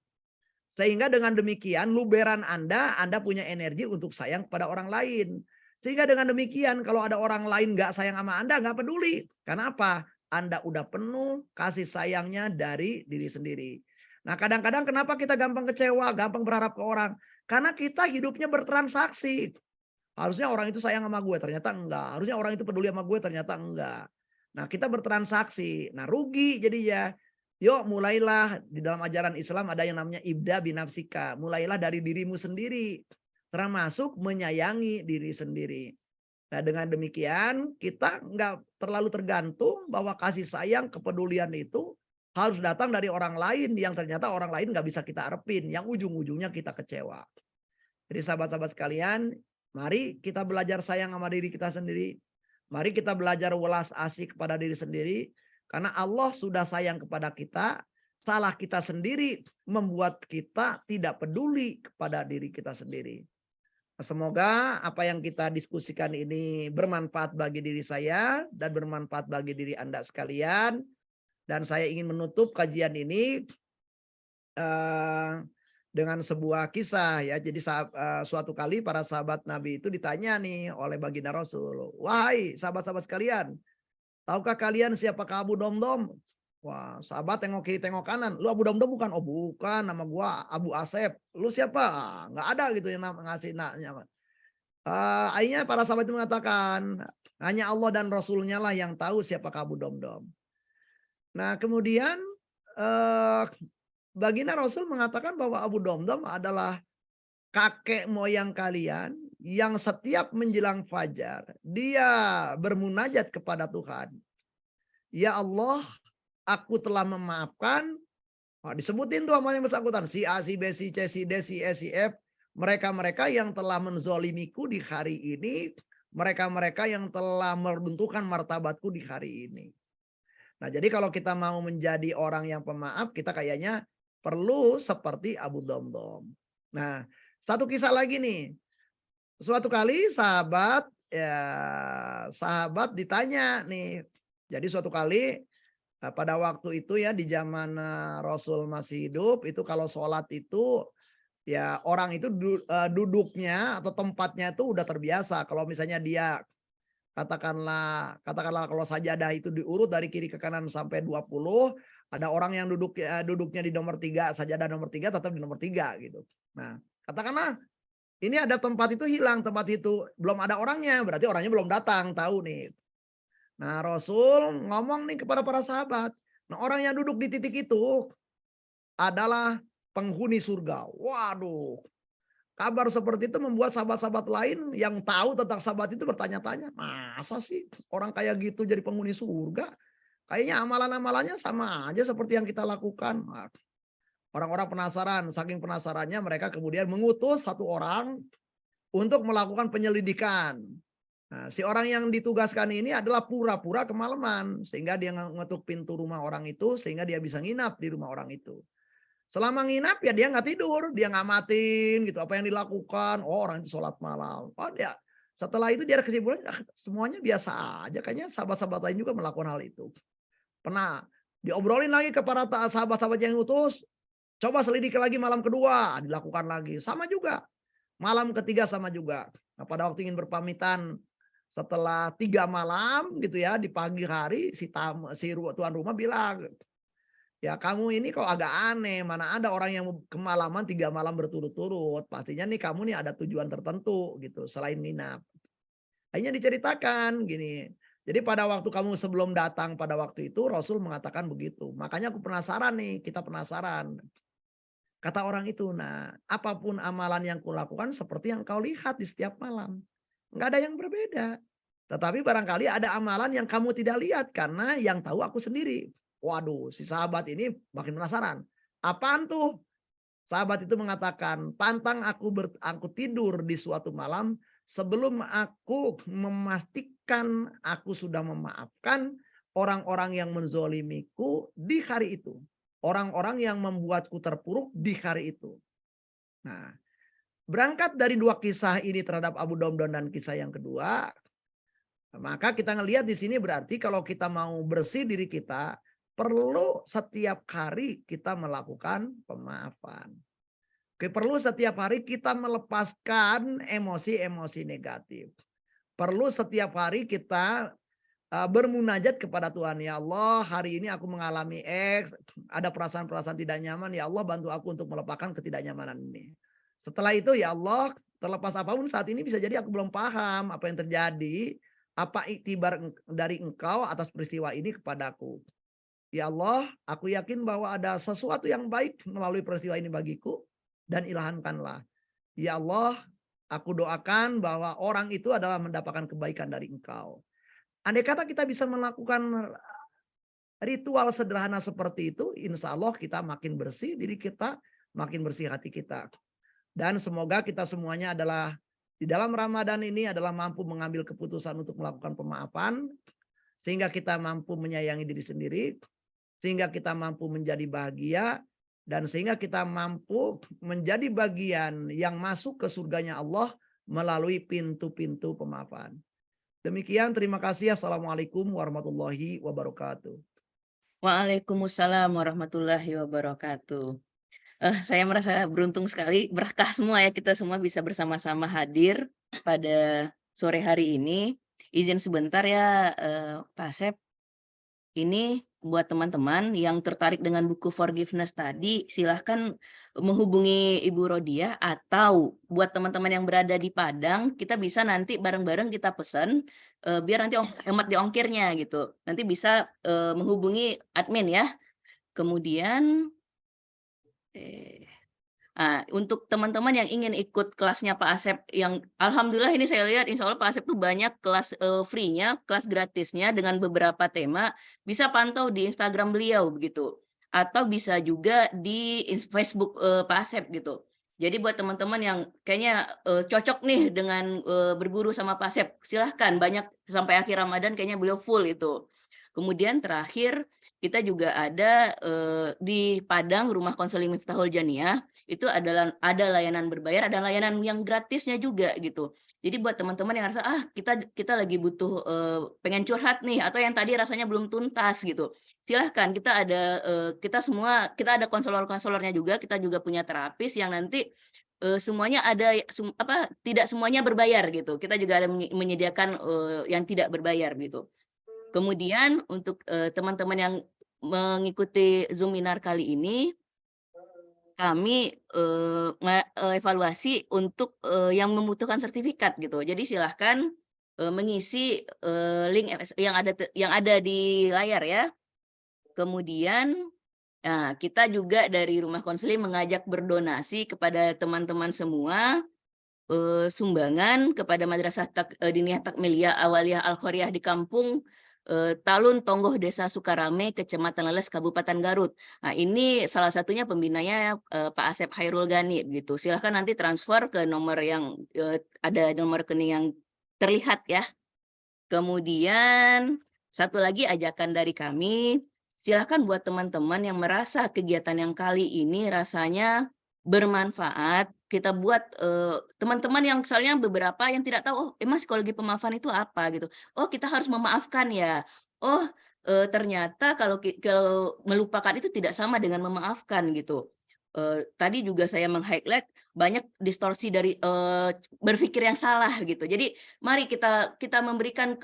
Sehingga dengan demikian luberan Anda punya energi untuk sayang pada orang lain. Sehingga dengan demikian kalau ada orang lain nggak sayang sama Anda, nggak peduli. Karena apa? Anda udah penuh kasih sayangnya dari diri sendiri. Nah, kadang-kadang kenapa kita gampang kecewa, gampang berharap ke orang? Karena kita hidupnya bertransaksi. Harusnya orang itu sayang sama gue, ternyata enggak. Harusnya orang itu peduli sama gue, ternyata enggak. Nah, kita bertransaksi. Nah, rugi jadinya. Yuk mulailah di dalam ajaran Islam ada yang namanya ibda binafsika. Mulailah dari dirimu sendiri. Termasuk menyayangi diri sendiri. Nah, dengan demikian kita enggak terlalu tergantung bahwa kasih sayang, kepedulian itu harus datang dari orang lain yang ternyata orang lain nggak bisa kita harapin. Yang ujung-ujungnya kita kecewa. Jadi sahabat-sahabat sekalian, mari kita belajar sayang sama diri kita sendiri. Mari kita belajar welas asih kepada diri sendiri. Karena Allah sudah sayang kepada kita. salah kita sendiri membuat kita tidak peduli kepada diri kita sendiri. Semoga apa yang kita diskusikan ini bermanfaat bagi diri saya dan bermanfaat bagi diri Anda sekalian. Dan saya ingin menutup kajian ini eh, dengan sebuah kisah ya. Jadi suatu kali para sahabat Nabi itu ditanya nih oleh baginda Rasul, "Wahai sahabat-sahabat sekalian, tahukah kalian siapakah Abu Domdom?" Wah, sahabat tengok kiri tengok kanan. "Lu Abu Domdom bukan?" "Oh, bukan, nama gua Abu Asep." "Lu siapa?" "Ah, nggak ada gitu yang ngasih nanya. Akhirnya para sahabat itu mengatakan, hanya Allah dan Rasulnya lah yang tahu siapakah Abu Domdom. Nah kemudian eh, baginda Rasul mengatakan bahwa Abu Domdom adalah kakek moyang kalian yang setiap menjelang fajar dia bermunajat kepada Tuhan. "Ya Allah, aku telah memaafkan." Nah, disebutin tuh sama yang bersangkutan. Si A, si B, si C, si D, si E, si F. Mereka-mereka yang telah menzolimiku di hari ini. Mereka-mereka yang telah meruntuhkan martabatku di hari ini. Nah jadi kalau kita mau menjadi orang yang pemaaf, kita kayaknya perlu seperti Abu Domdom. Nah satu kisah lagi nih. Suatu kali sahabat ditanya nih. Jadi suatu kali pada waktu itu ya di zaman Rasul masih hidup itu kalau sholat itu ya orang itu duduknya atau tempatnya itu udah terbiasa. Kalau misalnya dia katakanlah kalau sajadah itu diurut dari kiri ke kanan sampai 20, ada orang yang duduknya di nomor 3, sajadah nomor 3 tetap di nomor 3 gitu. Nah, katakanlah ini ada tempat itu hilang, tempat itu belum ada orangnya, berarti orangnya belum datang, tahu nih. Nah, Rasul ngomong nih kepada para sahabat. Nah, orang yang duduk di titik itu adalah penghuni surga. Waduh, kabar seperti itu membuat sahabat-sahabat lain yang tahu tentang sahabat itu bertanya-tanya, "Masa sih orang kayak gitu jadi penghuni surga? Kayaknya amalan-amalannya sama aja seperti yang kita lakukan." Nah, orang-orang penasaran, saking penasarannya mereka kemudian mengutus satu orang untuk melakukan penyelidikan. Nah, si orang yang ditugaskan ini adalah pura-pura kemalaman sehingga dia ngetuk pintu rumah orang itu sehingga dia bisa nginap di rumah orang itu. Selama nginap ya dia nggak tidur, dia ngamatin gitu apa yang dilakukan. Oh, orang itu sholat malam. Oh dia setelah itu dia ada kesimpulan semuanya biasa aja. Kayaknya sahabat-sahabat lain juga melakukan hal itu. Pernah diobrolin lagi ke para sahabat-sahabat yang utus. Coba selidiki lagi malam kedua, dilakukan lagi. Sama juga. Malam ketiga sama juga. Nah, pada waktu ingin berpamitan setelah 3 malam gitu ya di pagi hari si tuan rumah bilang, "Ya kamu ini kok agak aneh, mana ada orang yang kemalaman 3 malam berturut-turut. Pastinya nih kamu nih ada tujuan tertentu gitu selain nginap." Akhirnya diceritakan gini. Jadi pada waktu kamu sebelum datang pada waktu itu Rasul mengatakan begitu. Makanya aku penasaran nih, kita penasaran. Kata orang itu, "Nah, apapun amalan yang kulakukan seperti yang kau lihat di setiap malam. Enggak ada yang berbeda. Tetapi barangkali ada amalan yang kamu tidak lihat karena yang tahu aku sendiri." Waduh, si sahabat ini makin penasaran. "Apaan tuh?" Sahabat itu mengatakan, "Pantang aku tidur di suatu malam sebelum aku memastikan aku sudah memaafkan orang-orang yang menzolimiku di hari itu. Orang-orang yang membuatku terpuruk di hari itu." Nah, berangkat dari 2 kisah ini terhadap Abu Domdon dan kisah yang kedua, maka kita ngelihat di sini berarti kalau kita mau bersih diri kita, perlu setiap hari kita melakukan pemaafan. Oke, perlu setiap hari kita melepaskan emosi-emosi negatif. Perlu setiap hari kita bermunajat kepada Tuhan. "Ya Allah, hari ini aku mengalami X, ada perasaan-perasaan tidak nyaman. Ya Allah, bantu aku untuk melepaskan ketidaknyamanan ini." Setelah itu, "Ya Allah, terlepas apapun saat ini bisa jadi aku belum paham apa yang terjadi, apa iktibar dari Engkau atas peristiwa ini kepadaku. Ya Allah, aku yakin bahwa ada sesuatu yang baik melalui peristiwa ini bagiku dan ilhamkanlah. Ya Allah, aku doakan bahwa orang itu adalah mendapatkan kebaikan dari Engkau." Andai kata kita bisa melakukan ritual sederhana seperti itu, insya Allah kita makin bersih diri kita, makin bersih hati kita. Dan semoga kita semuanya adalah di dalam Ramadan ini adalah mampu mengambil keputusan untuk melakukan pemaafan, sehingga kita mampu menyayangi diri sendiri, sehingga kita mampu menjadi bahagia, dan sehingga kita mampu menjadi bagian yang masuk ke surganya Allah melalui pintu-pintu pemaafan. Demikian, terima kasih. Assalamualaikum warahmatullahi wabarakatuh. Waalaikumsalam warahmatullahi wabarakatuh. Saya merasa beruntung sekali, berkah semua ya kita semua bisa bersama-sama hadir pada sore hari ini. Izin sebentar ya, Pak Asep. Ini buat teman-teman yang tertarik dengan buku Forgiveness tadi, silahkan menghubungi Ibu Rodiah, atau buat teman-teman yang berada di Padang, kita bisa nanti bareng-bareng kita pesan, biar nanti hemat di ongkirnya gitu. Nanti bisa menghubungi admin ya. Kemudian untuk teman-teman yang ingin ikut kelasnya Pak Asep, yang alhamdulillah ini saya lihat insya Allah Pak Asep tuh banyak kelas free-nya, kelas gratisnya dengan beberapa tema, bisa pantau di Instagram beliau begitu. Atau bisa juga di Facebook Pak Asep gitu. Jadi buat teman-teman yang kayaknya cocok nih dengan berguru sama Pak Asep, silahkan, banyak sampai akhir Ramadan kayaknya beliau full itu. Kemudian terakhir kita juga ada di Padang Rumah Konseling Miftahul Janiah, itu ada layanan berbayar, ada layanan yang gratisnya juga gitu. Jadi buat teman-teman yang rasa kita lagi butuh pengen curhat nih, atau yang tadi rasanya belum tuntas gitu, silahkan, kita ada konselor-konselornya juga, kita juga punya terapis yang nanti semuanya ada, tidak semuanya berbayar gitu. Kita juga ada menyediakan yang tidak berbayar gitu. Kemudian untuk teman-teman yang mengikuti Zoominar kali ini, kami evaluasi untuk yang membutuhkan sertifikat gitu. Jadi silahkan mengisi link yang ada di layar ya. Kemudian, nah, kita juga dari Rumah Konseling mengajak berdonasi kepada teman-teman semua, sumbangan kepada Madrasah Diniyah Takmiliyah Awaliyah Al-Qaryah di kampung Talun Tonggoh Desa Sukarame, Kecamatan Leles, Kabupaten Garut. Nah, ini salah satunya pembinanya Pak Asep Hairul Ghani gitu. Silahkan nanti transfer ke nomor yang ada nomor rekening yang terlihat ya. Kemudian satu lagi ajakan dari kami, silahkan buat teman-teman yang merasa kegiatan yang kali ini rasanya bermanfaat, kita buat teman-teman yang misalnya beberapa yang tidak tahu, oh emang psikologi pemaafan itu apa gitu. Oh kita harus memaafkan ya. Oh ternyata kalau melupakan itu tidak sama dengan memaafkan gitu. Tadi juga saya meng-highlight banyak distorsi dari berpikir yang salah gitu. Jadi mari kita memberikan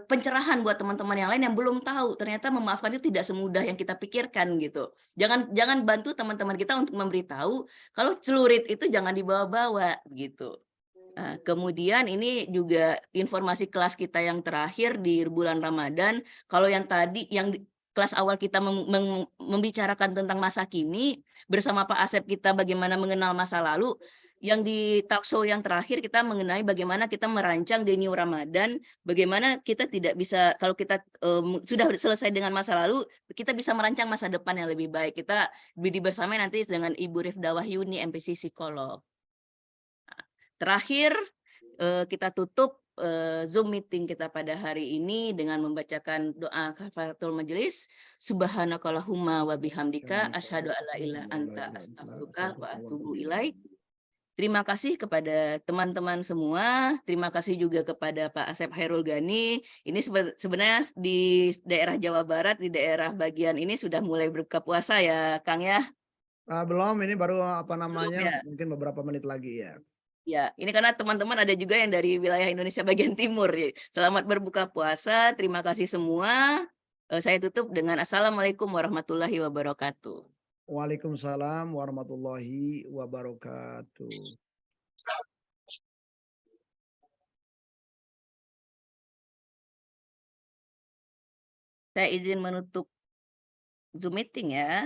pencerahan buat teman-teman yang lain yang belum tahu ternyata memaafkan itu tidak semudah yang kita pikirkan gitu. Jangan bantu teman-teman kita untuk memberitahu kalau celurit itu jangan dibawa-bawa gitu. Nah, kemudian ini juga informasi kelas kita yang terakhir di bulan Ramadan. Kalau yang tadi kelas awal kita membicarakan tentang masa kini, bersama Pak Asep kita bagaimana mengenal masa lalu, yang di talkshow yang terakhir kita mengenai bagaimana kita merancang the new Ramadan, bagaimana kita tidak bisa, kalau kita sudah selesai dengan masa lalu, kita bisa merancang masa depan yang lebih baik. Kita bersama nanti dengan Ibu Rifda Wahyuni, MPC Psikolog. Terakhir, kita tutup Zoom meeting kita pada hari ini dengan membacakan doa kafaratul majelis. Subhanakallahumma wa bihamdika asyhadu an la ilaha anta astaghfiruka wa atubu ilaik. Terima kasih kepada teman-teman semua. Terima kasih juga kepada Pak Asep Hairul Ghani. Ini sebenarnya di daerah Jawa Barat, di daerah bagian ini sudah mulai berbuka puasa ya, Kang ya? Belum, ini baru Belum ya? mungkin beberapa menit lagi ya. Ya, ini karena teman-teman ada juga yang dari wilayah Indonesia bagian timur. Ya. Selamat berbuka puasa, terima kasih semua. Saya tutup dengan Assalamualaikum warahmatullahi wabarakatuh. Waalaikumsalam warahmatullahi wabarakatuh. Saya izin menutup Zoom meeting ya.